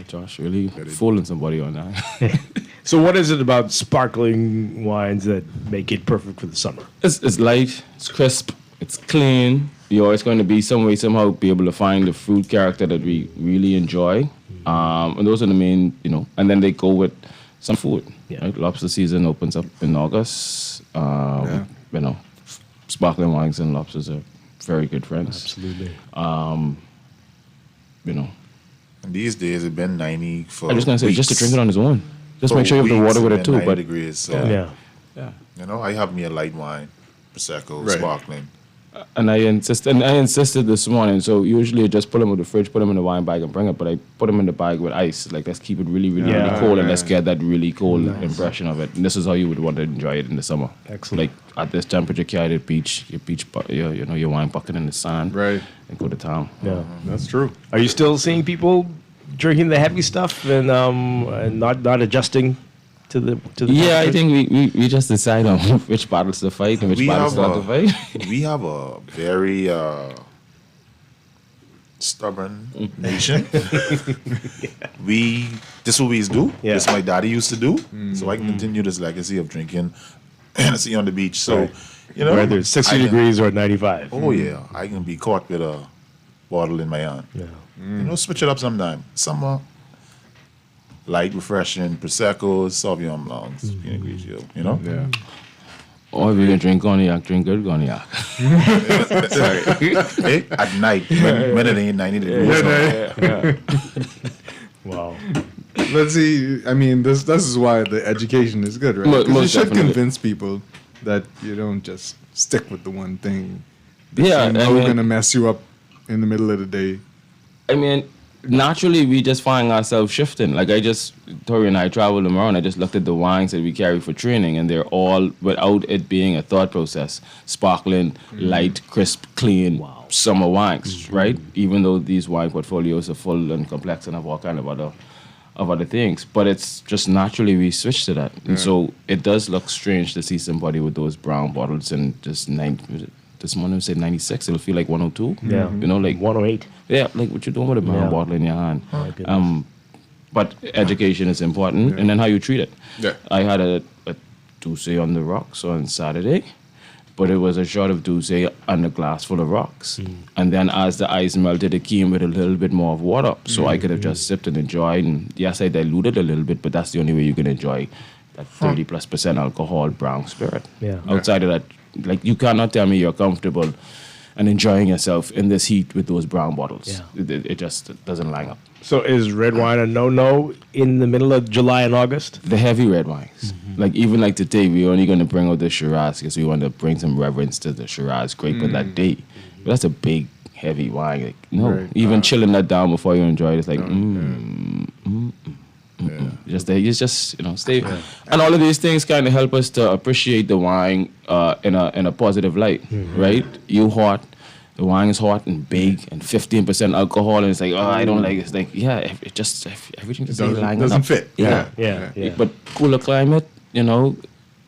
Josh really fooling somebody on that. So what is it about sparkling wines that make it perfect for the summer? It's light, it's crisp, it's clean. You're always going to be some way, somehow be able to find the fruit character that we really enjoy. And those are the main, and then they go with some food. Yeah. Right? Lobster season opens up in August. Sparkling wines and lobsters are very good friends. Absolutely. And these days it's been 90 for I'm just going to say, weeks. just to drink it on its own. Just For make sure you have the weeks water with it's it been too. 90 But degrees, so yeah. I have me a light wine, prosecco, sparkling. And I insisted this morning. So usually I just put them in the fridge, put them in the wine bag, and bring it. But I put them in the bag with ice. Like let's keep it really, really, really cold, and let's get that really cold impression of it. And this is how you would want to enjoy it in the summer. Excellent. Like at this temperature, carry the beach, your wine bucket in the sand, right, and go to town. Yeah, that's true. Are you still seeing people drinking the heavy stuff and not adjusting to the? Yeah, I think we just decide on which battles to fight and which battles not to fight. We have a very stubborn nation. This is what we do. Yeah. This my daddy used to do. So I can continue this legacy of drinking Hennessy on the beach. So, Right. Whether it's 60 degrees or 95. Oh, yeah. I can be caught with a bottle in my hand. Yeah. Switch it up sometime. Summer, light, refreshing, Prosecco, Sauvignon Blancs, Pinot Grigio, Yeah. Or if you can drink cognac, drink good cognac. Sorry. At night, when it ain't 90 degrees. Wow. Let's see. I mean, this is why the education is good, right? 'Cause you Most should definitely. convince people that you don't just stick with the one thing. Yeah, we're gonna mess you up in the middle of the day. I mean, naturally, we just find ourselves shifting. Like Tori and I traveled around. I just looked at the wines that we carry for training, and they're all, without it being a thought process, sparkling, light, crisp, clean summer wines, right? Even though these wine portfolios are full and complex and have all kind of other things, but it's just naturally we switch to that. And so it does look strange to see somebody with those brown bottles and just this morning we said 96. It'll feel like 102. Yeah. Like 108. Yeah, like what you doing with a brown bottle in your hand. But education is important, and then how you treat it. Yeah. I had a Douce on the rocks on Saturday, but it was a shot of Douce and a glass full of rocks. And then as the ice melted, it came with a little bit more of water. So I could have just sipped and enjoyed. And yes, I diluted a little bit, but that's the only way you can enjoy that 30+% alcohol brown spirit. Yeah. Outside of that, like you cannot tell me you're comfortable and enjoying yourself in this heat with those brown bottles. Yeah. It just doesn't line up. So is red wine a no-no in the middle of July and August? The heavy red wines. Like even like today, we're only going to bring out the Shiraz because we want to bring some reverence to the Shiraz grape of that day. But that's a big, heavy wine. Like, no, Right. even chilling that down before you enjoy it, it's like, just stay. And all of these things kind of help us to appreciate the wine in a positive light, right? You hot. The wine is hot and big and 15% alcohol, and it's like, I don't like it. It's like, everything just doesn't fit. Yeah. But cooler climate,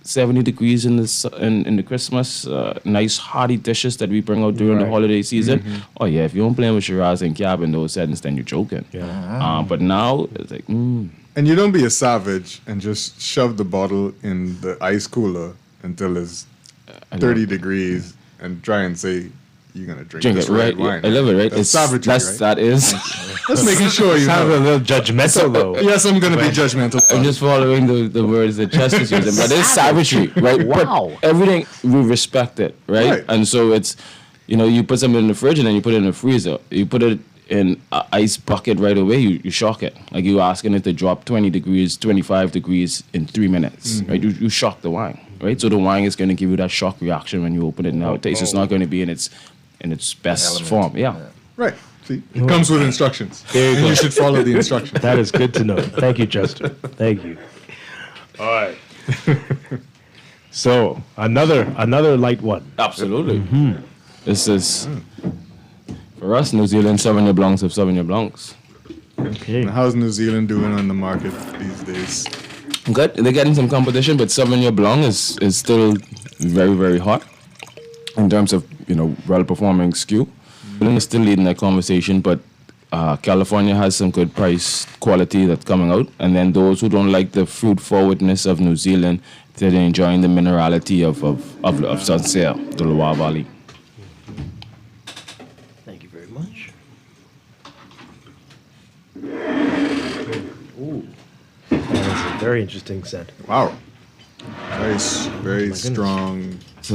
70 degrees in the Christmas, nice hearty dishes that we bring out during the holiday season. Oh yeah, if you don't play with Shiraz and Cab in those settings, then you're joking. But now it's like, And you don't be a savage and just shove the bottle in the ice cooler until it's 30 degrees and try and say you're gonna drink this it, right? red wine. I love it, right? That's savagery, right? That is. Just making sure you Sounds a little judgmental, though. Yes, I'm gonna be judgmental. I'm just following the words that Chester's using, but it's savagery, right? Wow. But everything, we respect it, right? And so it's, you put something in the fridge and then you put it in the freezer. You put it in an ice bucket right away, you shock it. Like you're asking it to drop 20 degrees, 25 degrees in 3 minutes, right? You shock the wine, right? So the wine is going to give you that shock reaction when you open it nowadays. It's not going to be in its best form. Yeah. Right. See, it comes with instructions. There you and go. you should follow the instructions. That is good to know. Thank you, Chester. Thank you. All right. So another light one. Absolutely. This is, for us, New Zealand Sauvignon Blancs of Sauvignon Blancs. Okay. And how's New Zealand doing on the market these days? Good. They're getting some competition, but Sauvignon Blanc is still very, very hot in terms of, well-performing SKU. It's still leading that conversation, but California has some good price quality that's coming out. And then those who don't like the fruit forwardness of New Zealand, they're enjoying the minerality of Sancerre, the Loire Valley. Thank you very much. Ooh. That is a very interesting scent. Wow. Very strong. So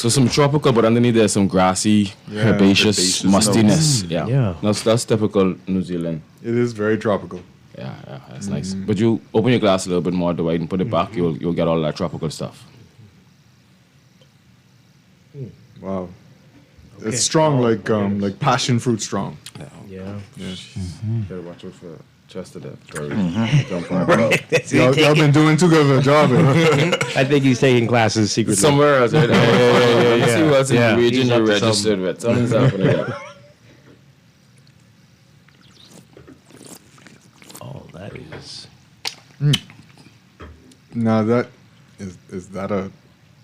some tropical, but underneath there's some grassy, herbaceous mustiness. Yeah. That's typical New Zealand. It is very tropical. Yeah, that's nice. But you open your glass a little bit more, Dwight, and put it back, you'll get all that tropical stuff. Wow. It's strong like passion fruit strong. Yeah. Gotta watch out for Chester there. Y'all been doing too good of a job. I think he's taking classes secretly. Somewhere else, right? Let's see what's in the region he's you're up to registered with. Something's happening there. Oh, that is. Now that is that a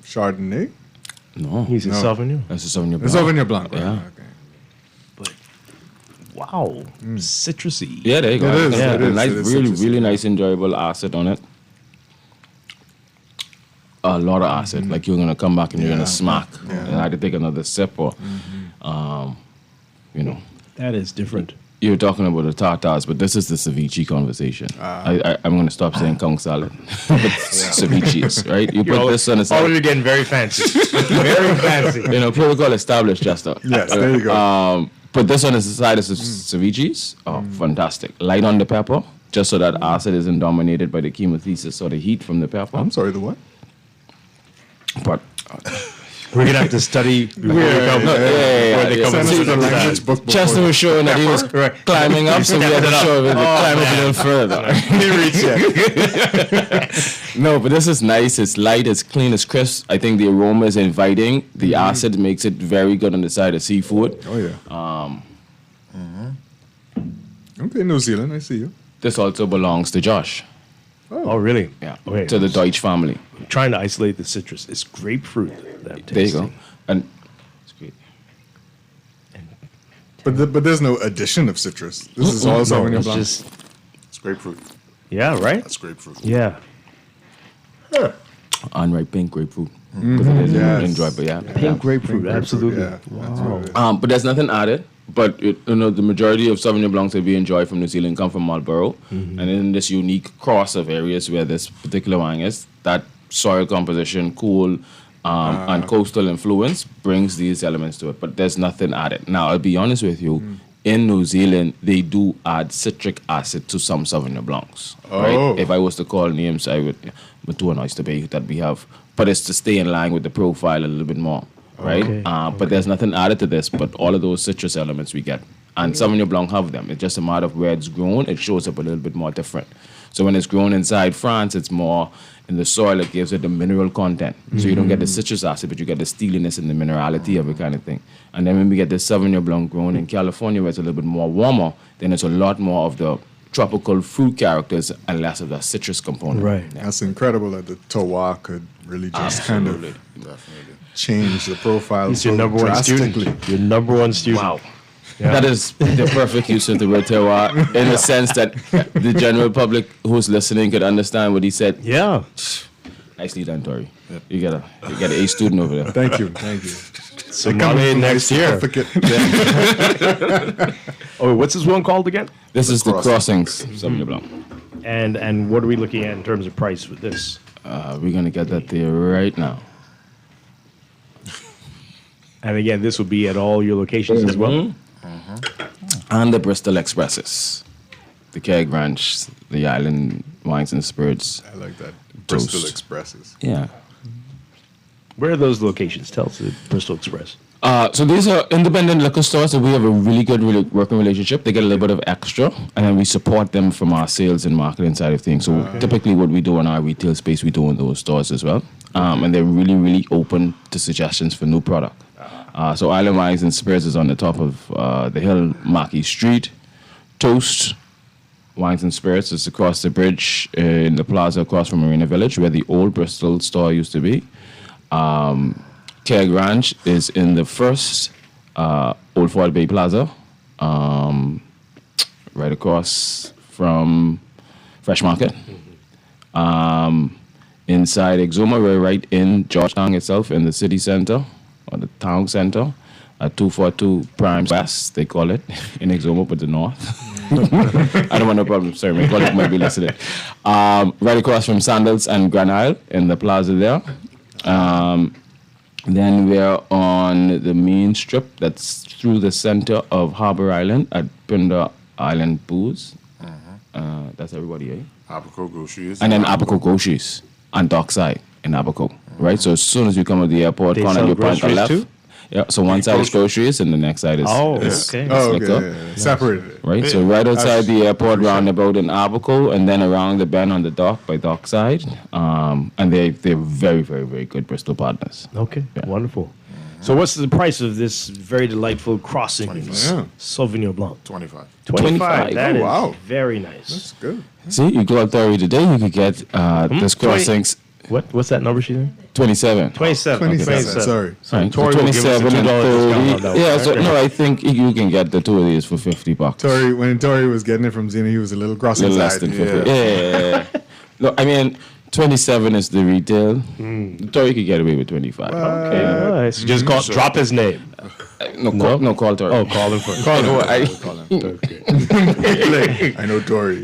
Chardonnay? No. He's a Sauvignon. That's a Sauvignon Blanc. A Sauvignon Blanc. Yeah. Okay. But wow, citrusy. Yeah, there you go. It is. Yeah, It is. nice, It is really, citrusy. really nice, enjoyable acid on it. A lot of acid. Like you're gonna come back and you're gonna smack. And I had to take another sip or, That is different. You're talking about the tartars, but this is the ceviche conversation. I'm going to stop saying Kong salad. But ceviches, right? You put this on the side. Already getting very fancy. Very fancy. Protocol established, Chester. Yes, there you go. Put this on the side of ceviches. Oh, fantastic. Light on the pepper, just so that acid isn't dominated by the chemothesis or the heat from the pepper. I'm sorry, the what? But we're gonna have to study. Chester was showing that he was climbing up, so we had to show him to climb up a little further. No, but this is nice. It's light, it's clean, it's crisp. I think the aroma is inviting. The acid makes it very good on the side of seafood. Oh yeah. Okay, New Zealand, I see you. This also belongs to Josh. Oh, really? Yeah. Okay. To the Deutsch family. I'm trying to isolate the citrus. It's grapefruit. That I'm There you go. tasting. And it's great. But there's no addition of citrus. This is all No, Sauvignon it's Blanc. just It's grapefruit. yeah, right. That's grapefruit. Yeah. Unripe pink grapefruit. Because it is enjoyable, yeah. Pink grapefruit, absolutely. Yeah, that's what it is. But there's nothing added. But the majority of Sauvignon Blancs that we enjoy from New Zealand come from Marlborough, and in this unique cross of areas where this particular wine is, that soil composition, cool, And coastal influence brings these elements to it, but there's nothing added. Now, I'll be honest with you. In New Zealand, they do add citric acid to some Sauvignon Blancs. Right? If I was to call names, I would Matua and Oyster Bay that we have, but it's to stay in line with the profile a little bit more, right? Okay. But there's nothing added to this, but all of those citrus elements we get. And Sauvignon Blanc have them. It's just a matter of where it's grown, it shows up a little bit more different. So when it's grown inside France, it's more in the soil, it gives it the mineral content. So you don't get the citrus acid, but you get the steeliness and the minerality of it kind of thing. And then when we get the Sauvignon Blanc grown in California, where it's a little bit more warmer, then it's a lot more of the tropical fruit characters and less of the citrus component. Right. That's incredible that the terroir could really just kind of change the profile He's so your number one drastically. student. Your number one student. Wow. Yeah. That is the perfect use of the word terroir in the sense that the general public who's listening could understand what he said. Yeah. Nicely done, Tori. You got an A student over there. Thank you. Somalia next year. Oh, what's this one called again? This is the Crossings Sauvignon Blanc. And what are we looking at in terms of price with this? We're gonna get that there right now. And again, this will be at all your locations as well. And the Bristol Expresses, the Keg Ranch, the Island Wines and Spirits. I like that. Bristol Toast. Expresses. Yeah. Where are those locations? Tell us the Bristol Express. So these are independent liquor stores that we have a really good working relationship. They get a little bit of extra, and then we support them from our sales and marketing side of things. So typically what we do in our retail space, we do in those stores as well. And they're really, really open to suggestions for new product. So Island Wines and Spirits is on the top of the hill, Marquis Street. Toast Wines and Spirits is across the bridge in the plaza across from Marina Village, where the old Bristol store used to be. Keg Ranch is in the first Old Fort Bay Plaza, right across from Fresh Market. Inside Exuma, we're right in Georgetown itself, in the city center, or the town center, at 242 Prime West, they call it, in Exuma, but the north. I don't want no problem, sorry, my colleague might be listening. Right across from Sandals and Grand Isle, in the plaza there. Then we're on the main strip that's through the center of Harbour Island at Pinder Island Booze. That's everybody, eh? Abaco groceries. And then Abaco groceries on Dockside in Abaco, right? So as soon as you come to the airport, They corner sell you point groceries left. too? Yeah, so one side is groceries and the next side is liquor. Separated. Right, so right outside the airport roundabout in Abaco, and then around the bend on the dock by Dockside. And they're very, very, very good Bristol partners. Okay, wonderful. So what's the price of this very delightful crossing Sauvignon Blanc? 25. 25. That is wow. very nice. That's good. See, you go out there today, you could get this crossings. What's that number she's in? 27. 27. 27. Sorry. So Right, Tori so will give us a $2 27 and discount on 30. that Yeah, one, so right? no, I think you can get the two of these for $50. Tori, when Tori was getting it from Zena, he was a little cross Little less inside. than 50. Yeah. Look, I mean, 27 is the retail. Tori could get away with 25. Okay, nice. Just drop his name. No, call Tori. Oh, call him first. Call him. I know Tori.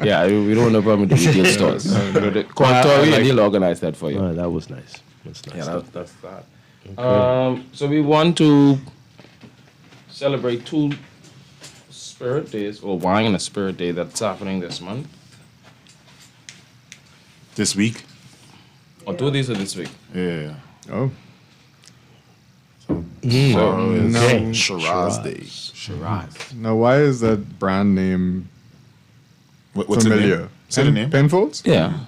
Yeah, we don't have no problem with the retail stores. Call Tori and he'll organize that for you. Oh, that was nice. That's nice. Yeah, that's that. So we want to celebrate 2 spirit days, or wine and a spirit day that's happening this month. This week? Or 2 days of this week. Yeah. Oh. Tomorrow is No. Shiraz Day. Shiraz. Now, why is that brand name What's the familiar? name? Say the name. Penfolds? Yeah.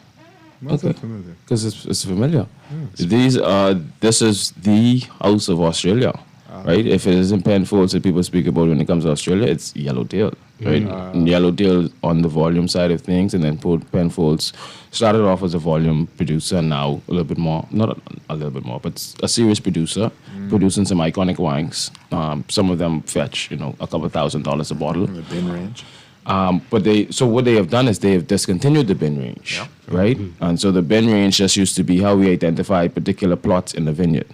What's that familiar? Because it's familiar. This is the house of Australia, right? If it isn't Penfolds that people speak about when it comes to Australia, it's Yellowtail, right? And Yellowtail on the volume side of things, and then Penfolds started off as a volume producer, and now a little bit more, not a little bit more, but a serious producer, producing some iconic wines. Some of them fetch, a couple $1,000s a bottle. In the bin range. But what they have done is they have discontinued the bin range, right? And so the bin range just used to be how we identify particular plots in the vineyard,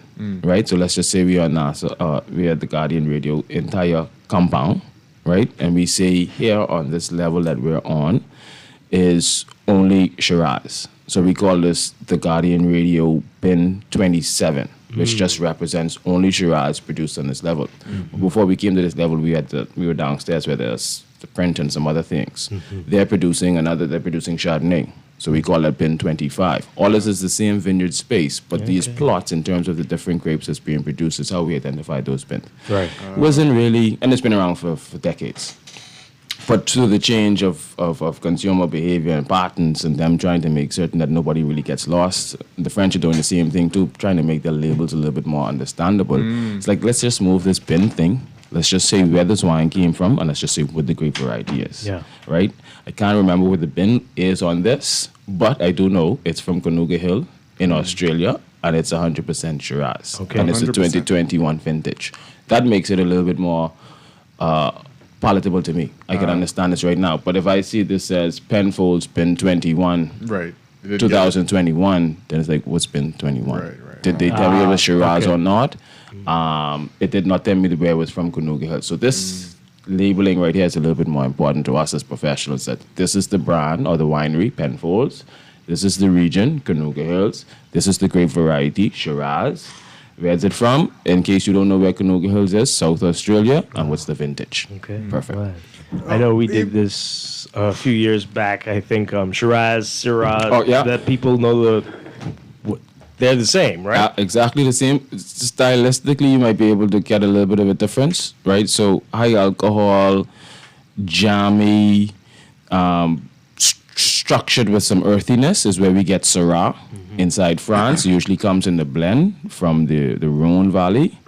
right? So let's just say we are NASA, we are the Guardian Radio entire compound, right? And we say here on this level that we're on is only Shiraz, So we call this the Guardian Radio Bin 27, which just represents only Shiraz produced on this level. But before we came to this level, we were downstairs where there's the print and some other things. They're producing Chardonnay. So we call that Bin 25. All this is the same vineyard space, but these plots in terms of the different grapes that's being produced is how we identify those bins. Right. Wasn't really, and it's been around for decades. But through the change of consumer behavior and patterns and them trying to make certain that nobody really gets lost, the French are doing the same thing too, trying to make their labels a little bit more understandable. It's like, let's just move this bin thing. Let's just say where this wine came from, and let's just say what the grape variety is. Yeah. Right? I can't remember what the bin is on this, but I do know it's from Canoga Hill in Australia, and it's 100% Shiraz. Okay. And it's a 100%. 2021 vintage. That makes it a little bit more palatable to me. I can understand this right now. But if I see this as Penfolds Bin 21, right, 2021, then it's like, what's Bin 21? Right. Did they tell me it was Shiraz or not? It did not tell me where it was from Canoga Hill. So this labeling right here is a little bit more important to us as professionals, that this is the brand or the winery, Penfolds. This is the region, Canoga Hills. This is the grape variety, Shiraz. Where's it from? In case you don't know where Canoga Hills is, South Australia. And what's the vintage? Okay. Perfect. I know we did this a few years back. I think Shiraz, Syrah. Oh, yeah. That people know they're the same, right? Exactly the same. Stylistically, you might be able to get a little bit of a difference, right? So high alcohol, jammy, structured with some earthiness is where we get Syrah. Inside France, it usually comes in the blend from the Rhone Valley.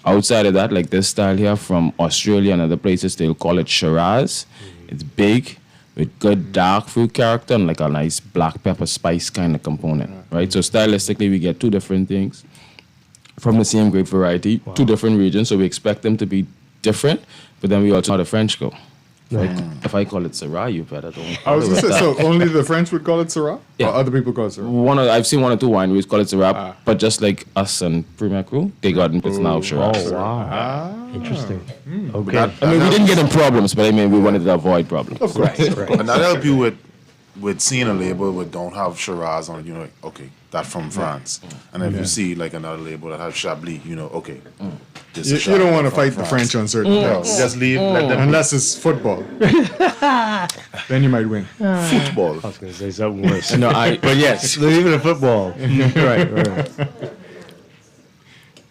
Outside of that, like this style here from Australia and other places, they'll call it Shiraz. It's big, with good dark fruit character and like a nice black pepper spice kind of component, right? So stylistically, we get two different things from the same grape variety, two different regions, so we expect them to be different, but then we also know how the French go. Like, if I call it Syrah, you better don't. I was going to say, so only the French would call it Syrah? Yeah. Or other people call it Syrah? I've seen one or two wineries call it Syrah, but just like us and Premier Crew, they got it's now Shiraz. Oh, wow. Interesting. Okay. I mean, we didn't get in problems, but I mean, we wanted to avoid problems. Of course. And that help you with seeing a label that don't have Shiraz on it, you know, like, okay, that's from France. And if you see like another label that has Chablis, you know, okay. This is You don't want to from fight the French on certain things. No, just leave, let them Unless it's football. Then you might win. Football. I was going to say something worse. No, but yes, leave it at football. right.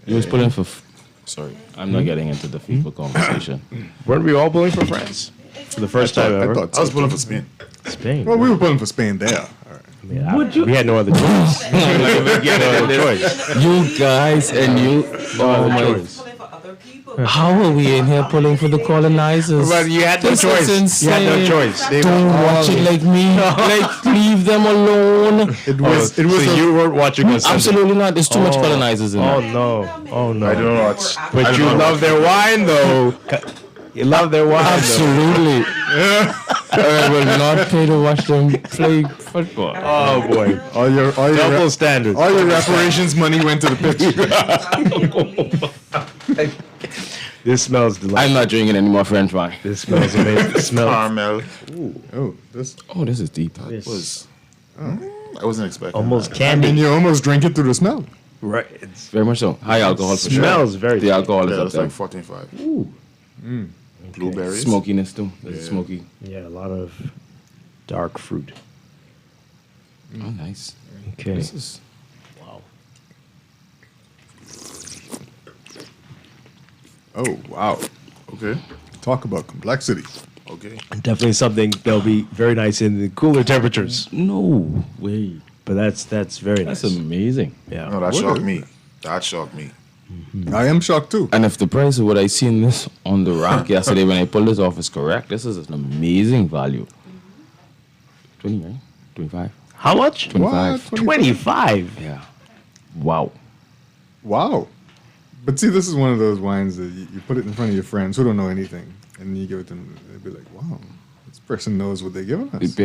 You was pulling for. Sorry, I'm not getting into the FIFA conversation. Weren't we all pulling for France? For the first time ever? I was pulling for Spain. Spain. Well, we were pulling for Spain there. We had no other choice. We had no other choice. You guys and you. Oh my. How are we in here pulling for the colonizers? But you had no This choice. is insane. You had no choice. They Don't were watch all- it like me. Like, leave them alone. It was. It was. So you weren't watching us. Absolutely not. There's too much colonizers in Oh there. no! Oh no! I don't watch. But you love their wine, though. You love their wine. Absolutely. I will not pay to watch them play football. Oh boy! All your Double standards. All your reparations money went to the pitch. This smells delightful. I'm not drinking any more French wine. This smells amazing. It smells. Caramel. Oh, this. Oh, this is deep. I wasn't expecting. Almost that. candy. I mean, you almost drink it through the smell. Right. It's Very much so. High alcohol for sure. smells very. The alcohol is Yeah, up that's there. like 14.5. Blueberries. Smokiness too. There's smoky. Yeah, a lot of dark fruit. Oh, nice. Okay. This is Wow. Oh, wow. Okay. Talk about complexity. Okay. Definitely something that'll be very nice in the cooler temperatures. no way. But that's very nice. That's amazing. Yeah. No, that What shocked is- me. That shocked me. I am shocked too. And if the price of what I seen this on the rack yesterday when I pulled this off is correct, this is an amazing value. 20, right? 25? How much? 25. 25. Yeah. Wow. Wow. But see, this is one of those wines that you put it in front of your friends who don't know anything, and you give it to them. They'd be like, "Wow, this person knows what they're giving us."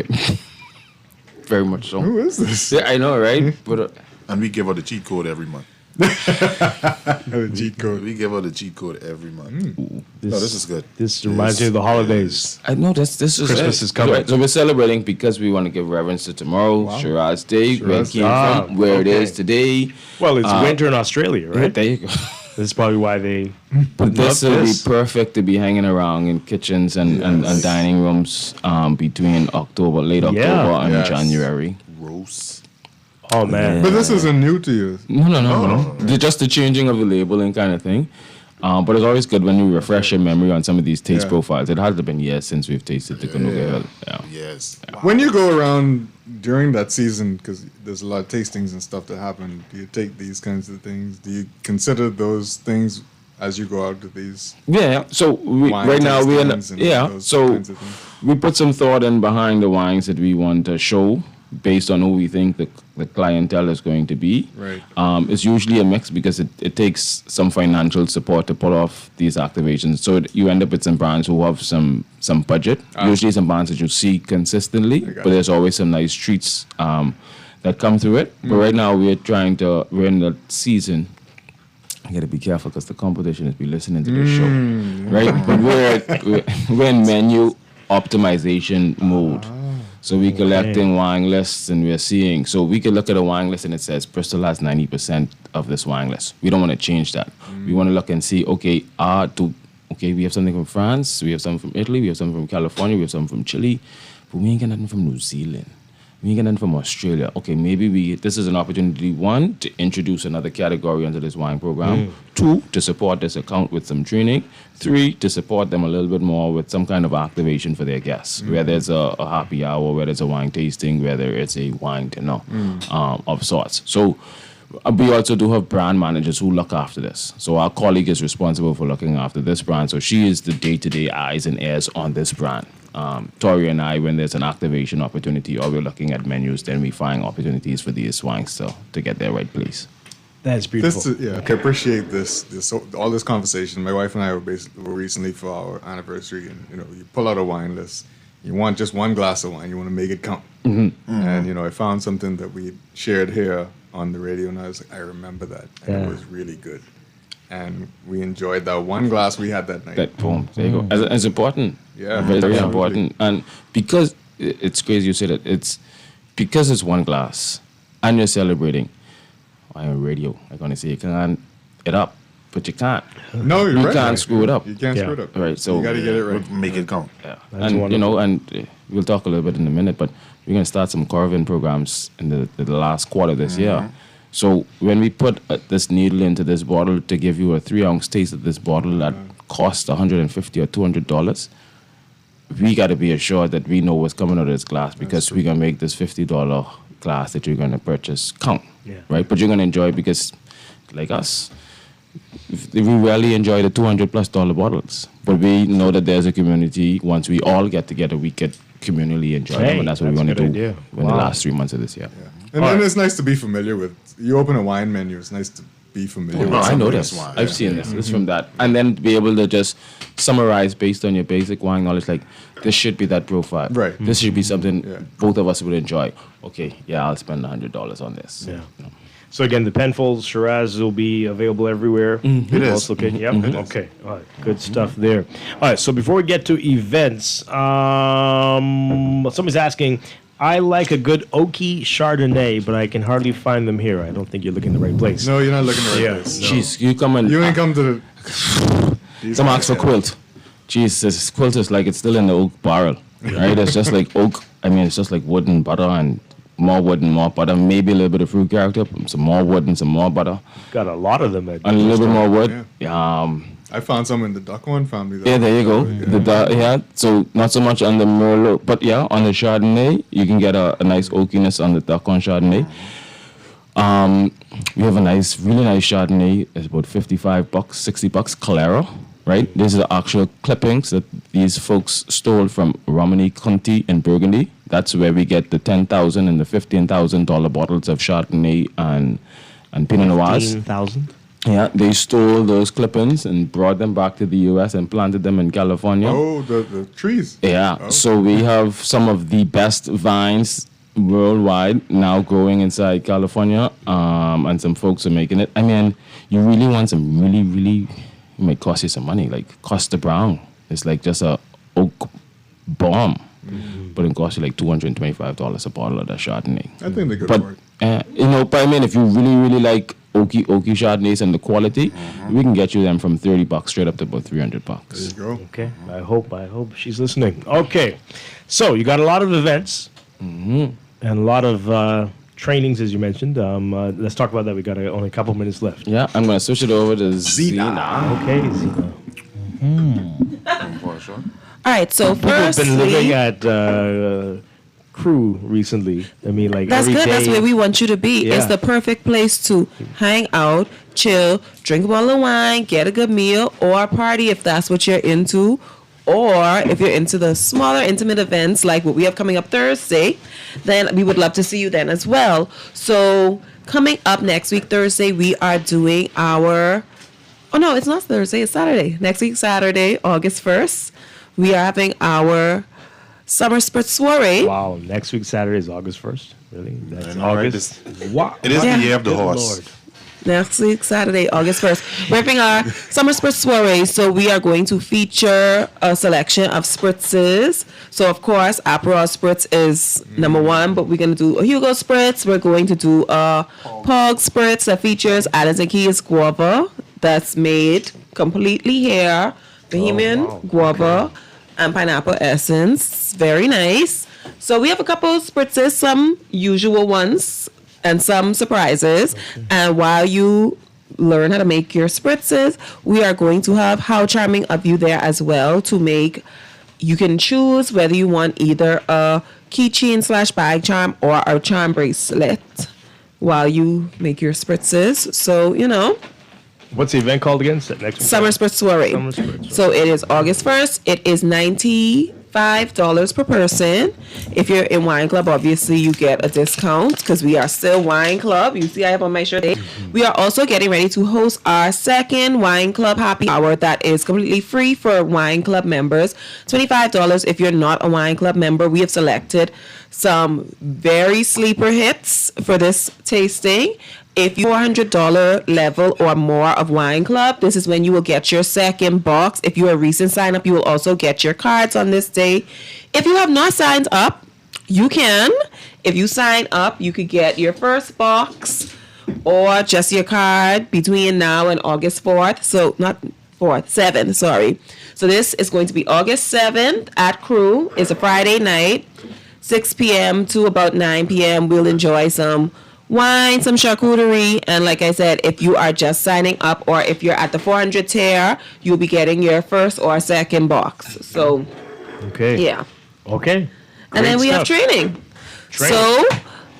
Very much so. Who is this? Yeah, I know, right? But And we give her the cheat code every month. The cheat code. We give out a cheat code every month. This is good. This reminds me of the holidays. I know this is Christmas it. is coming. So we're celebrating because we want to give reverence to tomorrow, Shiraz Day, where it came from, where it is today. Well, it's winter in Australia, right? There you go. This is probably why they. But this love will be this. perfect to be hanging around in kitchens and dining rooms between late October and January. Roast. Oh man! But this isn't new to you. No. Just the changing of the labeling kind of thing. But it's always good when you refresh your memory on some of these taste profiles. It has been years since we've tasted the Kanuga. Yes. When you go around during that season, because there's a lot of tastings and stuff that happen, do you take these kinds of things? Do you consider those things as you go out to these? Yeah. So wine right now we're tastings and those kinds of things? we put some thought in behind the wines that we want to show based on who we think the clientele is going to be. Right. It's usually a mix because it takes some financial support to pull off these activations. So you end up with some brands who have some budget. Usually some brands that you see consistently, but there's always some nice treats that come through it. But right now we're in the season. I gotta be careful because the competition is be listening to this show, right? But we're in menu optimization mode. So we're collecting wine lists and we're seeing. So we could look at a wine list and it says Bristol has 90% of this wine list. We don't want to change that. We want to look and see, we have something from France, we have something from Italy, we have something from California, we have something from Chile, but we ain't got nothing from New Zealand. We ain't got nothing from Australia. Okay, maybe this is an opportunity, 1, to introduce another category under this wine program. 2, to support this account with some training. 3, to support them a little bit more with some kind of activation for their guests, whether it's a happy hour, whether it's a wine tasting, whether it's a wine dinner of sorts. So we also do have brand managers who look after this. So our colleague is responsible for looking after this brand. So she is the day-to-day eyes and ears on this brand. Tori and I, when there's an activation opportunity or we're looking at menus, then we find opportunities for these wines to get their right place. That's beautiful. I appreciate this all this conversation. My wife and I were recently for our anniversary, and you pull out a wine list. You want just one glass of wine. You want to make it count. And I found something that we shared here on the radio, and I remember that, and it was really good. And we enjoyed that one glass we had that night. There you go. It's important. Yeah, very important. And because it's crazy you say that, it's because it's one glass and you're celebrating. On radio, I'm gonna say you can it up, but you can't. No, you're right. You can't screw it up. You can't screw it up. Right. So you got to get it right. Make it count. Yeah. That's And wonderful. and we'll talk a little bit in a minute, but we're gonna start some carving programs in the last quarter this year. So when we put this needle into this bottle to give you a 3-ounce taste of this bottle that costs $150 or $200, we got to be assured that we know what's coming out of this glass because we're gonna make this $50 glass that you're gonna purchase count, right? But you're gonna enjoy it because, like us, we rarely enjoy the $200+ bottles, but we know that there's a community. Once we all get together, we could communally enjoy them, and that's what we want to do in the last 3 months of this year. And then it's nice to be familiar with. You open a wine menu, it's nice to be familiar with. I know this. I've seen this. It's from that. And then be able to just summarize based on your basic wine knowledge, like, this should be that profile. Right. This should be something both of us would enjoy. Okay, I'll spend $100 on this. Yeah. So again, the Penfolds Shiraz will be available everywhere. It is. Most locations. Yep. Okay. All right. Good stuff there. All right. So before we get to events, somebody's asking, I like a good oaky Chardonnay, but I can hardly find them here. I don't think you're looking in the right place. No, you're not looking in the right place. No. Jeez, you come and... You ain't come to the... Some ask for quilt. Jeez, this quilt is like it's still in the oak barrel, right? It's just like oak. I mean, it's just like wood and butter and more wood and more butter. Maybe a little bit of fruit character, some more wood and some more butter. Got a lot of them. And a little bit more wood. Yeah. I found some in the Duckhorn family. Though. Yeah, there you go. So not so much on the Merlot, but on the Chardonnay, you can get a nice oakiness on the Duckhorn Chardonnay. We have a really nice Chardonnay. It's about $55, $60, Calera, right? These are the actual clippings that these folks stole from Romany County in Burgundy. That's where we get the $10,000 and the $15,000 bottles of Chardonnay and Pinot Noirs. $15,000? Yeah, they stole those clippings and brought them back to the U.S. and planted them in California. Oh, the trees. Yeah, so we have some of the best vines worldwide, now growing inside California, and some folks are making it. I mean, you really want some really, it might cost you some money, like Costa Brown. It's like just a oak bomb, but it costs you like $225 a bottle of that Chardonnay. I think they could afford. But I mean, if you really like oaky Chardonnays and the quality, we can get you them from $30 straight up to about $300. There you go. Okay, I hope she's listening. Okay, so you got a lot of events and a lot of trainings, as you mentioned. Let's talk about that. We got only a couple minutes left. Yeah, I'm gonna switch it over to Zena. Okay, Zena. All right, so People have firstly, been living at Crew recently. I mean, like that's every good. That's day- where we want you to be. Yeah. It's the perfect place to hang out, chill, drink a bottle of wine, get a good meal, or party if that's what you're into. Or if you're into the smaller, intimate events like what we have coming up Thursday, then we would love to see you then as well. So coming up next week, Thursday, we are doing our... Oh, no, it's not Thursday. It's Saturday. Next week, Saturday, August 1st, we are having our Summer Spritz Soiree. Wow, next week Saturday is August 1st? Really? That's know, right? August? Wow. It is Yeah. the year of the Good horse. Lord. Next week, Saturday, August 1st. We're having our Summer Spritz Soiree, so we are going to feature a selection of spritzes. So, of course, Aperol Spritz is number one, but we're going to do a Hugo Spritz. We're going to do a Pog Spritz that features Adams and Keys guava that's made completely here. Bohemian guava and pineapple essence. Very nice. So we have a couple spritzes, some usual ones and some surprises. And while you learn how to make your spritzes, we are going to have How Charming of You there as well to make. You can choose whether you want either a keychain / bag charm or a charm bracelet while you make your spritzes. So, you know. What's the event called again? Next week? Summer Spritz Soiree. Summer Spritz. So it is August 1st. It is $95 per person. If you're in Wine Club, obviously you get a discount because we are still Wine Club. You see I have on my shirt. We are also getting ready to host our second Wine Club Happy Hour that is completely free for Wine Club members. $25 if you're not a Wine Club member. We have selected very sleeper hits for this tasting. If you're $100 level or more of Wine Club, this is when you will get your second box. If you're a recent sign up, you will also get your cards on this day. If you have not signed up, you can. If you sign up, you could get your first box or just your card between now and August 4th. So not 4th, 7th, sorry. So this is going to be August 7th at Crew. It's a Friday night, 6 p.m. to about 9 p.m. We'll enjoy some wine, some charcuterie, and like I said, if you are just signing up or if you're at the 400 tier, you'll be getting your first or second box. So, okay. Yeah. Okay. And then we have training. Training. So,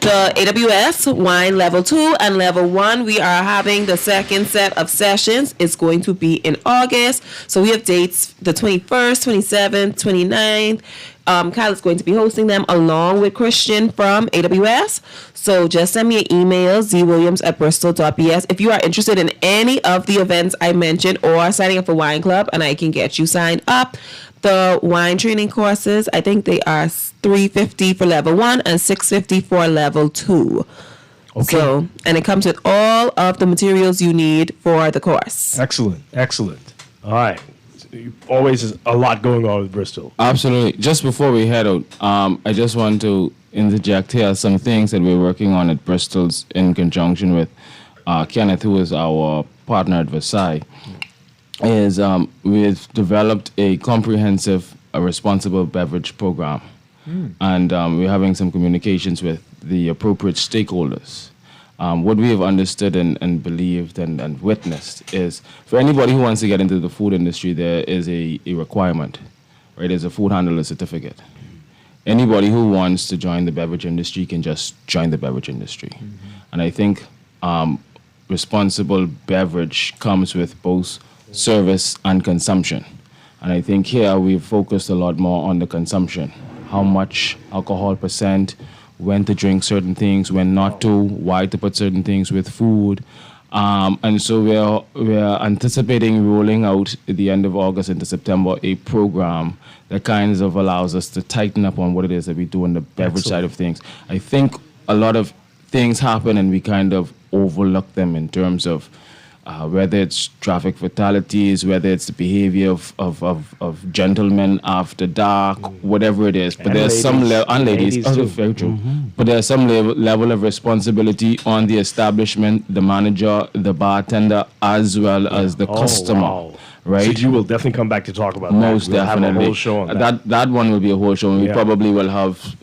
the AWS Wine Level 2 and Level 1, we are having the second set of sessions. It's going to be in August. So, we have dates the 21st, 27th, 29th. Kyle is going to be hosting them along with Christian from AWS. So just send me an email, zwilliams@bristol.bs, if you are interested in any of the events I mentioned or signing up for Wine Club, and I can get you signed up. The wine training courses, I think they are $350 for level 1 and $650 for level 2. Okay. So, and it comes with all of the materials you need for the course. Excellent. All right. Always is a lot going on with Bristol. Absolutely. Just before we head out, I just want to interject here some things that we're working on at Bristol's in conjunction with Kenneth, who is our partner at Versailles. We've developed a comprehensive responsible beverage program. And we're having some communications with the appropriate stakeholders. What we have understood and believed and witnessed is for anybody who wants to get into the food industry, there is a requirement, right? There's a food handler certificate. Anybody who wants to join the beverage industry can just join the beverage industry. And I think responsible beverage comes with both service and consumption. And I think here we've focused a lot more on the consumption. How much alcohol percent, when to drink certain things, when not to, why to put certain things with food, And so we're anticipating rolling out at the end of August into September a program that kind of allows us to tighten up on what it is that we do on the beverage side of things. I think a lot of things happen and we kind of overlook them in terms of whether it's traffic fatalities, whether it's the behavior of gentlemen after dark, whatever it is. But there's some ladies too. Very true. But there's some level of responsibility on the establishment, the manager, the bartender, as well as the customer. Wow. Right? So you will definitely come back to talk about that. Most We'll definitely. have a whole show on that. That one will be a whole show. And we Yeah. probably will have,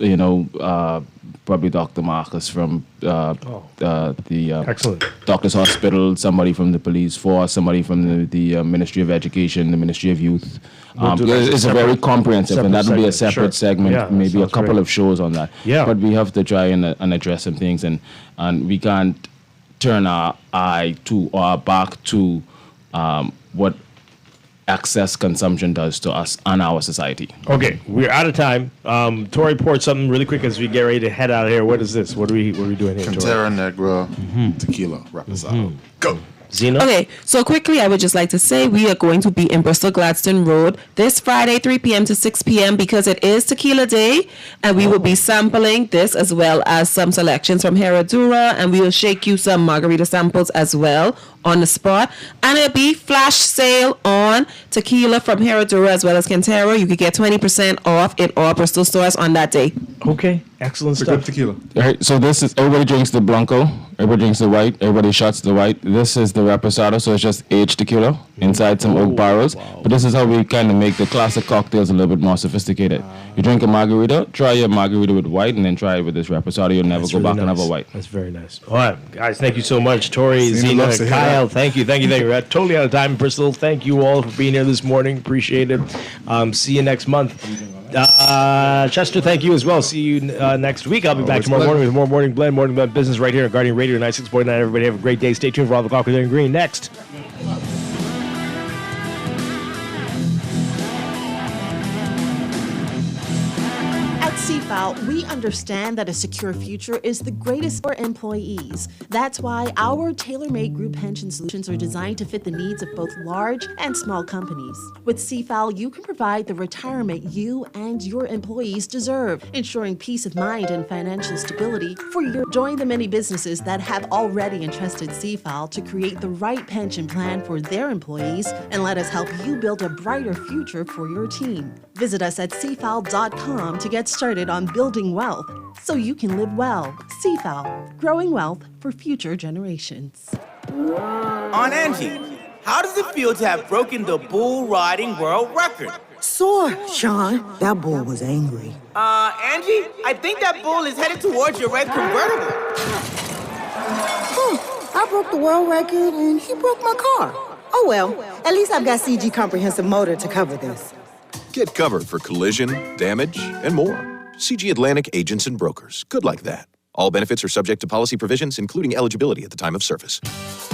probably Dr. Marcus from the Excellent. Doctors Hospital, somebody from the police force, somebody from the Ministry of Education, the Ministry of Youth. We'll do that as a It's a very separate- comprehensive, and that will be a separate separate segment. segment, Sure. Yeah, maybe a sounds couple great. of shows on that. Yeah. But we have to try and address some things, and we can't turn our eye to or our back to what excess consumption does to us and our society. Okay, we're out of time. Tori poured something really quick as we get ready to head out of here. What is this? What are we doing here, Tori? Cantera Negra Tequila Reposado. Go. Zena? Okay, so quickly, I would just like to say we are going to be in Bristol Gladstone Road this Friday, 3 p.m. to 6 p.m. because it is Tequila Day, and we will be sampling this as well as some selections from Herradura, and we will shake you some margarita samples as well on the spot. And it'll be flash sale on tequila from Herradura as well as Cantera. You could get 20% off in all Bristol stores on that day. Okay, excellent Pick stuff. up tequila. All right, so this is, everybody drinks the Blanco, everybody drinks the white, everybody shots the white. This is the Reposado, so it's just aged tequila inside some oak barrels. But this is how we kind of make the classic cocktails a little bit more sophisticated. You drink a margarita, try your margarita with white, and then try it with this Reposado. You'll never That's go really back and have a nice. white. That's very nice. All right, guys, thank you so much. Tori, Zena Zena, loves to hear Kyle, that. thank you. We're totally out of time in Bristol. Thank you all for being here this morning. Appreciate it. See you next month. Chester, thank you as well. See you next week. I'll be back tomorrow morning with more Morning Blend Business right here on Guardian Radio 96.9. Everybody have a great day. Stay tuned for all the clock with Aaron Green next. At CFAL, we understand that a secure future is the greatest for employees. That's why our tailor-made group pension solutions are designed to fit the needs of both large and small companies. With CFAL, you can provide the retirement you and your employees deserve, ensuring peace of mind and financial stability for your. Join the many businesses that have already entrusted CFAL to create the right pension plan for their employees, and let us help you build a brighter future for your team. Visit us at cfal.com to get started on building wealth so you can live well. CFAL, growing wealth for future generations. On Angie, how does it feel to have broken the bull riding world record? Sore, Sean. That bull was angry. Angie, I think that bull is headed towards your red convertible. I broke the world record and he broke my car. Oh well, at least I've got CG Comprehensive Motor to cover this. Get covered for collision, damage, and more. CG Atlantic Agents and Brokers. Good like that. All benefits are subject to policy provisions, including eligibility at the time of service.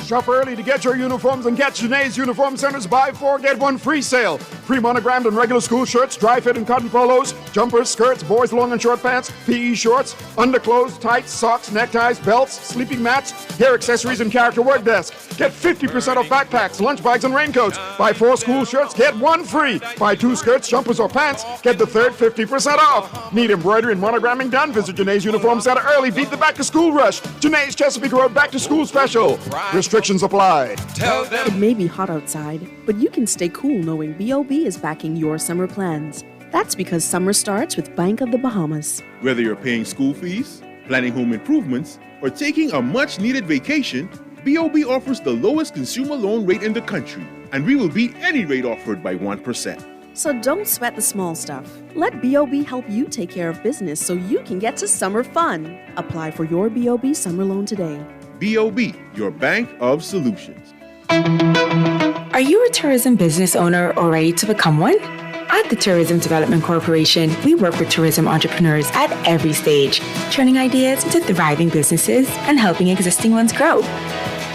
Shop early to get your uniforms and catch Janae's Uniform Center's buy 4, get 1 free sale. Pre-monogrammed and regular school shirts, dry fit and cotton polos, jumpers, skirts, boys' long and short pants, PE shorts, underclothes, tights, socks, neckties, belts, sleeping mats, hair accessories, and character work desk. Get 50% off backpacks, lunch bags, and raincoats. Buy 4 school shirts, get 1 free. Buy 2 skirts, jumpers, or pants, get the third 50% off. Need embroidery and monogramming done? Visit Janae's Uniform Center early. Beat the back-to-school rush. Janae's Chesapeake Road back-to-school special. Restrictions apply. It may be hot outside, but you can stay cool knowing B.O.B. is backing your summer plans. That's because summer starts with Bank of the Bahamas. Whether you're paying school fees, planning home improvements, or taking a much-needed vacation, B.O.B. offers the lowest consumer loan rate in the country, and we will beat any rate offered by 1%. So don't sweat the small stuff. Let B.O.B. help you take care of business so you can get to summer fun. Apply for your B.O.B. summer loan today. B.O.B., your bank of solutions. Are you a tourism business owner or ready to become one? At the Tourism Development Corporation, we work with tourism entrepreneurs at every stage, turning ideas into thriving businesses and helping existing ones grow.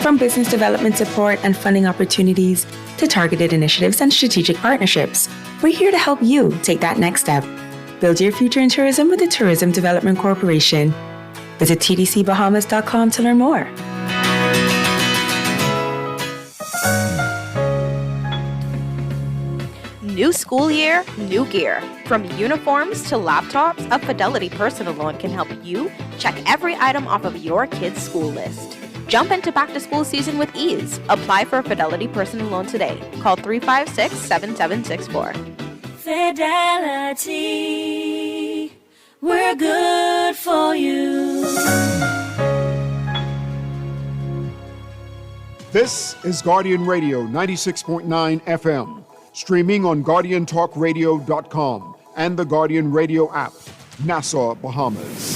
From business development support and funding opportunities to targeted initiatives and strategic partnerships, we're here to help you take that next step. Build your future in tourism with the Tourism Development Corporation. Visit tdcbahamas.com to learn more. New school year, new gear. From uniforms to laptops, a Fidelity personal loan can help you check every item off of your kid's school list. Jump into back to school season with ease. Apply for a Fidelity personal loan today. Call 356-7764. Fidelity, we're good for you. This is Guardian Radio 96.9 FM, streaming on GuardianTalkRadio.com and the Guardian Radio app, Nassau, Bahamas.